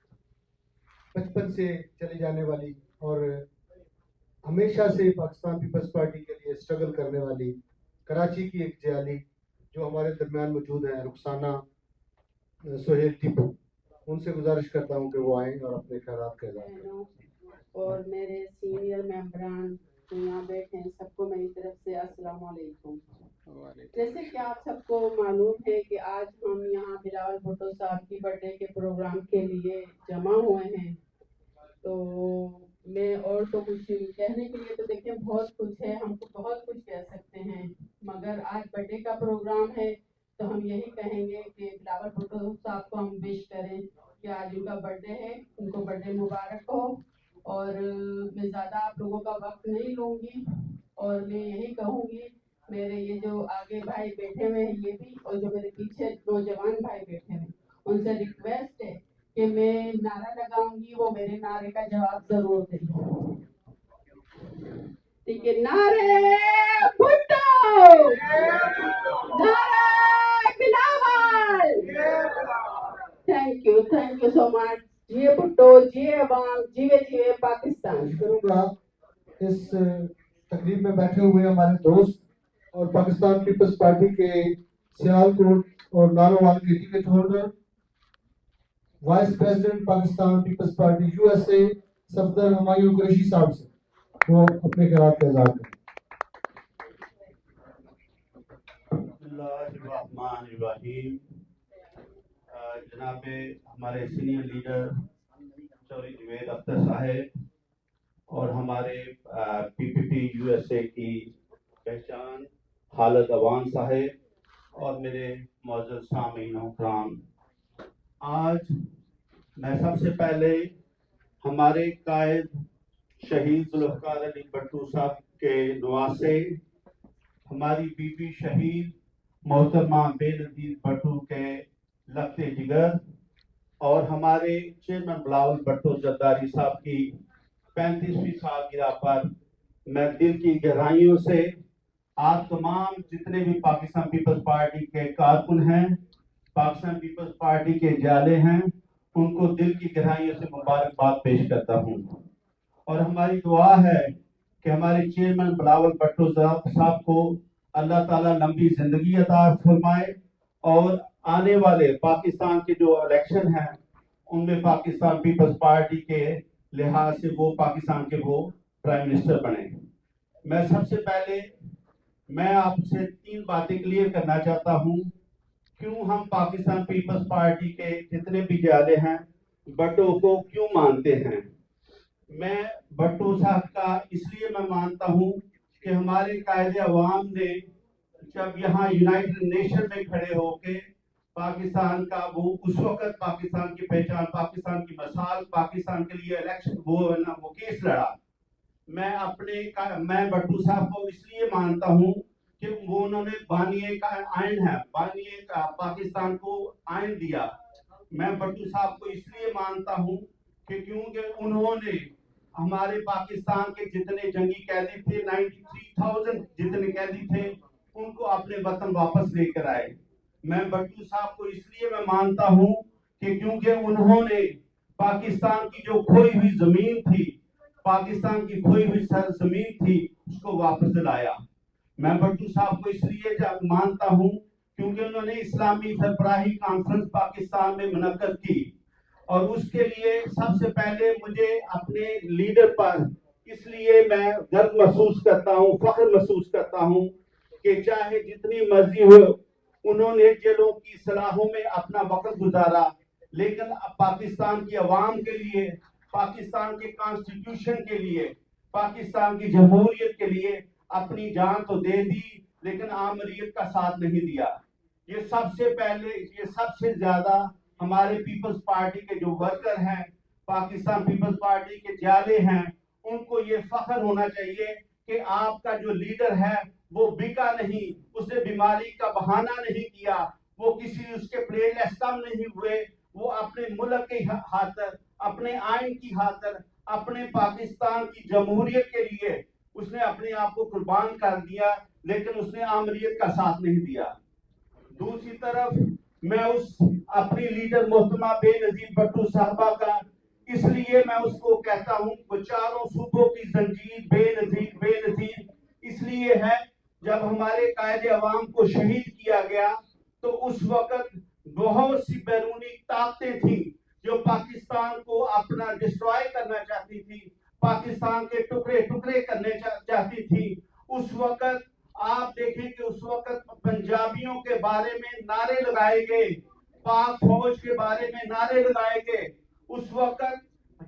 बचपन से चली जाने वाली और हमेशा से पाकिस्तान पीपल्स पार्टी के लिए स्ट्रगल करने वाली कराची की एक जियाली जो हमारे दरमियान मौजूद हैं, रुखसाना सोहेल टीपू, उनसे गुजारिश करता हूं कि वो आएं और अपने ख्यालात का इज़हार करें। और मेरे सीनियर मेंबरान यहाँ बैठे हैं, सबको मेरी तरफ से अस्सलाम वालेकुम। जैसे कि आप सबको मालूम है कि आज हम यहाँ बिलावल भुट्टो साहब की बर्थडे के प्रोग्राम के लिए जमा हुए हैं, तो मैं और तो कुछ कहने के लिए तो देखिए बहुत कुछ है, हमको बहुत कुछ कह सकते हैं, मगर आज बर्थडे का प्रोग्राम है तो हम यही कहेंगे कि बिलावल भुट्टो साहब को हम विश करें कि आज उनका बर्थडे है, उनको बर्थडे मुबारक हो। और मैं ज़्यादा आप लोगों का वक्त नहीं लूँगी, और मैं यही कहूँगी, मेरे ये जो आगे भाई बैठे हुए हैं ये भी, और जो मेरे पीछे नौजवान भाई बैठे हैं, उनसे रिक्वेस्ट है कि मैं नारा लगाऊंगी, वो मेरे नारे का जवाब जरूर दें। ठीक है, नारे भुट्टो, नारे Bilawal. Thank you so much. जिए भुट्टो, जिए अवाम, जीवे जीवे पाकिस्तान। करूंगा تقریب میں بیٹھے ہوئے ہمارے دوست اور پاکستان پیپلز پارٹی کے سیالکوٹ اور نانوال کے ticket holder, vice president Pakistan Peoples party U S A Safdar Humayun Qureshi sahab سے وہ اپنے خیالات کا اظہار کریں۔ بسم اللہ الرحمن الرحیم۔ جناب ہمارے سینئر لیڈر چودھری جوید اختر صاحب اور ہمارے پی پی پی یو ایس اے کی پہچان خالد عوان صاحب اور میرے معزز سامعین و کرام، آج میں سب سے پہلے ہمارے قائد شہید ذوالفقار علی بھٹو صاحب کے نواسے ہماری بی بی شہید محترمہ بے نظیر بھٹو کے لخت جگر اور ہمارے چیئرمین بلاول بھٹو زرداری صاحب کی 35ویں سالگرہ پر میں دل کی گہرائیوں سے آپ تمام جتنے بھی پاکستان پیپلز پارٹی کے کارکن ہیں، پاکستان پیپلز پارٹی کے جالے ہیں، ان کو دل کی گہرائیوں سے مبارکباد پیش کرتا ہوں۔ اور ہماری دعا ہے کہ ہمارے چیئرمین بلاول بھٹو صاحب کو اللہ تعالیٰ لمبی زندگی عطا فرمائے اور آنے والے پاکستان کے جو الیکشن ہیں ان میں پاکستان پیپلز پارٹی کے لحاظ سے وہ پاکستان کے وہ پرائم منسٹر بنے۔ میں سب سے پہلے آپ سے 3 باتیں کلیئر کرنا چاہتا ہوں کیوں ہم پاکستان پیپلز پارٹی کے جتنے بھی جالے ہیں بھٹو کو کیوں مانتے ہیں۔ میں بھٹو صاحب کا اس لیے میں مانتا ہوں کہ ہمارے قائد عوام نے جب یہاں یونائٹڈ نیشن میں کھڑے ہو کے پاکستان کا وہ اس وقت پاکستان کی پہچان، پاکستان کی مثال، پاکستان کے لیے الیکشن وہ کیس لڑا۔ میں بھٹو صاحب کو اس لیے مانتا ہوں کہ وہ انہوں نے بانی کا آئین ہے، بانی کا پاکستان کو آئین دیا۔ میں بھٹو صاحب کو اس لیے مانتا ہوں کہ کیونکہ انہوں نے ہمارے پاکستان کے جتنے جنگی قیدی تھے 93,000 جتنے قیدی تھے ان کو اپنے وطن واپس لے کر آئے۔ میں بھٹو صاحب کو اس لیے میں مانتا ہوں کہ کیونکہ انہوں نے پاکستان کی جو کھوئی ہوئی زمین تھی، پاکستان کی کھوئی ہوئی سرزمین تھی، اس کو واپس دلایا۔ میں بھٹو صاحب کو اس لیے مانتا ہوں کیونکہ انہوں نے اسلامی سربراہی کانفرنس پاکستان میں منعقد کی اور اس کے لیے سب سے پہلے مجھے اپنے لیڈر پر اس لیے میں گرو محسوس کرتا ہوں، فخر محسوس کرتا ہوں کہ چاہے جتنی مرضی ہو انہوں نے جیلوں کی سلاخوں میں اپنا وقت گزارا، لیکن پاکستان کی عوام کے لیے، پاکستان کے کانسٹیٹیوشن کے لیے، پاکستان کی جمہوریت کے لیے اپنی جان تو دے دی لیکن آمریت کا ساتھ نہیں دیا۔ یہ سب سے زیادہ ہمارے پیپلز پارٹی کے جو ورکر ہیں، پاکستان پیپلز پارٹی کے جالے ہیں، ان کو یہ فخر ہونا چاہیے کہ آپ کا جو لیڈر ہے وہ بکا نہیں، اس نے بیماری کا بہانہ نہیں کیا، وہ کسی اس کے پلیٹلیٹس کم نہیں ہوئے، وہ اپنے ملک کی خاطر، اپنے آئین کی خاطر، اپنے پاکستان کی جمہوریت کے لیے اس نے اپنے آپ کو قربان کر دیا، لیکن اس نے آمریت کا ساتھ نہیں دیا۔ دوسری طرف میں اپنی لیڈر محترمہ بے نظیر بھٹو صاحبہ کا اس لیے میں اس کو کہتا ہوں وہ چاروں صوبوں کی زنجیر بے نظیر اس لیے ہے جب ہمارے قائد عوام کو شہید کیا گیا تو اس وقت بہت سی بیرونی طاقتیں تھیں جو پاکستان کو اپنا ڈسٹرائے کرنا چاہتی تھی، پاکستان کے ٹکڑے ٹکڑے کرنے چاہتی تھی۔ اس وقت آپ دیکھیں کہ اس وقت پنجابیوں کے بارے میں نعرے لگائے گئے، پاک فوج کے بارے میں نعرے لگائے گئے۔ اس وقت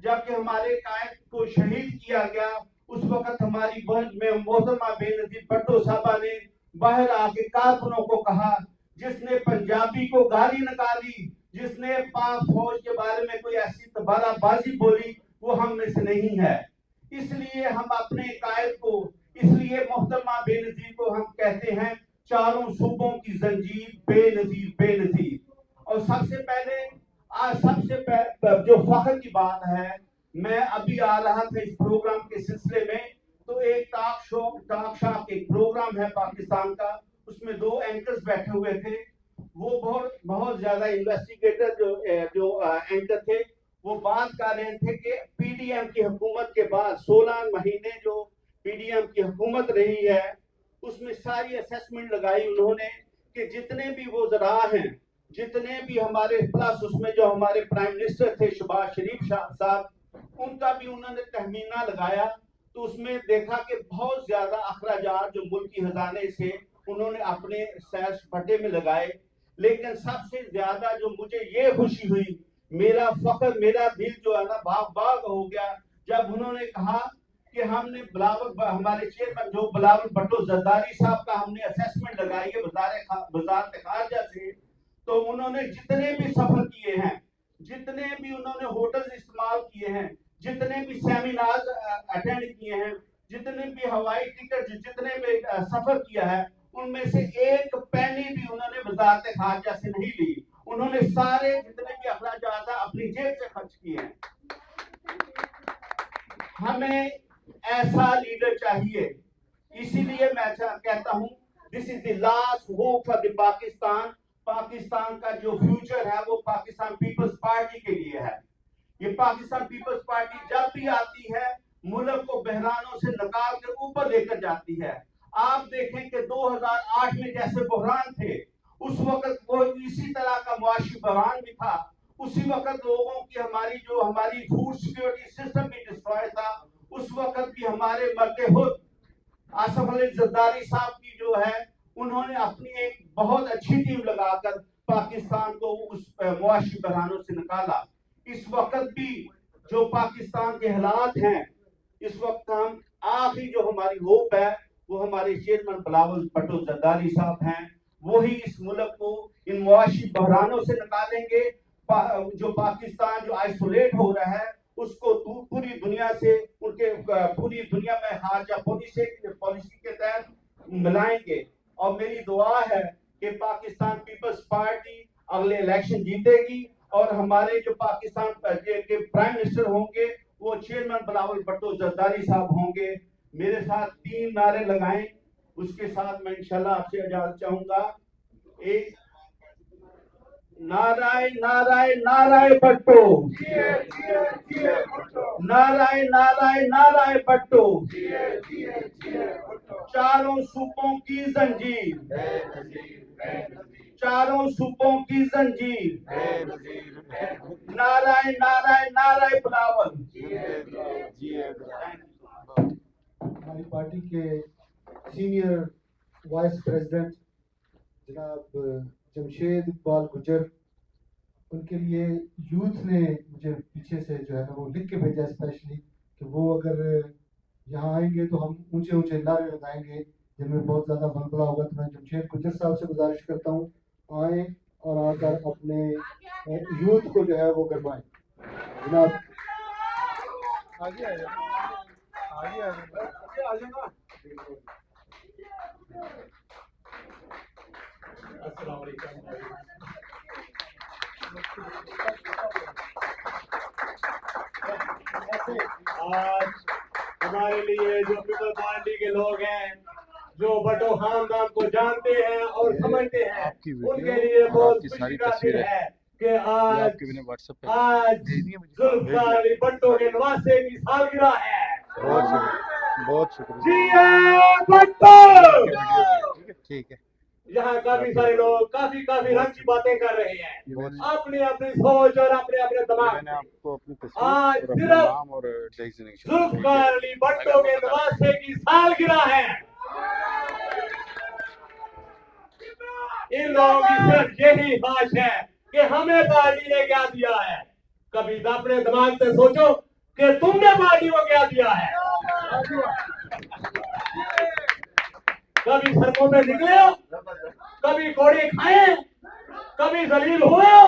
جب کہ ہمارے قائد کو شہید کیا گیا اس وقت ہماری محترمہ بے نظیر بھٹو صاحبہ نے باہر آ کے کارکنوں کو کہا، جس نے پنجابی کو گالی نکالی، جس نے پاک فوج کے بارے میں کوئی ایسی تباہ بازی بولی، وہ ہم میں سے نہیں ہے۔ اس لیے ہم اپنے قائد کو، اس لیے محترمہ بے نظیر کو ہم کہتے ہیں چاروں صوبوں کی زنجیر بے نظیر۔ اور سب سے پہلے جو فخر کی بات ہے، میں ابھی آ رہا تھا اس پروگرام کے سلسلے میں تو ایک ٹاک شو ایک پروگرام ہے پاکستان کا، اس میں 2 اینکرز بیٹھے ہوئے تھے، وہ بہت زیادہ انویسٹیگیٹر جو اینکر تھے وہ بات کر رہے تھے کہ پی ڈی ایم کی حکومت کے بعد 16 مہینے جو PDM की हुकूमत रही है, उसमें सारी असेसमेंट लगाई उन्होंने कि जितने भी वज़रा हैं, जितने भी हमारे प्लस उसमें जो हमारे प्राइम मिनिस्टर थे शहबाज शरीफ साहब, उनका भी उन्होंने तहमीना लगाया। तो उसमें देखा कि बहुत ज्यादा अखराजात जो मुल्की खजाने से उन्होंने अपने सैर सपाटे में लगाए। लेकिन सबसे ज्यादा जो मुझे ये खुशी हुई, मेरा फख्र, मेरा दिल जो है ना बाग बाग हो गया जब उन्होंने कहा कि हमने हमारे चेयरमैन जो बिलावल भुट्टो जरदारी साहब का हमने असेसमेंट लगाई है वजारत खारजा से। तो उन्होंने जितने भी सफर किए हैं, जितने भी उन्होंने होटल इस्तेमाल किए हैं, जितने भी सेमिनार अटेंड किए हैं, जितने भी हवाई टिकट जितने भी सफर किया है, उनमें से एक पैनी भी उन्होंने वजारत खारजा से नहीं ली। उन्होंने सारे जितने भी अखराजात अपनी जेब से खर्च किए हैं। हमें ऐसा लीडर चाहिए, इसीलिए मैं कहता हूं this is the last hope for the Pakistan. Pakistan का जो फ्यूचर है वो पाकिस्तान पीपल्स पार्टी के लिए है। ये पाकिस्तान पीपल्स पार्टी जब भी आती है मुल्क को बहरानों से निकाल कर ऊपर लेकर जाती है। आप देखें कि 2008 में जैसे बहरान थे, उस वक्त वो इसी तरह का मुआशी बहरान भी था। उसी वक्त लोगों की हमारी फूड सिक्योरिटी सिस्टम भी डिस्ट्रॉय था। उस वक्त भी हमारे मर्दे खुद आसफ अली जरदारी साहब की जो है, उन्होंने अपनी एक बहुत अच्छी टीम लगाकर पाकिस्तान को उस मुआशी बहरानों से निकाला। इस वक्त भी जो पाकिस्तान के हालात हैं, इस वक्त हम आखिरी जो हमारी होप है वो हमारे चेयरमैन बिलावल भुट्टो जरदारी साहब हैं। वही इस मुल्क को इन मुआशी बहरानों से निकालेंगे। जो पाकिस्तान जो आइसोलेट हो रहा है उसको पूरी दुनिया से पूरी दुनिया में खारजा पॉलिसी के तहत मिलाएंगे। और मेरी दुआ है कि पाकिस्तान पीपल्स पार्टी अगले इलेक्शन जीतेगी और हमारे जो पाकिस्तान के प्राइम मिनिस्टर होंगे वो चेयरमैन बिलावल भुट्टो जरदारी साहब होंगे। मेरे साथ 3 नारे लगाएं, उसके साथ मैं इंशाल्लाह आपसे इजाजत चाहूंगा। एक नाराय नाराय नाराय भुट्टो, नाराय नाराय नाराय भुट्टो, चारों सूपों की जंजीर, चारों सूपों की जंजीर, नाराय नाराय नाराय बिलावल। हमारी पार्टी के सीनियर वाइस प्रेसिडेंट जनाब जमशेद इकबाल गुजर, उनके लिए यूथ ने मुझे पीछे से जो है ना वो लिख के भेजा स्पेशली कि वो अगर यहाँ आएंगे तो हम ऊंचे ऊंचे नारे लगाएंगे जिनमें बहुत ज़्यादा बलबला होगा। तो मैं जमशेद गुजर साहब से गुजारिश करता हूँ आए और आकर अपने यूथ को जो है वो करवाएं। जनाब आगे आ जाना। अस्सलाम वालेकुम। आज हमारे लिए जो पीपल पार्टी के लोग हैं, जो भुट्टो खानदान को जानते हैं और समझते हैं, उनके लिए बहुत खुशी का दिन है कि आज जुल्फिकार अली भुट्टो के नवासे की सालगिरह है। बहुत शुक्रिया। जिया भुट्टो। ठीक है। यहाँ काफी सारे लोग काफी रंग की बातें कर रहे हैं, अपनी अपनी सोच और अपने अपने दिमाग। आज सिर्फ जुल्फिकार अली भुट्टो के नवासे की सालगिरह है। इन लोगों की सिर्फ यही ख्वाहिश है कि हमें पार्टी ने क्या दिया है। कभी अपने दिमाग से सोचो कि तुमने पार्टी को क्या दिया है। कभी सड़कों पे निकले हो, कभी कोड़े खाए, कभी जलील हुए हो,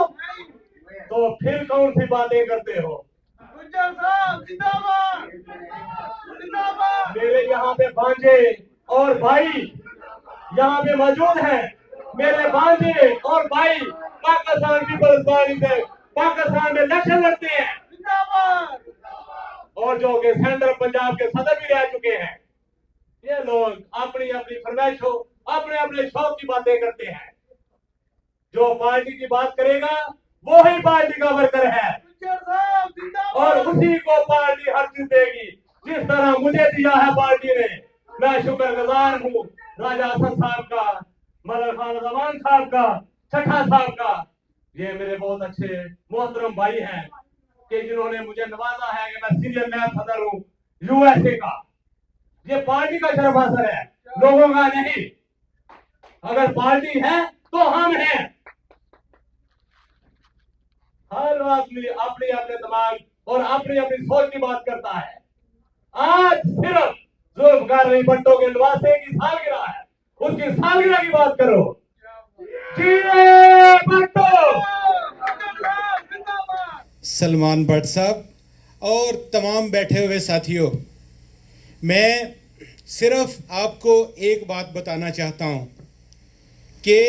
तो फिर कौन सी बातें करते हो। मेरे यहाँ पे भांजे और भाई यहाँ पे मौजूद हैं। मेरे भांजे और भाई पाकिस्तान पीपल्स पार्टी से पाकिस्तान में इलेक्शन लड़ते हैं और जो कि सेंट्रल पंजाब के सदर भी रह चुके हैं। ये लोग अपनी अपनी फरमाइशों, अपने अपने शौक की बातें करते हैं। जो पार्टी की बात करेगा वो ही पार्टी का वर्कर है और उसी को पार्टी हर चीज देगी। जिस तरह मुझे दिया है पार्टी ने, मैं शुक्रगुजार हूँ राजा हसन साहब का, मलक खान जमान साहब का, छठा साहब का। ये मेरे बहुत अच्छे मोहतरम भाई हैं कि जिन्होंने मुझे नवाजा है कि मैं सीनियर नैब सदर हूँ यूएसए का। ये पार्टी का शरफ असर है, लोगों का नहीं। अगर पार्टी है तो हम हैं। हर आदमी अपने अपने दिमाग और अपनी अपनी सोच की बात करता है। आज सिर्फ जुल्फकार अली भट्टो के नवासे की सालगिरह है, उसकी सालगिरह की बात करो। जिए भट्टो! सलमान भट्ट साहब और तमाम बैठे हुए साथियों, मैं सिर्फ आपको एक बात बताना चाहता हूं कि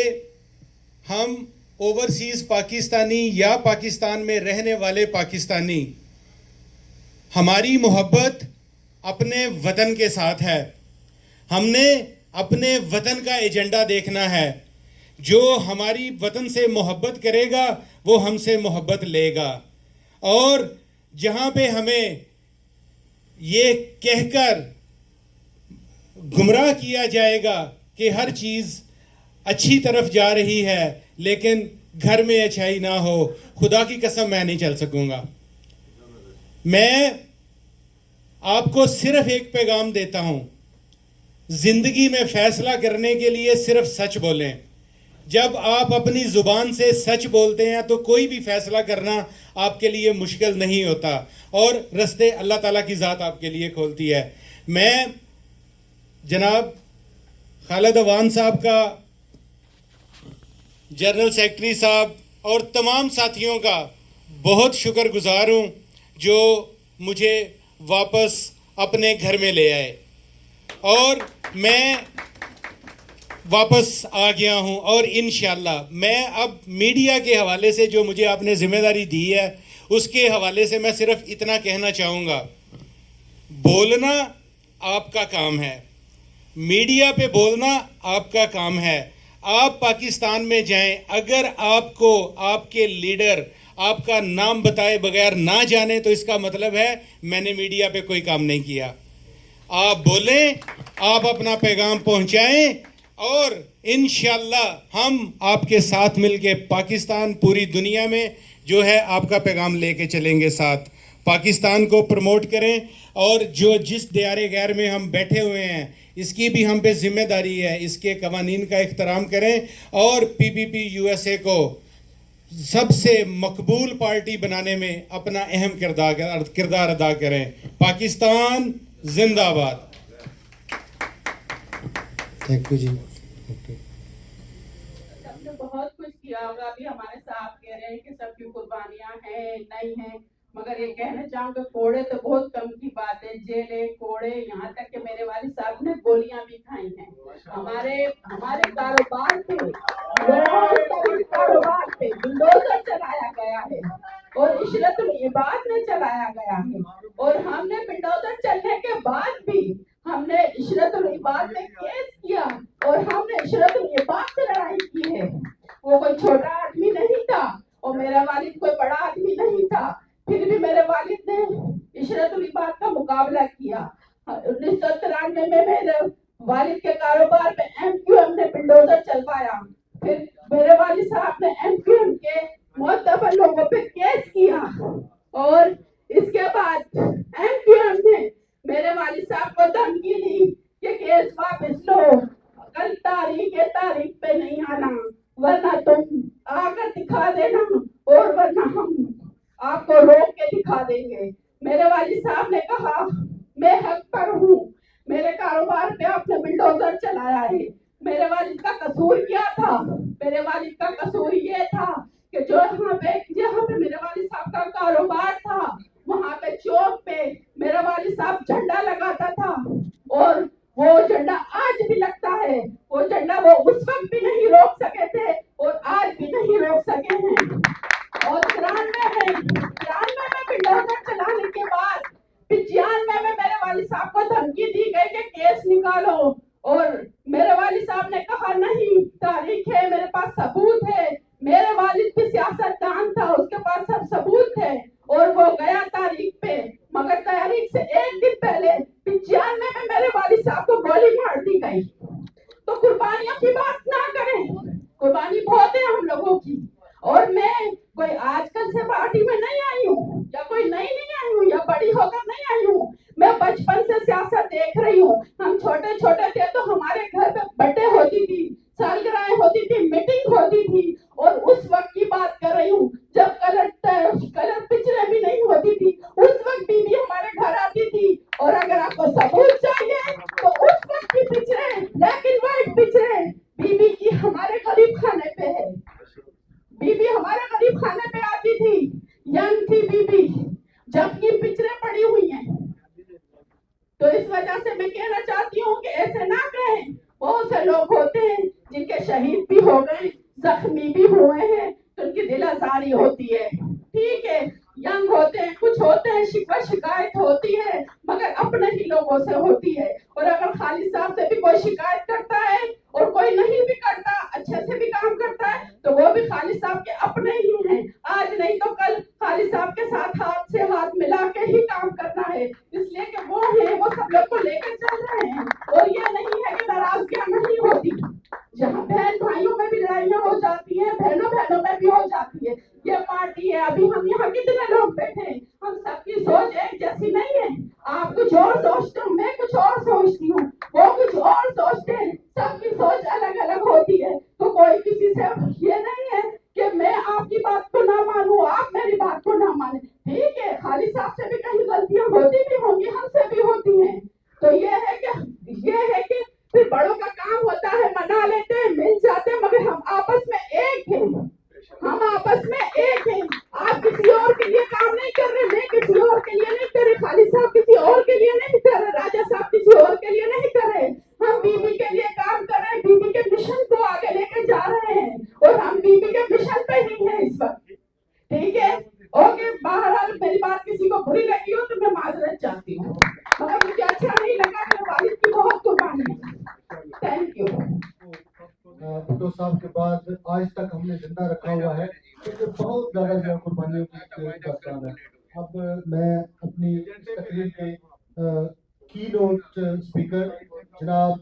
हम ओवरसीज़ पाकिस्तानी या पाकिस्तान में रहने वाले पाकिस्तानी, हमारी मोहब्बत अपने वतन के साथ है। हमने अपने वतन का एजेंडा देखना है। जो हमारी वतन से मोहब्बत करेगा वो हमसे मोहब्बत लेगा। और जहाँ पे हमें ये कहकर गुमराह किया जाएगा कि हर चीज़ अच्छी तरफ जा रही है लेकिन घर में अच्छाई ना हो, खुदा की कसम मैं नहीं चल सकूंगा। मैं आपको सिर्फ एक पैगाम देता हूं, जिंदगी में फैसला करने के लिए सिर्फ सच बोलें। जब आप अपनी जुबान से सच बोलते हैं तो कोई भी फैसला करना आपके लिए मुश्किल नहीं होता और रास्ते अल्लाह ताला की ज़ात आपके लिए खोलती है। मैं जनाब खालिद अवान साहब का, जनरल सेक्रेटरी साहब और तमाम साथियों का बहुत शुक्रगुजार हूँ जो मुझे वापस अपने घर में ले आए और मैं वापस आ गया हूँ। और इंशाअल्लाह मैं अब मीडिया के हवाले से जो मुझे आपने ज़िम्मेदारी दी है उसके हवाले से मैं सिर्फ इतना कहना चाहूँगा, बोलना आपका काम है, मीडिया पे बोलना आपका काम है। आप पाकिस्तान में जाएं, अगर आपको आपके लीडर आपका नाम बताए बगैर ना जाने तो इसका मतलब है मैंने मीडिया पे कोई काम नहीं किया। आप बोलें, आप अपना पैगाम पहुंचाएं और इंशाअल्लाह हम आपके साथ मिलके पाकिस्तान पूरी दुनिया में जो है आपका पैगाम लेके चलेंगे साथ। पाकिस्तान को प्रमोट करें और जो जिस दियारे गैर में हम बैठे हुए हैं इसकी भी हम पे जिम्मेदारी है, इसके कवानीन का इख्तराम करें और पीपीपी यूएसए को सबसे मकबूल पार्टी बनाने में अपना अहम किरदार अदा करें। पाकिस्तान जिंदाबाद। थैंक यू जी। सबने बहुत कुछ किया होगा। अभी हमारे साहब कह रहे हैं कि सबकी कुर्बानियां हैं नहीं हैं, मगर ये कहना चाहूँगा कोड़े तो बहुत कम की बात है। जेलें, कोड़े, यहाँ तक कि मेरे वालिद साहब ने गोलियां भी खाई हैं। हमारे कारोबार पे बुलडोजर चलाया गया है और इशरतुल इबाद ने चलाया गया है और हमने बुलडोजर चलने के बाद भी हमने इशरतुल इबाद में केस किया और हमने इशरतुल इबाद से लड़ाई की है। वो कोई छोटा आदमी नहीं था और मेरा वालिद कोई बड़ा आदमी नहीं था, फिर भी मेरे वालिद ने इशरतुल इबाद का मुकाबला किया। 1993 में मेरे वालिद के कारोबार में एमक्यूएम ने बुलडोजर चलवाया। फिर मेरे वालिद साहब ने एमक्यूएम के मुअत्तबर लोगों पे केस किया और इसके बाद एमक्यूएम ने मेरे वालिद साहब को धमकी दी कि केस वापस लो, कल तारीख पे नहीं आना वरना तुम आकर दिखा देना और वरना हम आपको रोक के दिखा देंगे। मेरे वालिद साहब ने कहा मैं हक पर हूँ, मेरे कारोबार पे आपने बुलडोजर चलाया है। मेरे वालिद का कसूर क्या था? मेरे वालिद का कसूर ये था कि जहाँ पे मेरे वालिद साहब का कारोबार था वहाँ पे चौक पे मेरा वालिद साहब झंडा लगाता था और वो झंडा आज भी लगता है। वो झंडा वो उस वक्त भी नहीं रोक सके थे और आज भी नहीं रोक सके हैं। और 93 में बुलडोजर चलाने के बाद 95 में मेरे वालिद साहब को धमकी दी गई कि केस निकालो और मेरे वालिद साहब ने कहा नहीं, तारीख है, मेरे पास सबूत है। मेरे वालिद भी सियासतदान था, उसके पास सब सबूत है और वो गया तारीख पे, मगर तारीख से एक दिन पहले तो कुर्बानियों की बात ना करें। कुर्बानी बहुत है हम लोगों की, और मैं कोई आजकल से पार्टी में नहीं आई हूँ, या कोई नई नहीं आई हूँ, या बड़ी होकर नहीं आई हूँ। मैं बचपन से सियासत देख रही हूँ। हम छोटे छोटे थे तो हमारे घर पे बर्थडे होती थी, सालगिरह होती थी, मीटिंग होती थी, और उस वक्त की बात कर रही हूँ जब कलर पिक्चरें भी नहीं होती थी। उस वक्त बीबी हमारे घर आती थी, और अगर आपको सबूत चाहिए तो उस वक्त की पिक्चरें, ब्लैक एंड व्हाइट पिक्चरें बीबी की हमारे गरीब खाने पे है। बीबी हमारे गरीब खाने पे आती थी, यंग थी बीबी, जब ये पिक्चरें पड़ी हुई हैं। तो इस वजह से मैं कहना चाहती हूँ कि ऐसे ना कहें। बहुत से लोग होते हैं जिनके शहीद भी हो गए, जख्मी भी हुए हैं, तो उनकी दिल आजारी होती है। ठीक है, यंग होते हैं, कुछ होते हैं, शिकवा शिकायत होती है, मगर अपने ही लोगों से होती है। और अगर खालिद साहब से भी कोई शिकायत करता है और कोई नहीं भी करता, अच्छे से भी काम करता है, तो वो भी खालिद साहब के अपने ही हैं। आज नहीं तो कल खालिद साहब के साथ हाथ से हाथ मिला के ही काम करना है, इसलिए कि वो हैं, वो सब लोग को लेकर चल रहे हैं। और ये नहीं है कि नाराजगियां नहीं होती, जहाँ बहन भाइयों में भी लड़ाइयां हो जाती हैं, बहनों बहनों में भी हो जाती है। ये पार्टी है, अभी हम यहाँ कितने लोग बैठे हैं, हम सबकी सोच एक जैसी नहीं है। आप कुछ और सोचते हो, मैं कुछ और सोचती हूँ, वो कुछ और सोचते हैं, सबकी सोच अलग अलग होती है। तो कोई किसी से ये नहीं है कि मैं आपकी बात को ना मानूं, आप मेरी बात को ना माने। ठीक है, खालिद साहब से भी कहीं गलतियां होती भी होंगी, हमसे भी होती हैं। तो ये है कि फिर बड़ों का काम होता है, मना लेते हैं, मिल जाते हैं, मगर हम आपस में एक हैं, हम आपस में एक हैं। आप किसी और के लिए काम नहीं कर रहे, मैं किसी और के लिए नहीं कर रही, खालिद साहब किसी और के लिए नहीं कर रहे, राजा साहब किसी और के लिए नहीं कर रहे। हम बीबी के लिए काम कर रहे हैं, बीबी के मिशन को आगे लेके जा रहे हैं, और हम बीबी के मिशन पे ही हैं इस वक्त। ठीक है, ओके। बहरहाल मेरी बात किसी को बुरी लगी हो तो मैं माजरत चाहती हूँ, मगर मुझे अच्छा नहीं लगा। मेरे वालिद की बहुत कुर्बानी है। Thank you. भुट्टो साहब के बाद आज तक हमने जिंदा रखा हुआ है, क्योंकि बहुत ज़्यादा जो कुर्बानियों की दास्तान है। अब मैं अपनी तकरीर के की नोट स्पीकर जनाब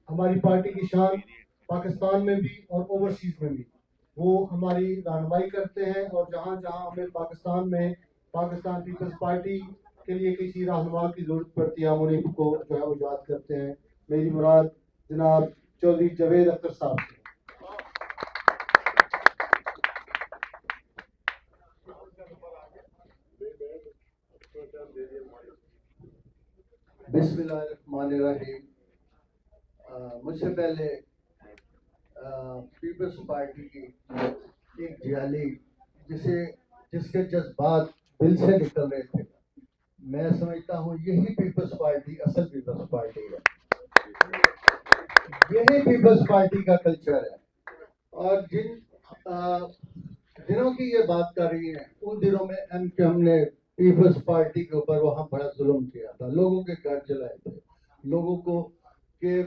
हमारी पार्टी की शान पाकिस्तान में भी और ओवरसीज में भी, वो हमारी रहनुमाई करते हैं, और जहाँ जहाँ हमें पाकिस्तान में पाकिस्तान पीपल्स पार्टी के लिए किसी रहनुमा की जरूरत पड़ती है, हम उन्हीं को जो है वो याद करते हैं। मेरी मुराद जनाब चौधरी जावेद अख्तर साहब से। बिस्मिल्लाहिर्रहमानिर्रहीम। मुझसे पहले पीपल्स पार्टी की एक जियाली जिसके जज्बात दिल से निकल रहे थे, मैं समझता हूँ यही पीपल्स पार्टी असल पीपल्स पार्टी है, यही पीपल्स पार्टी का कल्चर है। और जिन दिनों की ये बात कर रही है, उन दिनों में हमने पीपल्स पार्टी के ऊपर वहाँ बड़ा जुल्म किया था, लोगों के घर जलाए थे, लोगों को के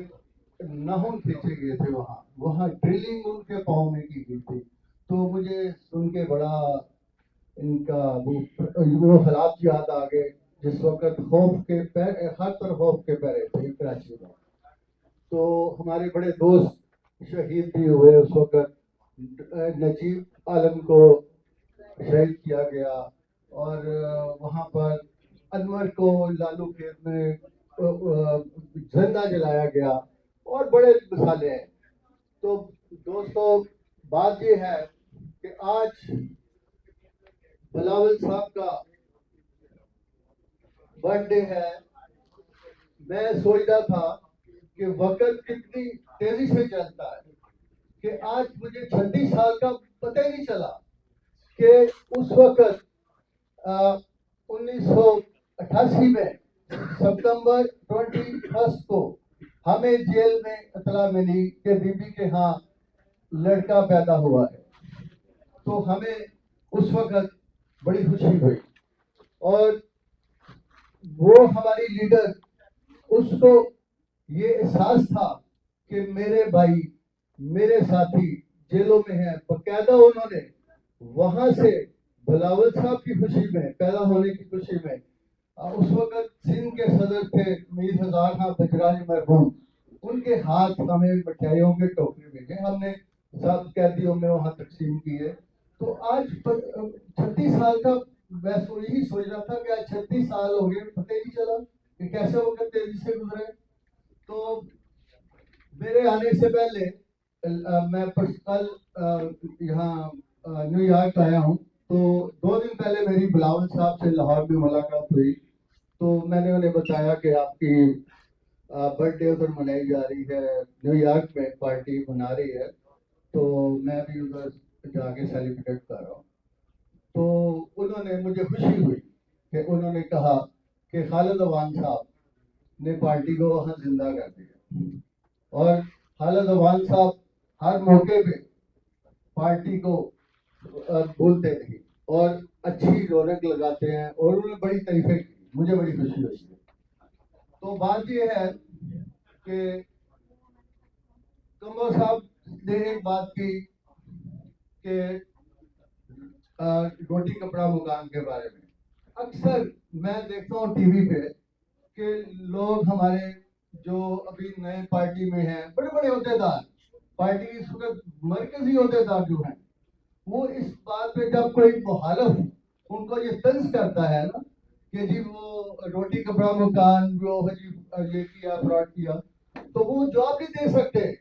नाखून खींचे गए थे, वहाँ ड्रिलिंग उनके पाँव में की गई थी। तो मुझे सुन के बड़ा इनका वो हालात याद आ गए जिस वक्त खौफ के पैर हर तरफ खौफ के पैर थे कराची में। तो हमारे बड़े दोस्त शहीद भी हुए उस वक्त, नजीब आलम को शहीद किया गया, और वहाँ पर अनवर को लालू खेत में जिंदा जलाया गया, और बड़े मिसालें हैं। तो दोस्तों, बात ये है कि आज बिलावल साहब का बर्थडे है। मैं सोच रहा था कि वक्त कितनी तेजी से चलता है कि आज मुझे 36 साल का पता ही नहीं चला कि उस वक्त 1988 में सितंबर 21 को हमें जेल में इतला मिली कि बीबी के यहाँ लड़का पैदा हुआ है। तो हमें उस वक्त बड़ी खुशी हुई, और वो हमारी लीडर, उसको ये एहसास था कि मेरे भाई मेरे साथी जेलों में हैं, बकायदा उन्होंने वहां से बिलावल साहब की खुशी में, पैदा होने की खुशी में, उस वक्त सिंध के सदर थे मीर हजार खां बजरानी मरहूम, ان کے ہاتھ ہمیں مٹھائیوں کے ٹوکرے بھیجے، ہم نے سب قیدیوں میں وہاں تقسیم کیے. تو آج 36 سال کا میں یہی سوچ رہا تھا کہ آج 36 سال ہو گئے، پتہ ہی نہیں چلا کہ کیسے وقت تیزی سے گزرے. تو میرے آنے سے پہلے میں کل یہاں نیو یارک آیا ہوں، تو 2 دن پہلے میری بلاول صاحب سے لاہور میں ملاقات ہوئی. تو میں نے انہیں بتایا کہ آپ کی برتھ ڈے ادھر منائی جا رہی ہے، نیو یارک میں پارٹی منا رہی ہے، تو میں بھی ادھر جا کے سیلیبریٹ کر رہا ہوں. تو انہوں نے مجھے خوشی ہوئی کہ انہوں نے کہا کہ خالد عوان صاحب نے پارٹی کو وہاں زندہ کر دیا. اور خالد عوان صاحب ہر موقع پہ پارٹی کو بولتے نہیں اور اچھی رونق لگاتے ہیں، اور انہوں نے بڑی تعریفیں کی، مجھے بڑی خوشی ہوئی. تو بات یہ ہے کہ کمبو صاحب نے ایک بات کی کہ روٹی کپڑا مکان کے بارے میں. اکثر میں دیکھتا ہوں ٹی وی پہ کہ لوگ ہمارے جو ابھی نئے پارٹی میں ہیں، بڑے بڑے عہدیدار، پارٹی کی اس وقت مرکزی عہدیدار جو ہیں، وہ اس بات پہ جب کوئی مخالف ان کو یہ طنز کرتا ہے نا کہ جی وہ روٹی کپڑا مکان جو یہ کیا فراڈ کیا، تو وہ جواب نہیں دے سکتے.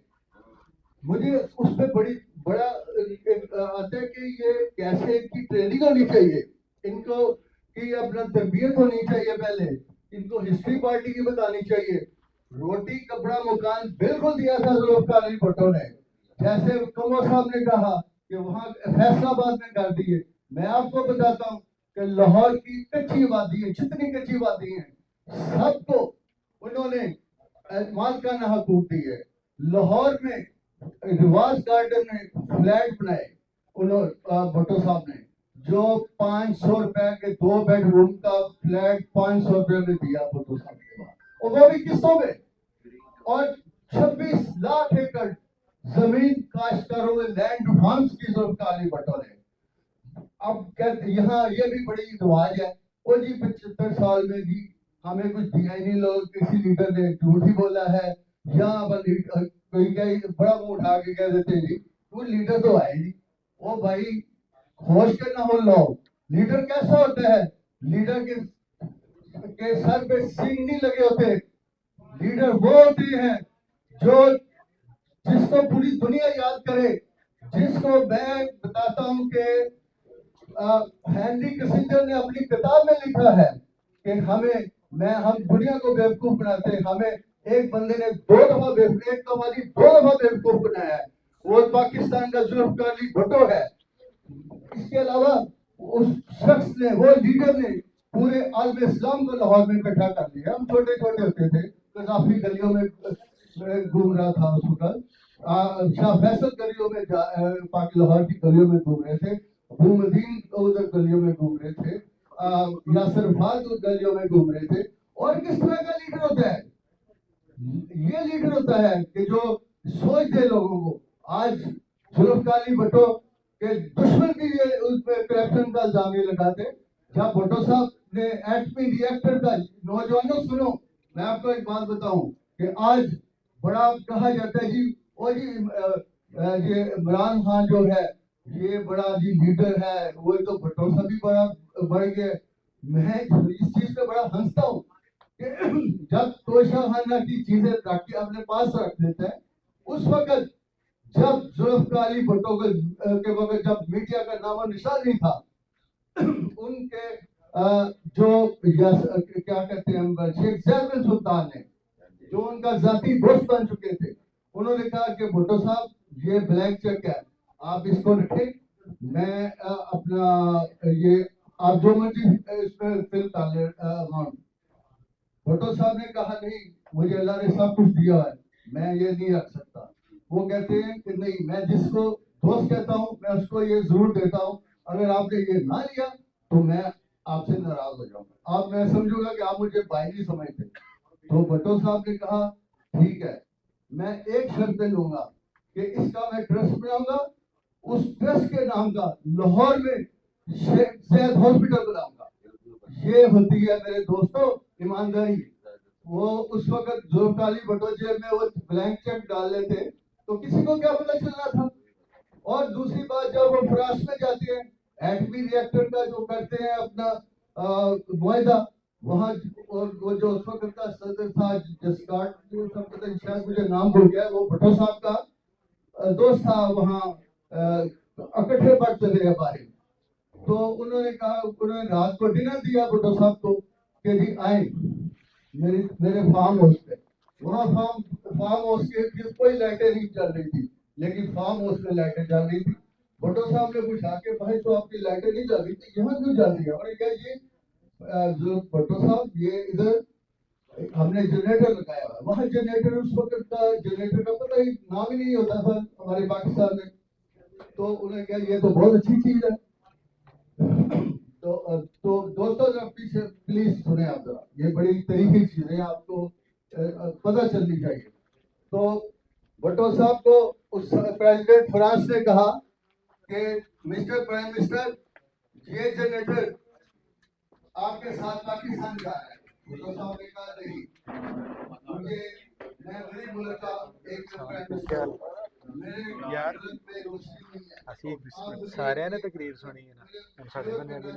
مجھے اس پہ بڑا آتا ہے کہ یہ کیسے ان کی ٹریننگ ہونی چاہیے، ان کو کی اپنا تربیت ہونی چاہیے، پہلے ان کو ہسٹری پارٹی کی بتانی چاہیے. روٹی کپڑا مکان بالکل دیا تھا ذوالفقار علی بھٹو نے، جیسے کمر صاحب نے کہا کہ وہاں فیصل آباد میں کر دیے. میں آپ کو بتاتا ہوں کہ لاہور کی کچی آبادی ہے، جتنی کچی آبادی ہیں سب کو انہوں نے مالکانہ حقوق دی ہے. لاہور میں رواز گارڈن میں فلیٹ بنائے بھٹو صاحب نے، جو 500 روپے کے 2 بیڈ روم کا فلیٹ 500 روپے میں دیا بھٹو صاحب کے بعد، اور وہ بھی قسطوں میں. اور 26 لاکھ ایکڑ زمین کاشتکاروں میں لینڈ ریفارمز کی ذوالفقار علی بھٹو نے. اب یہاں یہ بھی بڑی رواج ہے، وہ جی 75 سال میں بھی ہمیں کچھ دیا ہی نہیں، لوگ کسی لیڈر نے جھوٹ ہی بولا ہے، یا کوئی بڑا منہ اٹھا کے کہہ دیتے جی وہ لیڈر تو آئے نہیں. وہ بھائی ہوش کے نہ ہو لو، لیڈر کیسا ہوتا ہے؟ لیڈر کے سر پہ سینگ نہیں لگے ہوتے. لیڈر وہ ہوتے ہیں جو جس کو پوری دنیا یاد کرے، جس کو میں بتاتا ہوں کہ ہینری کسنجر نے اپنی کتاب میں لکھا ہے کہ ہم دنیا کو بیوقوف بناتے ہیں، ہمیں ایک بندے نے 2 دفعہ بیوقوف بنایا ہے، وہ پاکستان کا ذوالفقار علی بھٹو ہے. اس کے علاوہ اس شخص نے، وہ لیڈر نے پورے عالم اسلام کو لاہور میں اکٹھا کر دیا. ہم چھوٹے چھوٹے ہوتے تھے، قذافی گلیوں میں گھوم رہا تھا اس وقت، شاہ فیصل گلیوں میں پاک لاہور کی گلیوں میں گھوم رہے تھے، ابو مدین ادھر گلیوں میں گھوم رہے تھے، یاسر عرفات گلیوں میں گھوم رہے تھے. اور کس طرح کا لیڈر ہوتا ہے؟ یہ لیڈر ہوتا ہے کہ جو سوچ دے لوگوں کو. آج ذوالفقار علی بھٹو کے دشمن بھی یہ اس پہ کرپشن کا الزام یہ لگاتے. جب بھٹو صاحب نے ایٹمی ری ایکٹر کا، نوجوانوں سنو، میں آپ کو ایک بات بتاؤں کہ آج بڑا کہا جاتا ہے جی وہ جی یہ عمران خان جو ہے یہ بڑا جی لیڈر ہے، وہ تو بھٹو صاحب بھی بڑا بڑھ گئے. میں اس چیز پہ بڑا ہنستا ہوں کہ جب توشہ خانہ کی چیزیں اپنے پاس رکھ لیتے ہیں، اس وقت جب ذوالفقار علی بھٹو کے وقت جب میڈیا کا نام و نشان نہیں تھا، ان کے جو کیا کہتے ہیں شیخ زید بن سلطان نے، جو ان کا ذاتی دوست بن چکے تھے، انہوں نے کہا کہ بھٹو صاحب یہ بلینک چیک ہے، آپ اس کو رکھیں، میں اپنا یہ آپ جو مرضی اس میں فل کر لیں اماؤنٹ. بھٹو صاحب نے کہا نہیں، مجھے اللہ نے سب کچھ دیا ہے، میں یہ نہیں رکھ سکتا. وہ کہتے ہیں کہ نہیں، میں جس کو دوست کہتا ہوں میں اس کو یہ ضرور دیتا ہوں، اگر آپ نے یہ نہ لیا تو میں آپ سے ناراض ہو جاؤں گا، آپ میں سمجھوں گا کہ آپ مجھے بھائی نہیں سمجھتے. تو بھٹو صاحب نے کہا ٹھیک ہے، میں ایک شرط لوں گا کہ اس کا میں ٹرسٹ بناؤں گا، اس ٹرسٹ کے نام کا لاہور میں شیخ زید ہاسپٹل بناؤں گا. یہ ہوتی ہے میرے دوستوں ایمانداری. वो उस वक्त जुल्फकार भुट्टो जेल में वो ब्लैंक चेक डाल लेते तो किसी को क्या पता चलना था। और दूसरी बात, जब वो फ्रांस में जाते हैं, एटमी रिएक्टर का जो करते हैं अपना मुआहदा, वहाँ वो जो उस वक्त का सदर था जसकार्ट, शायद मुझे नाम भूल गया, वो भुट्टो साहब का दोस्त था, वहाँ इकट्ठे पढ़ते थे बारे। तो उन्होंने कहा, उन्होंने रात को डिनर दिया भुट्टो साहब को कि जी आए मेरे फार्म हाउस पे। वहाँ फार्म हाउस के कोई लाइटें नहीं चल रही थी, लेकिन फार्म हाउस में लाइटें जल रही थी। भुट्टो साहब ने पूछा कि भाई तो आपकी लाइटें नहीं जल रही थी, यहाँ क्यों जल रही है? और क्या ये भुट्टो साहब, ये इधर हमने जनरेटर लगाया हुआ, वहाँ जनरेटर उस वक्त का जनरेटर का पता ही नाम ही नहीं होता था हमारे पाकिस्तान में। तो उन्होंने कहा ये तो बहुत अच्छी चीज है। तो दोस्तों जरा पीछे प्लीज सुने आप जरा, ये बड़ी तरीके की चीजें आपको पता चलनी चाहिए। तो भुट्टो साहब को उस प्रेसिडेंट फ्रांस ने कहा कि मिस्टर प्राइम मिनिस्टर, ये जनरेटर आपके साथ पाकिस्तान जा रहा है। भुट्टो साहब ने कहा नहीं, मुझे, मैं गरीब मुल्क का एक प्राइम मिनिस्टर हूं, मेरे मुल्क में रोशनी नहीं है। ਅਸੀਂ ਸਾਰਿਆਂ ਨੇ ਤਕਰੀਰ ਸੁਣੀ ਹੈ ਨਾ, ਹੁਣ ਸਾਡੇ ਬੰਦੇ ਦੀ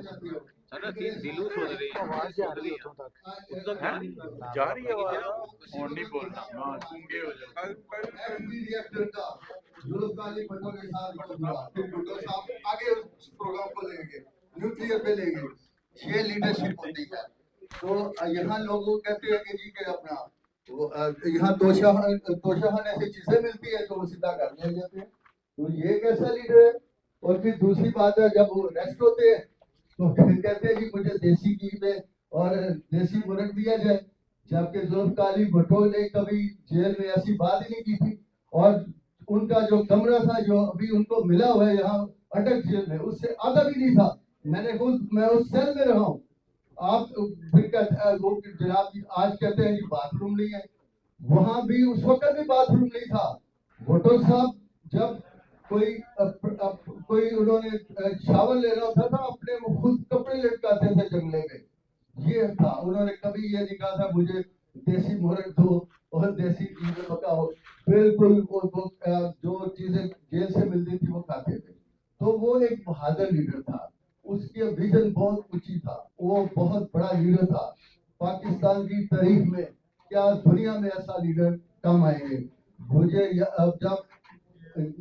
ਸਾਡਾ ਦਿਲੋਂ ਸੁਣ ਰਹੇ ਹਾਂ, ਆਵਾਜ਼ ਜਾ ਰਹੀ ਹੈ ਉੱਥੋਂ ਤੱਕ, ਜਾ ਰਹੀ ਹੈ ਆਵਾਜ਼, ਹੁਣ ਨਹੀਂ ਬੋਲਣਾ, ਨਾ ਗੂੰਗੇ ਹੋ ਜਾਓ। एटमी रिएक्टर का जुल्फकार भुट्टो के साथ हुआ, फिर भुट्टो साहब आगे उस प्रोग्राम को लेंगे, न्यूक्लियर पे लेंगे। ये लीडरशिप होती है। तो यहाँ लोग कहते हैं कि जी के अपना यहाँ तोशाहन ऐसी चीजें मिलती है तो वो सीधा कर ले जाते हैं। तो ये कैसा लीडर है? और फिर दूसरी बात है, जब वो अरेस्ट होते हैं तो फिर कहते हैं कि मुझे देसी घी में और देसी मुर्ग दिया जाए, जबकि जुल्फकार भुट्टो ने कभी जेल में ऐसी बात ही नहीं की थी। और उनका जो कमरा था जो अभी उनको मिला हुआ है यहाँ अटक जेल में, उससे आधा भी नहीं था। मैं उस सेल में रहा हूँ। आप फिर जनाब आज कहते हैं कि बाथरूम नहीं है, वहां भी उस वक्त भी बाथरूम नहीं था। भुट्टो साहब जब कोई उन्होंने शावर लेना होता था, अपने खुद कपड़े लटकाते थे जंगले में। ये था, उन्होंने कभी ये नहीं कहा था मुझे देसी मुर्ग दो और देसी चीजें पकाओ। बिल्कुल जो चीजें जेल से मिलती थी वो खाते थे। तो वो एक बहादुर लीडर था, उसकी विजन बहुत ऊंची था, वो बहुत बड़ा लीडर था। पाकिस्तान की तारीख में क्या दुनिया में ऐसा लीडर कम आएंगे। मुझे जब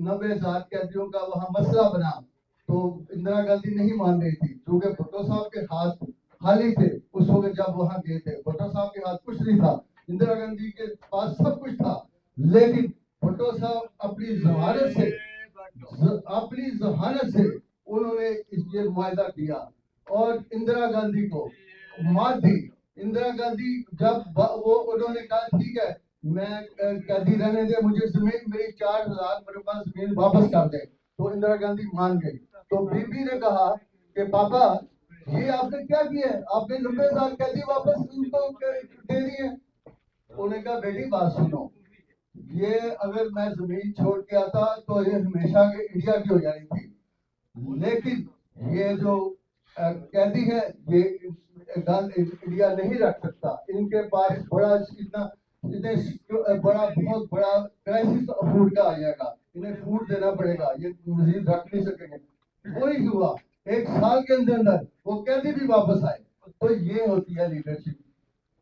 90,000 कैदियों का वहाँ मसला बना तो इंदिरा गांधी नहीं मान रही थी, क्योंकि भुट्टो साहब के हाथ खाली थे उस वक्त जब वहाँ गए थे। भुट्टो साहब के हाथ कुछ नहीं था, इंदिरा गांधी के पास सब कुछ था, लेकिन भुट्टो साहब अपनी जहानत से उन्होंने ये मुआहदा किया और इंदिरा गांधी को मार दी। इंदिरा गांधी जब वो उन्होंने कहा ठीक है मैं कैदी रहने दे, मुझे जमीन मेरी 4,000 मेरे पास जमीन वापस कर दे, तो इंदिरा गांधी मान गई। तो बीबी ने कहा कि पापा ये आपने क्या किया है, आपने 90,000 कैदी वापस उनको दे दिए। उन्होंने कहा बेटी बात सुनो, ये अगर मैं जमीन छोड़ के आता तो ये हमेशा के इंडिया की हो जानी थी, लेकिन ये जो कैदी है ये इंडिया नहीं रख सकता। इनके पास बहुत बड़ा क्राइसिस फूड का आ जाएगा, इन्हें फूड देना पड़ेगा, ये मजीद रख नहीं सकेंगे। वही हुआ, 1 साल के अंदर वो कैदी भी वापस आए। तो ये होती है लीडरशिप।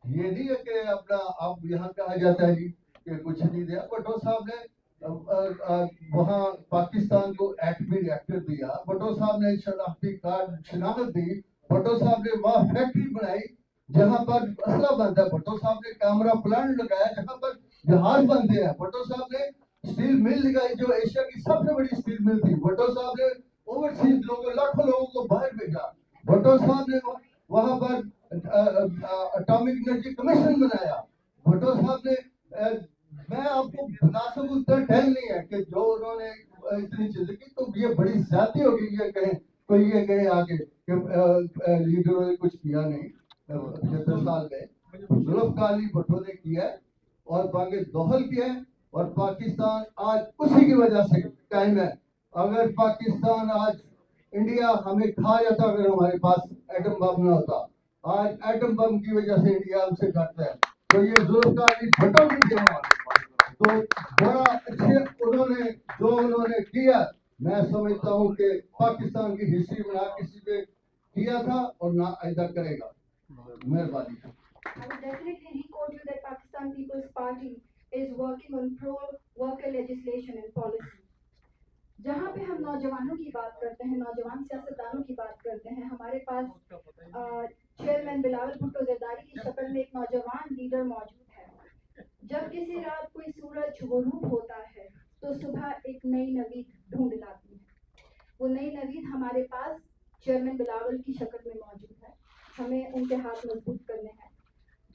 ये नहीं है कि अपना आप यहाँ कहा जाता है जी कि कुछ नहीं दिया। भुट्टो साहब ने वहाँ पाकिस्तान को एटमी रिएक्टर दिया, भुट्टो साहब ने शनाख्ती कार्ड शनाख्त दी, भुट्टो साहब ने वहाँ फैक्ट्री बनाई जहाँ पर असला बनता है, भुट्टो साहब ने कैमरा प्लांट लगाया जहाँ पर जहाज बनते हैं, भुट्टो साहब ने स्टील मिल लगाई जो एशिया की सबसे बड़ी स्टील मिल थी, भुट्टो साहब ने ओवरसीज लोगों लाखों लोगों को बाहर भेजा, भुट्टो साहब ने वहाँ पर एटॉमिक एनर्जी कमीशन बनाया, भुट्टो साहब ने मैं आपको बता सकूं इतना टाइम नहीं है कि जो उन्होंने इतनी चीजें की, तो ये बड़ी ज्यादती होगी ये कहें कोई ये कहे आगे कि लीडरों ने कुछ किया नहीं। 75 साल में जुल्फकार भुट्टो ने किया है और बाकी दोहल किया है और पाकिस्तान आज उसी की वजह से कायम है। अगर पाकिस्तान आज इंडिया हमें खा जाता, अगर हमारे पास एटम बम न होता, आज एटम बम की वजह से इंडिया हमसे घटता है। तो ये जुल्फ़कार अली भुट्टो भी थे वहाँ। तो बड़ा अच्छे उन्होंने किया। मैं समझता हूँ कि पाकिस्तान की हिस्ट्री में ना किसी पे किया था और ना आइंदा करेगा। मेहरबानी। I would definitely re-quote you that Pakistan People's Party is working on pro-worker legislation and policy. जहाँ पे हम नौजवानों की बात करते हैं, नौजवान सियासतदानों की बात करते हैं, हमारे पास चेयरमैन बिलावल भुट्टो जरदारी की शक्ल में एक नौजवान लीडर मौजूद है। जब किसी रात कोई सूरज गुरूब होता है तो सुबह एक नई नवीद ढूंढ लाती है। वो नई नवीद हमारे पास चेयरमैन बिलावल की शक्ल में मौजूद है। हमें उनके हाथ मजबूत करने हैं।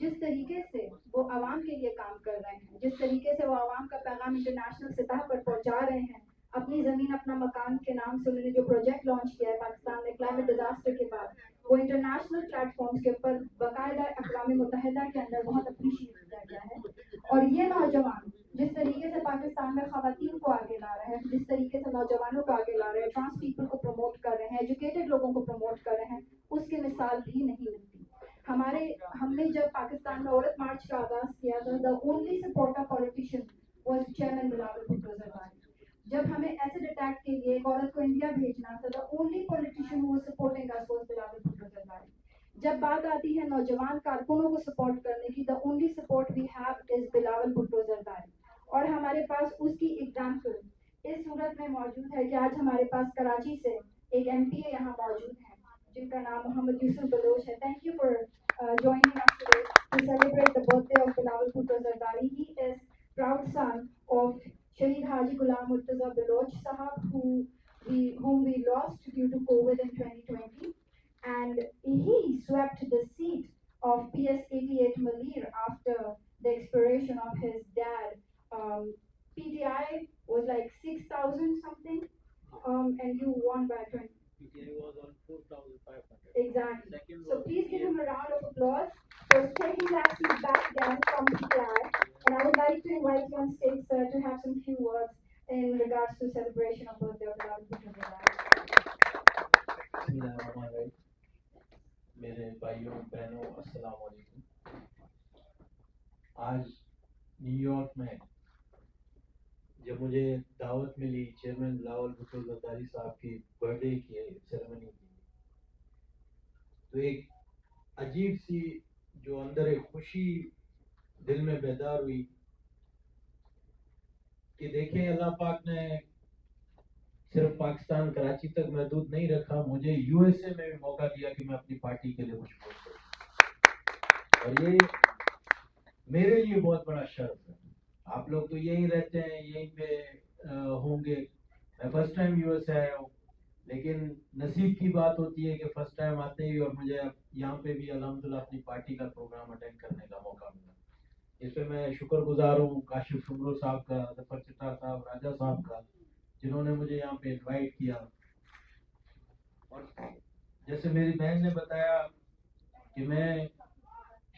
जिस तरीके से वो आवाम के लिए काम कर रहे हैं, जिस तरीके से वो आवाम का पैगाम इंटरनेशनल सतह पर पहुंचा रहे हैं, अपनी ज़मीन अपना मकान के नाम से उन्होंने जो प्रोजेक्ट लॉन्च किया है पाकिस्तान में क्लाइमेट डिजास्टर के बाद, वो इंटरनेशनल प्लेटफॉर्म्स के ऊपर बाकायदा अक़वाम मुत्तहिदा के अंदर बहुत अप्रिशिएट किया गया है। और ये नौजवान जिस तरीके से पाकिस्तान में ख़वातीन को आगे ला रहे हैं, जिस तरीके से नौजवानों को आगे ला रहे हैं, ट्रांस पीपल को प्रमोट कर रहे हैं, एजुकेटेड लोगों को प्रमोट कर रहे हैं, उसकी मिसाल भी नहीं मिलती। हमने जब पाकिस्तान में औरत मार्च का आगाज़ किया था, the only supporter politician was chairman Bilawal Bhutto Zardari. जब हमें एसिड अटैक के लिए एक औरत को इंडिया भेजना था, the only politician who was supporting us was Bilawal Bhutto Zardari. जब बात आती है नौजवान कारकुनों को सपोर्ट करने की, the only support we have is Bilawal Bhutto Zardari. और हमारे पास उसकी एग्जाम्पल इस सूरत में मौजूद है कि आज हमारे पास कराची से एक MPA यहाँ मौजूद है जिनका नाम मोहम्मद यूसुफ बलोच है। Thank you for joining us today to celebrate the birthday of Bilawal Bhutto Zardari. He is proud son of Shaheed Haji Ghulam Murtaza Baloch Sahab, whom we lost due to COVID in 2020, and he swept the seat of PS 88 Malir after the expiration of his dad. PTI was like 6,000 something, and you won by 20. PTI was on 4,500. Exactly. So please give him a round of applause for taking that seat back again from PTI. And I would like to invite you on stage, sir, to have some few words in regards to celebration of birthday of Bilawal Bhutto Zardari. मेरे भाइयों बहनों अस्सलाम वालेकुम। आज New York में जब मुझे दावत मिली चेयरमैन बिलावल भुट्टो जरदारी साहब की बर्थडे की सेरेमनी की, तो एक अजीब सी जो अंदर एक खुशी दिल में बेदार हुई कि देखें अल्लाह पाक ने सिर्फ पाकिस्तान कराची तक महदूद नहीं रखा, मुझे USA में भी मौका दिया कि मैं अपनी पार्टी के लिए कुछ बोल सकूं। और ये मेरे लिए बहुत बड़ा शर्फ है। आप लोग तो यहीं रहते हैं, यहीं पे होंगे। मैं फर्स्ट टाइम US आया हूँ, लेकिन नसीब की बात होती है कि फर्स्ट टाइम आते ही और मुझे यहाँ पे भी अल्हम्दुलिल्लाह अपनी पार्टी का प्रोग्राम अटेंड करने का मौका मिला। इस पे मैं शुक्रगुजार हूँ काशिफ शुमरो साहब का, जफर चिट्टा साहब, राजा साहब का, जिन्होंने मुझे यहाँ पे इनवाइट किया। और जैसे मेरी बहन ने बताया कि मैं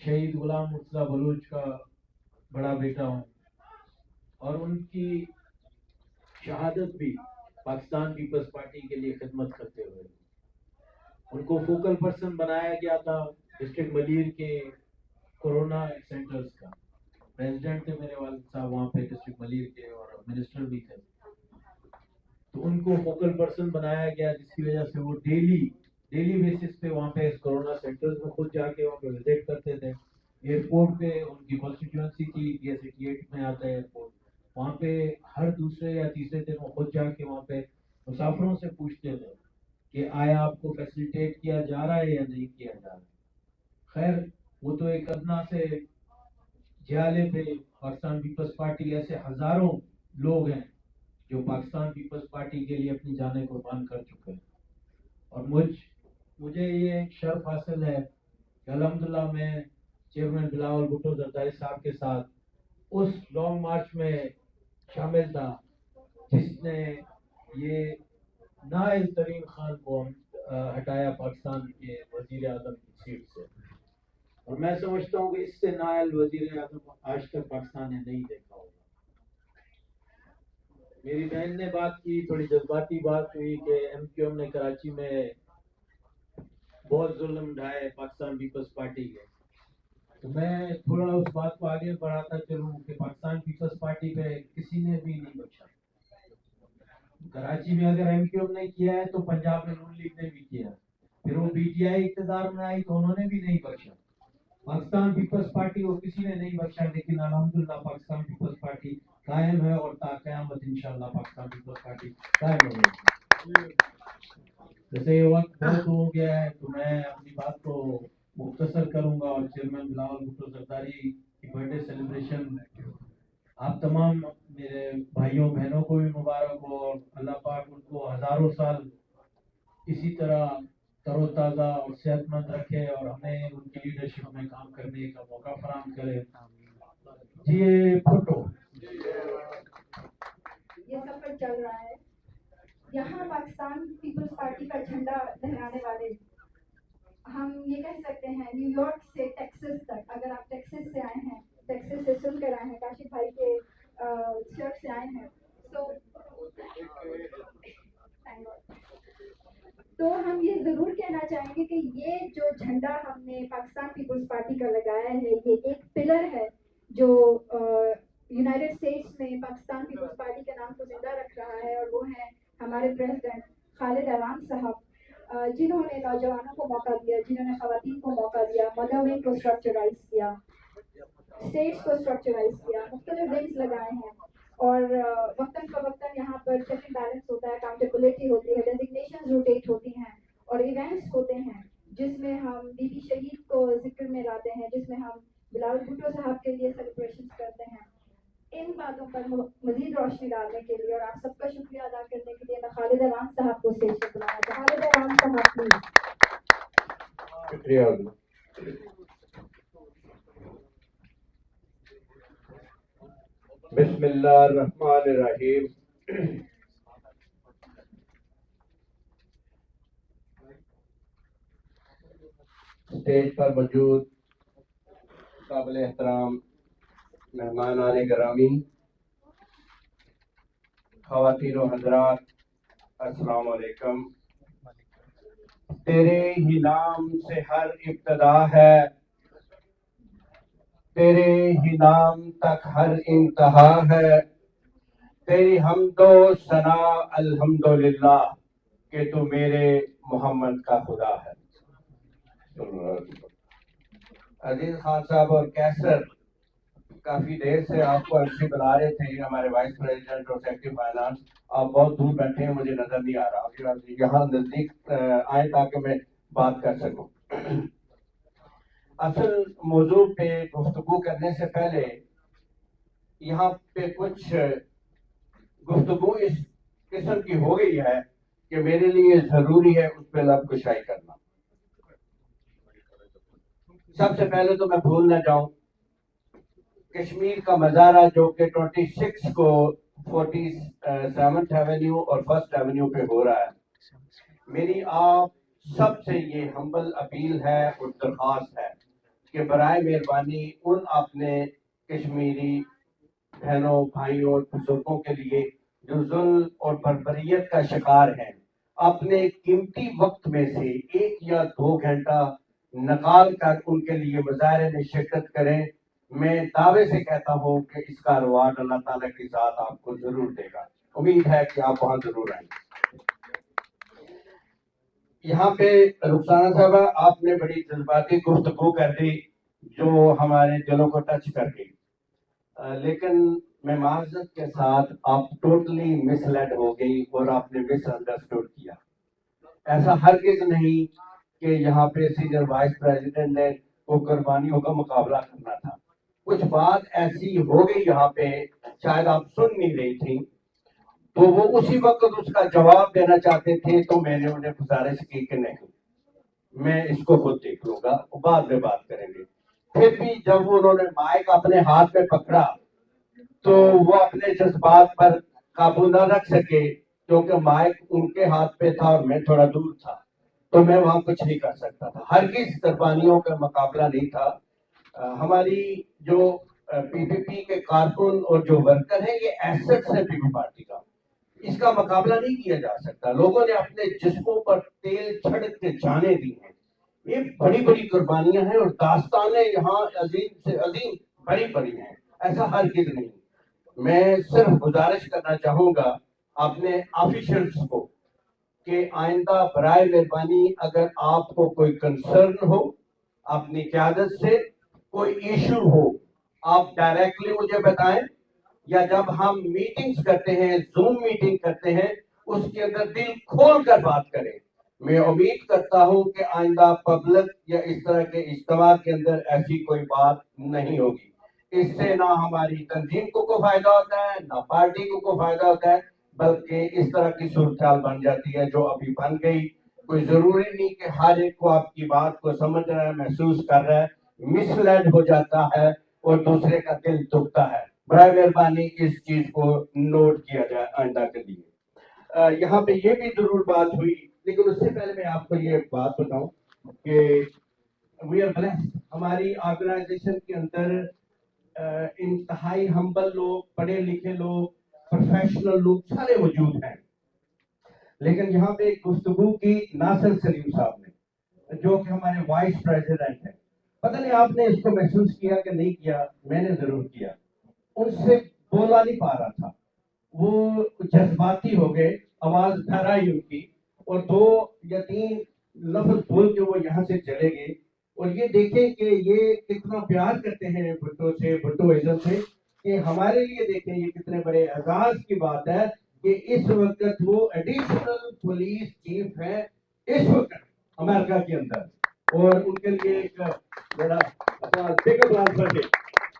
शहीद गुलाम मुर्तज़ा बलूच का बड़ा बेटा हूँ और उनकी शहादत भी पाकिस्तान पीपल्स पार्टी के लिए खिदमत करते हुए उनको फोकल पर्सन बनाया गया था डिस्ट्रिक्ट मलीर के कोरोना सेंटर्स का। प्रेसिडेंट थे मेरे वालिद साहब वहाँ पे डिस्ट्रिक्ट मलीर के और मिनिस्टर भी थे, तो उनको फोकल पर्सन बनाया गया, जिसकी वजह से वो डेली बेसिस पे वहाँ पे कोरोना सेंटर्स में खुद जाके वहाँ पे विजिट करते थे। एयरपोर्ट पे उनकी कॉन्स्टिट्यूंसी थी PS88 में आता है एयरपोर्ट, वहाँ पे हर दूसरे या तीसरे दिन वो खुद जाके वहाँ पे मुसाफिरों से पूछते थे कि आया आपको फैसिलिटेट किया जा रहा है या नहीं किया जा रहा है। खैर वो तो एक अदना से जियाले थे। पाकिस्तान पीपल्स पार्टी ऐसे हजारों लोग हैं जो पाकिस्तान पीपल्स पार्टी के लिए अपनी जानें कुर्बान कर चुके हैं। और मुझे ये शर्फ हासिल है कि अल्हम्दुलिल्लाह मैं चेयरमैन बिलावल भुट्टो जरदारी साहब के साथ उस लॉन्ग मार्च में शामिल था जिसने ये नाइल तरीन खान को हटाया पाकिस्तान के वजीर आज़म की सीट से। और मैं समझता हूँ कि इससे नाइल वजीर आज़म आज तक पाकिस्तान ने नहीं देखा होगा। मेरी बहन ने बात की, थोड़ी जज्बाती बात हुई कि MQM ने कराची में बहुत जुल्म ढाए पाकिस्तान पीपल्स पार्टी के, تو میں تھوڑا اس بات کو آگے بڑھاتا چلوں کہ پاکستان پیپلز پارٹی پہ کسی نے بھی نہیں بخشا. کراچی میں اگر ایم کیو ایم نے کیا ہے تو پنجاب میں نون لیگ نے بھی کیا. پھر وہ پی ٹی آئی اقتدار میں آئی تو انہوں نے بھی نہیں بخشا. پاکستان پیپلز پارٹی کو کسی نے نہیں بخشا, لیکن الحمدللہ پاکستان پیپلز پارٹی قائم ہے اور تا قیامت انشاءاللہ پاکستان پیپلز پارٹی قائم رہے گی. جیسے یہ وقت بہت ہو گیا ہے تو میں اپنی بات کو مختصر کروں گا, اور چیئرمین بلاول بھٹو زرداری کی برتھ ڈے سیلیبریشن آپ تمام میرے بھائیوں بہنوں کو بھی مبارک ہو, اور اللہ پاک ان کو ہزاروں سال اسی طرح تر و تازہ اور صحت مند رکھے, اور ہمیں ان کی لیڈرشپ میں کام کرنے کا موقع فراہم کرے. جی فوٹو یہ سفر چل رہا ہے, یہاں پاکستان پیپلز پارٹی کا جھنڈا لہرانے والے ہم یہ کہہ سکتے ہیں نیو یارک سے ٹیکسس تک. اگر آپ ٹیکسس سے آئے ہیں, ٹیکسس سے سن کر آئے ہیں, کاشف بھائی کے شرٹ سے آئے ہیں, تو ہم یہ ضرور کہنا چاہیں گے کہ یہ جو جھنڈا ہم نے پاکستان پیپلز پارٹی کا لگایا ہے, یہ ایک پلر ہے جو یونائٹڈ اسٹیٹس میں پاکستان پیپلز پارٹی کے نام کو زندہ رکھ رہا ہے, اور وہ ہیں ہمارے پریزیڈنٹ خالد ایوان صاحب, جنہوں نے نوجوانوں کو موقع دیا, جنہوں نے خواتین کو موقع دیا, مدر ونگ کو اسٹرکچرائز کیا, اسٹیٹس کو اسٹرکچرائز کیا, مختلف ونگز لگائے ہیں, اور وقتاً فوقتاً یہاں پر چیک اینڈ بیلنس ہوتا ہے, اکاؤنٹیبلٹی ہوتی ہے, ڈیزگنیشن روٹیٹ ہوتی ہیں, اور ایونٹس ہوتے ہیں جس میں ہم بی بی شہید کو ذکر میں لاتے ہیں, جس میں ہم بلاول بھٹو صاحب کے لیے سیلیبریشن کرتے ہیں. ان باتوں پر مزید روشنی ڈالنے کے لیے اور آپ سب کا شکریہ ادا کرنے کے لیے میں خالد ایوان صاحب کو اسٹیج پر بلانا چاہوں. خالد ایوان صاحب پلیز. شکریہ. بسم اللہ الرحمن الرحیم. اسٹیج پر موجود قابل احترام مہمان عالی گرامی, خواتین و حضرات, السلام علیکم. تیرے ہی نام سے ہر ابتدا ہے, تیرے ہی نام تک ہر انتہا ہے, تیری حمد و ثنا الحمدللہ کہ تو میرے محمد کا خدا ہے. عزیز خان صاحب اور کیسر کافی دیر سے آپ کو ایم سی بلا رہے تھے, ہمارے وائس پریزیڈنٹ اور سیکرٹری فائنانس, آپ بہت دور بیٹھے ہیں, مجھے نظر نہیں آ رہا, یہاں نزدیک آئیں تاکہ میں بات کر سکوں. اصل موضوع پہ گفتگو کرنے سے پہلے یہاں پہ کچھ گفتگو اس قسم کی ہو گئی ہے کہ میرے لیے ضروری ہے اس پہ لب کشائی کرنا. سب سے پہلے تو میں بھول نہ جاؤں, کشمیر کا مظاہرہ جو کہ 26 کو 47th ایونیو اور 1st ایونیو پہ ہو رہا ہے, میری آپ سب سے یہ ہمبل اپیل ہے اور درخواست ہے کہ برائے مہربانی ان اپنے کشمیری بہنوں بھائیوں اور بزرگوں کے لیے جو ظلم اور بربریت کا شکار ہیں, اپنے قیمتی وقت میں سے 1 یا 2 گھنٹہ نکال کر ان کے لیے مظاہرے میں شرکت کریں. میں دعوے سے کہتا ہوں کہ اس کا رواج اللہ تعالیٰ کی ذات آپ کو ضرور دے گا. امید ہے کہ آپ وہاں ضرور آئیں. یہاں پہ رخسانہ صاحبہ آپ نے بڑی جذباتی گفتگو کر دی جو ہمارے دلوں کو ٹچ کر گئی, لیکن میں معذرت کے ساتھ آپ ٹوٹلی مس لیڈ ہو گئی اور آپ نے مس انڈرسٹوڈ کیا. ایسا ہرگز نہیں کہ یہاں پہ سینئر وائس پریزیڈنٹ نے وہ قربانیوں کا مقابلہ کرنا تھا. کچھ بات ایسی ہو گئی یہاں پہ, شاید آپ سن نہیں رہی تھی, تو وہ اسی وقت اس کا جواب دینا چاہتے تھے, تو میں نے انہیں گزارش کی کہ نہیں, میں اس کو خود دیکھ لوں گا, بعد میں بات کریں گے. پھر بھی جب انہوں نے مائک اپنے ہاتھ میں پکڑا تو وہ اپنے جذبات پر قابو نہ رکھ سکے, کیونکہ مائک ان کے ہاتھ پہ تھا اور میں تھوڑا دور تھا, تو میں وہاں کچھ نہیں کر سکتا تھا. ہرگز قربانیوں کا مقابلہ نہیں تھا. ہماری جو پی پی پی کے کارکن اور جو ورکر ہیں, یہ ایسٹ ہے پی پی پارٹی کا, اس کا مقابلہ نہیں کیا جا سکتا. لوگوں نے اپنے جسموں پر تیل چھڑک کے جانے دی ہیں, یہ بڑی بڑی قربانیاں ہیں اور داستانیں یہاں عظیم سے عظیم بڑی بڑی ہیں، ایسا ہرگز نہیں۔ میں صرف گزارش کرنا چاہوں گا اپنے آفیشلز کو کہ آئندہ برائے مہربانی اگر آپ کو کوئی کنسرن ہو اپنی قیادت سے، کوئی ایشو ہو، آپ ڈائریکٹلی مجھے بتائیں، یا جب ہم میٹنگز کرتے ہیں، زوم میٹنگ کرتے ہیں، اس کے اندر دل کھول کر بات کریں۔ میں امید کرتا ہوں کہ آئندہ پبلک یا اس طرح کے اجتماع کے اندر ایسی کوئی بات نہیں ہوگی۔ اس سے نہ ہماری تنظیم کو فائدہ ہوتا ہے، نہ پارٹی کو فائدہ ہوتا ہے، بلکہ اس طرح کی صورتحال بن جاتی ہے جو ابھی بن گئی۔ کوئی ضروری نہیں کہ ہر ایک کو آپ کی بات کو سمجھ رہا ہے، محسوس کر رہا ہے، مس لیڈ ہو جاتا ہے اور دوسرے کا دل دکھتا ہے۔ برائے مہربانی اس چیز کو نوٹ کیا جائے آئندہ کے لیے۔ یہاں پہ یہ بھی ضرور بات ہوئی، لیکن اس سے پہلے میں آپ کو یہ بات بتاؤں کہ وی آر بلیسڈ، ہماری آرگنائزیشن کے اندر انتہائی ہمبل لوگ، پڑھے لکھے لوگ، پروفیشنل لوگ سارے موجود ہیں۔ لیکن یہاں پہ ایک گفتگو کی ناصر سلیم صاحب نے، جو کہ ہمارے وائس پریزیڈنٹ ہیں، پتہ نہیں آپ نے اس کو محسوس کیا کہ نہیں کیا، میں نے ضرور کیا۔ ان سے بولا نہیں پا رہا تھا، وہ جذباتی ہو گئے، آواز ڈر آئی ان کی، اور 2 یا 3 لفظ بول کے وہ یہاں سے چلے گئے۔ اور یہ دیکھیں کہ یہ کتنا پیار کرتے ہیں بھٹو سے، بھٹوازم سے، کہ ہمارے لیے دیکھیں یہ کتنے بڑے اعزاز کی بات ہے کہ اس وقت وہ ایڈیشنل پولیس چیف ہے اس وقت امریکہ کے اندر، اور ان کے لیے ایک بڑا بگ اپلاز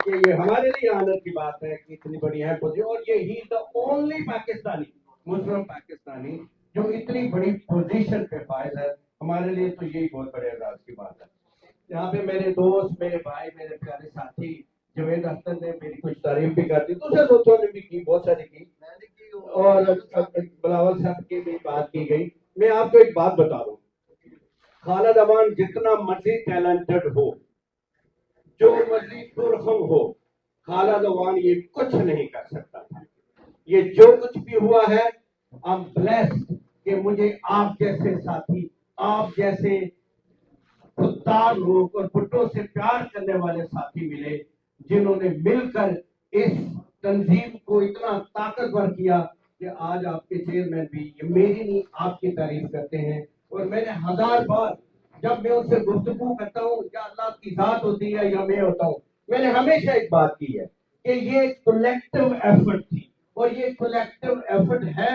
کہ یہ ہمارے لیے آنر کی بات ہے کہ اتنی بڑی ہے پوزیشن، اور یہ ہی دا اونلی پاکستانی، مسلم پاکستانی جو اتنی بڑی پوزیشن پہ فائز ہے۔ ہمارے لیے تو یہی بہت بڑے اعزاز کی بات ہے۔ یہاں پہ میرے دوست، میرے بھائی، میرے پیارے ساتھی جوید اختر نے میری کچھ تعریف بھی کر دی، دوسرے دوستوں نے بھی کی، بہت ساری کی، اور بلاول صاحب کی بھی بات کی گئی۔ میں آپ کو ایک بات بتا دوں، خالد امان جتنا مرضی ٹیلنٹڈ ہو، جو مرضی پرخم ہو، خالد امان یہ کچھ نہیں کر سکتا تھا۔ یہ جو کچھ بھی ہوا ہے، I'm blessed کہ مجھے آپ جیسے ساتھی، آپ جیسے خوددار لوگ اور بھٹو سے پیار کرنے والے ساتھی ملے، جنہوں نے مل کر اس تنظیم کو اتنا طاقتور کیا کہ آج آپ کے چیئرمین بھی یہ میری نہیں آپ کی تعریف کرتے ہیں۔ اور میں نے 1000 بار جب میں ان سے گفتگو کرتا ہوں، یا اللہ کی ذات ہوتی ہے یا میں ہوتا ہوں، میں نے ہمیشہ ایک بات کی ہے کہ یہ کولیکٹیو ایفرٹ تھی، اور یہ کولیکٹیو ایفرٹ ہے،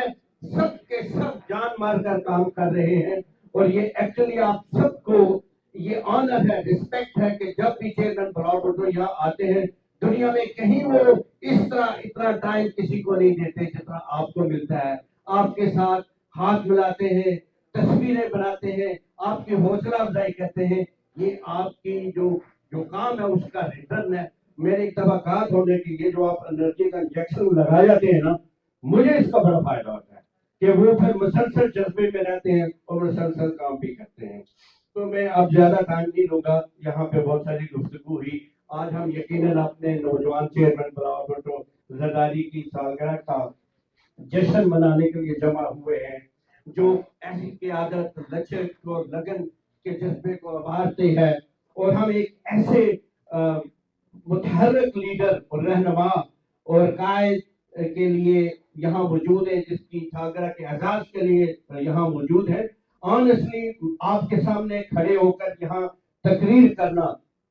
سب کے سب جان مار کر کام کر رہے ہیں۔ اور یہ ایکچولی آپ سب کو یہ آنر ہے، ریسپیکٹ ہے کہ جب بھی چیئرمین بلاول بھٹو یہاں آتے ہیں، دنیا میں کہیں وہ اس طرح اتنا ٹائم کسی کو نہیں دیتے جتنا آپ کو ملتا ہے۔ آپ کے ساتھ ہاتھ ملاتے ہیں، تصویریں بناتے ہیں، آپ کی حوصلہ افزائی کرتے ہیں۔ یہ آپ کی جو کام ہے اس کا ریٹرن ہے۔ میرے اتفاقات ہونے کی یہ جو آپ انرجی کا انجیکشن لگا جاتے ہیں نا، مجھے اس کا بڑا فائدہ ہوتا ہے کہ وہ پھر مسلسل جذبے میں رہتے ہیں اور مسلسل کام بھی کرتے ہیں۔ تو میں اب زیادہ ٹائم نہیں لوں گا، یہاں پہ بہت ساری گفتگو ہوئی۔ آج ہم یقیناً اپنے نوجوان چیئرمین بلاول بھٹو زرداری کی سالگرہ کا جشن منانے کے لیے جمع ہوئے ہیں، جو ایسی قیادت، لچک اور لگن کے جذبے کو ابھارتے ہیں، اور ہم ایک ایسے متحرک لیڈر اور رہنما اور قائد کے لیے یہاں موجود ہے، جس کی سالگرہ کے اعزاز کے لیے یہاں موجود ہے۔ آنیسٹلی آپ کے سامنے کھڑے ہو کر یہاں تقریر کرنا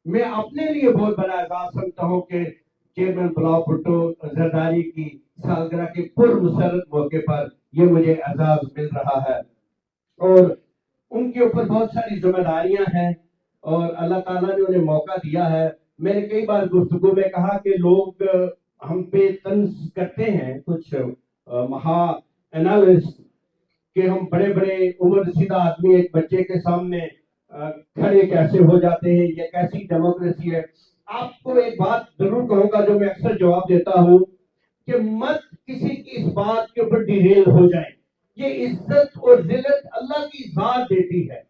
میں اپنے لیے بہت بڑا اعزاز سمجھتا ہوں کہ چیئرمین بلاول بھٹو زرداری کی سالگرہ کے پرمسرت موقع پر یہ مجھے اعزاز مل رہا ہے، اور ان کے اوپر بہت ساری ذمہ داریاں ہیں، اور اللہ تعالیٰ نے انہیں موقع دیا ہے۔ میں نے کئی بار گفتگو میں کہا کہ لوگ ہم پہ طنز کرتے ہیں، کچھ مہا انالسٹ، کہ ہم بڑے بڑے عمر رسیدہ آدمی ایک بچے کے سامنے کھڑے کیسے ہو جاتے ہیں، یہ کیسی ڈیموکریسی ہے۔ آپ کو ایک بات ضرور کہوں گا جو میں اکثر جواب دیتا ہوں، کہ مت کسی کی اس بات کے اوپر ڈیریل ہو جائیں۔ یہ عزت اور ذلت اللہ کی ذات دیتی ہے،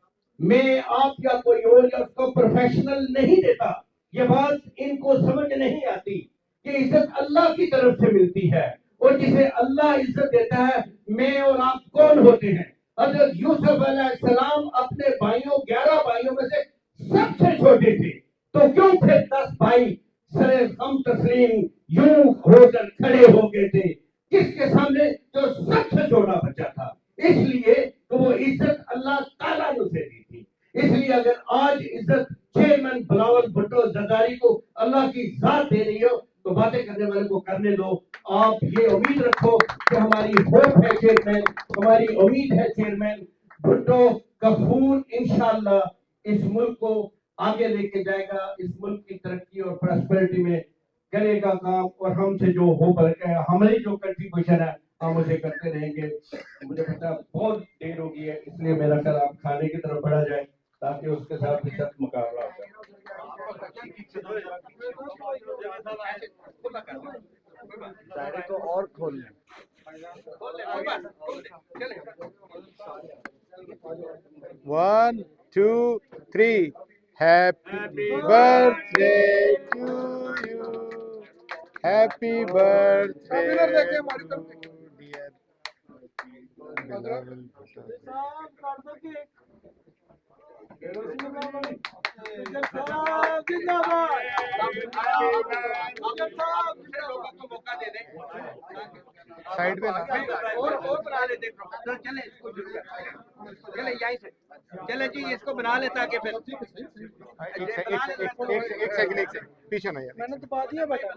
میں آپ یا کوئی اور یا اس کو پروفیشنل نہیں دیتا۔ یہ بات ان کو سمجھ نہیں آتی کہ عزت اللہ کی طرف سے ملتی ہے، اور جسے اللہ عزت دیتا ہے، میں اور آپ کون ہوتے ہیں؟ حضرت یوسف علیہ السلام اپنے بھائیوں 11 بھائیوں میں سے سب سے چھوٹے تھے، تو کیوں پھر 10 بھائی سر غم تسلیم یوں ہو کر کھڑے ہو گئے تھے کس کے سامنے؟ جو سب سے چھوٹا بچہ تھا، اس لیے کہ وہ عزت اللہ تعالیٰ نے اسے دی تھی۔ اس لیے اگر آج عزت چیئرمین بلاول بھٹو زرداری کو اللہ کی ذات دے رہی ہو تو باتیں کرنے والے کو کرنے دو۔ آپ یہ امید رکھو کہ ہماری ہوپ ہے چیئرمین، ہماری امید ہے چیئرمین بھٹو کا خون انشاءاللہ اس ملک کو آگے لے کے جائے گا، اس ملک کی ترقی اور پراسپیرٹی میں کرے گا کام، اور ہم سے جو ہو بلکہ ہماری جو کنٹریبیوشن ہے ہم اسے کرتے رہیں گے۔ مجھے پتا ہے بہت دیر ہو گئی ہے، اس لیے میرا خیال آپ کھانے کی طرف بڑھا جائے تاکہ اس کے ساتھ بھی سخت مقابلہ ہو جائے۔ دائرے کو اور کھول لیں۔ 1 2 3 Happy birthday to you. Happy birthday dear Bilawal Bhutto. Side پہ بنا لیتے چلے اس کو چلے یہیں سے چلے جی اس کو بنا لے تاکہ پھر ایک سیکنڈ پیچھے نہ یار میں نے تو بات دیا بیٹا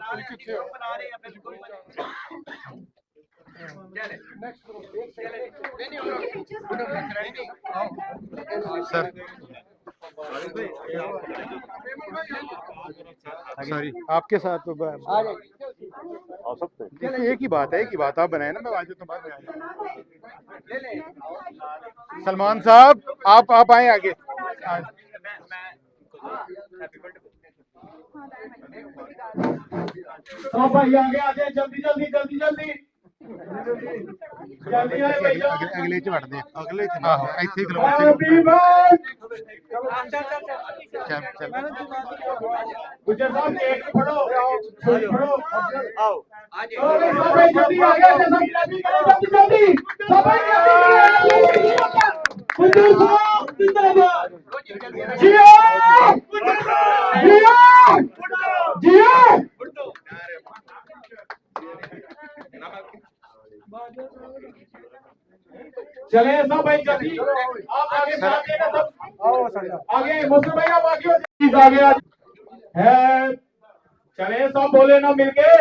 سر سوری آپ کے ساتھ ایک ہی بات آپ بنائے نا، میں آج تو بعد میں سلمان صاحب آپ آئیں آگے۔ ہاں بھائی آگے آ جائیں، جلدی جلدی جلدی جلدی جلدی آئے بھائی، اگلے چ وڑ دیں، اگلے ایتھے گجر صاحب کیک پڑھو پڑھو آؤ جلدی آ گیا جلدی جلدی گجر صاحب زندہ باد، جیا جیا جیا چلے سب بھائی جلدی آپ آگے بڑھتے ہیں سب آگے مسلم بھائی آپ آگے ہو آگے ہے، چلے سب بولے نا مل کے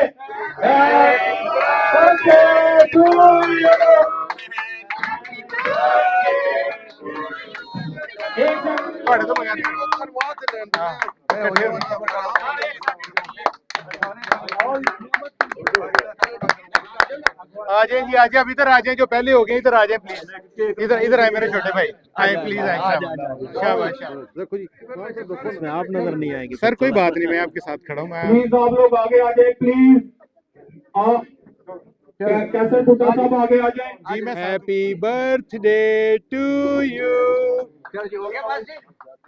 آ جائیں جی، آ جائیں، اب ادھر آ جائیں، جو پہلے ہو گئے ادھر آ جائیں پلیز، ادھر آئے میرے چھوٹے بھائی، آئیں پلیز آئیں، شاباش شاباش۔ میں آپ نظر نہیں آئیں گے سر کوئی بات نہیں، میں آپ کے ساتھ کھڑا ہوں، میں پلیز آپ لوگ آگے آ جائیں پلیز، کیسے ٹوٹا صاحب آگے آ جائیں جی میں happy birthday to you. ہو گیا بس جی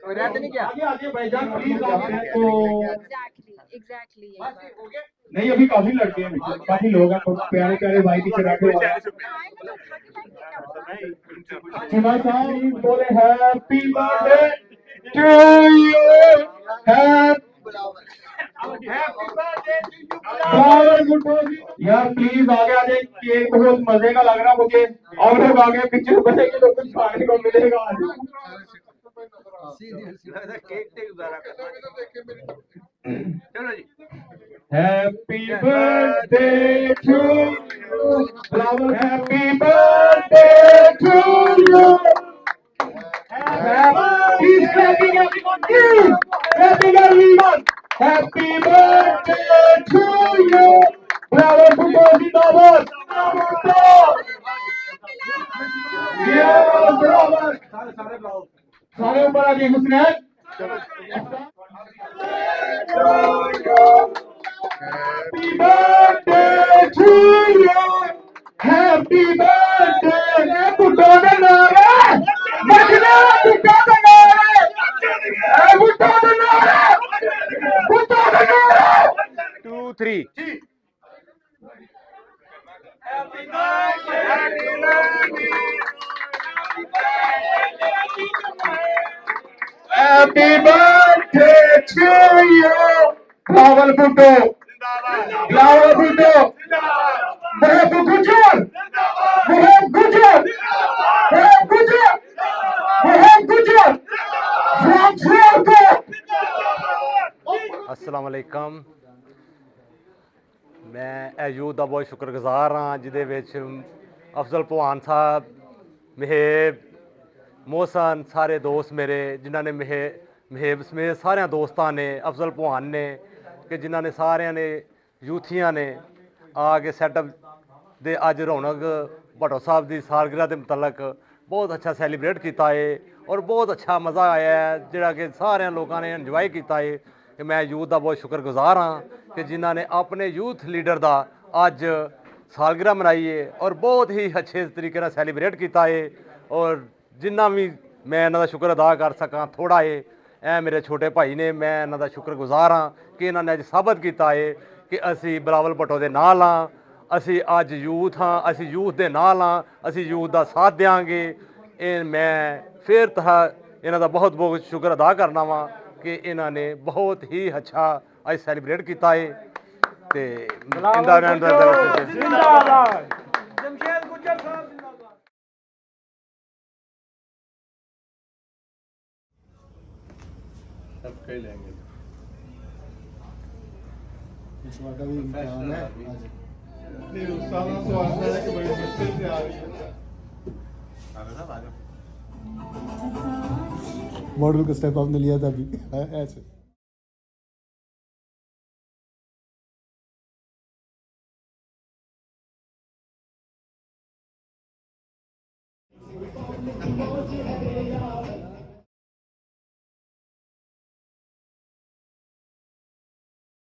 کوئی رہتے نہیں کیا آگے آگے بھائی جان پلیز آپ ہیں تو نہیں، ابھی کافی لڑکے ہیں، کافی لوگ ہیں، پیارے پیارے بھائی پیچھے بیٹھے ہوئے ہیں۔ چنا صاحب بولے happy birthday to you, یار پلیز آگے آ جائیں، کیک بہت مزے کا لگ رہا مجھے، اور لوگ آگے پیچھے بڑھیں گے تو کچھ کھانے کو ملے گا۔ چلو جی happy birthday to you, happy birthday to you, happy birthday to you, Bilawal Bhutto زندہ باد، سارے اوپر آ جائیں، Hasnain Happy birthday to you. Happy birthday. Bhutto da naare. Bachna Bhutto da naare. Bhutto da naare. Bhutto da naare. 2 3 Happy birthday. Happy birthday. Happy birthday to you, Bilawal Bhutto. Bilawal Bhutto. Bahab Gujar. Bahab Gujar. Bahab Gujar. Bahab Gujar. From Sialkot. अस्सलाम वालेकुम। मैं अयूब ਦਾ ਬਹੁਤ ਸ਼ੁਕਰਗੁਜ਼ਾਰ ਹਾਂ ਜਿਹਦੇ ਵਿੱਚ ਅਫਜ਼ਲ ਭਵਾਨ ਸਾਹਿਬ, ਮਹਿਬ, ਮੋਹਸਨ, ਸਾਰੇ ਦੋਸਤ ਮੇਰੇ ਜਿਨ੍ਹਾਂ ਨੇ ਮਹਿਬ ਸਮੇਤ ਸਾਰਿਆਂ ਦੋਸਤਾਂ ਨੇ, ਅਫਜ਼ਲ ਭਵਾਨ ਨੇ ਕਿ ਜਿਨ੍ਹਾਂ ਨੇ ਸਾਰਿਆਂ ਨੇ ਯੂਥੀਆਂ ਨੇ ਆ ਕੇ ਸੈਟਅਪ ਦੇ ਅੱਜ ਰੌਣਕ ਭੱਟੋ ਸਾਹਿਬ ਦੀ ਸਾਲਗਿਰਾ ਦੇ ਮੁਤਲਕ ਬਹੁਤ ਅੱਛਾ ਸੈਲੀਬ੍ਰੇਟ ਕੀਤਾ ਹੈ ਔਰ ਬਹੁਤ ਅੱਛਾ ਮਜ਼ਾ ਆਇਆ ਹੈ ਜਿਹੜਾ ਕਿ ਸਾਰਿਆਂ ਲੋਕਾਂ ਨੇ ਇੰਜੋਏ ਕੀਤਾ ਹੈ ਕਿ ਮੈਂ ਯੂਥ ਦਾ ਬਹੁਤ ਸ਼ੁਕਰਗੁਜ਼ਾਰ ਹਾਂ ਕਿ ਜਿਨ੍ਹਾਂ ਨੇ ਆਪਣੇ ਯੂਥ ਲੀਡਰ ਦਾ ਅੱਜ ਸਾਲਗਿਰਾ ਮਨਾਈ ਹੈ ਔਰ ਬਹੁਤ ਹੀ ਅੱਛੇ ਤਰੀਕੇ ਨਾਲ ਸੈਲੀਬ੍ਰੇਟ ਕੀਤਾ ਹੈ ਔਰ ਜਿੰਨਾ ਵੀ ਮੈਂ ਇਹਨਾਂ ਦਾ ਸ਼ੁਕਰ ਅਦਾ ਕਰ ਸਕਾਂ ਥੋੜ੍ਹਾ ਹੈ। ਇਹ ਮੇਰੇ ਛੋਟੇ ਭਾਈ ਨੇ, ਮੈਂ ਇਹਨਾਂ ਦਾ ਸ਼ੁਕਰਗੁਜ਼ਾਰ ਹਾਂ ਕਿ ਇਹਨਾਂ ਨੇ ਅੱਜ ਸਾਬਤ ਕੀਤਾ ਹੈ ਕਿ ਅਸੀਂ ਬਿਲਾਵਲ ਭੁੱਟੋ ਦੇ ਨਾਲ ਹਾਂ, ਅਸੀਂ ਅੱਜ ਯੂਥ ਹਾਂ, ਅਸੀਂ ਯੂਥ ਦੇ ਨਾਲ ਹਾਂ, ਅਸੀਂ ਯੂਥ ਦਾ ਸਾਥ ਦਿਆਂਗੇ। ਇਹ ਮੈਂ ਫਿਰ ਇਹਨਾਂ ਦਾ ਬਹੁਤ ਬਹੁਤ ਸ਼ੁਕਰ ਅਦਾ ਕਰਨਾ ਵਾਂ ਕਿ ਇਹਨਾਂ ਨੇ ਬਹੁਤ ਹੀ ਅੱਛਾ ਅੱਜ ਸੈਲੀਬ੍ਰੇਟ ਕੀਤਾ ਹੈ ਤੇ जमशेद गुज्जर साहब जिंदाबाद। सब कह लेंगे। इस बार का भी इम्तिहान है आज। नहीं उस्ताद तो आता है कि बड़ी मुश्किल से आ रही है। मॉडल का स्टेप आपने लिया था अभी ऐसे।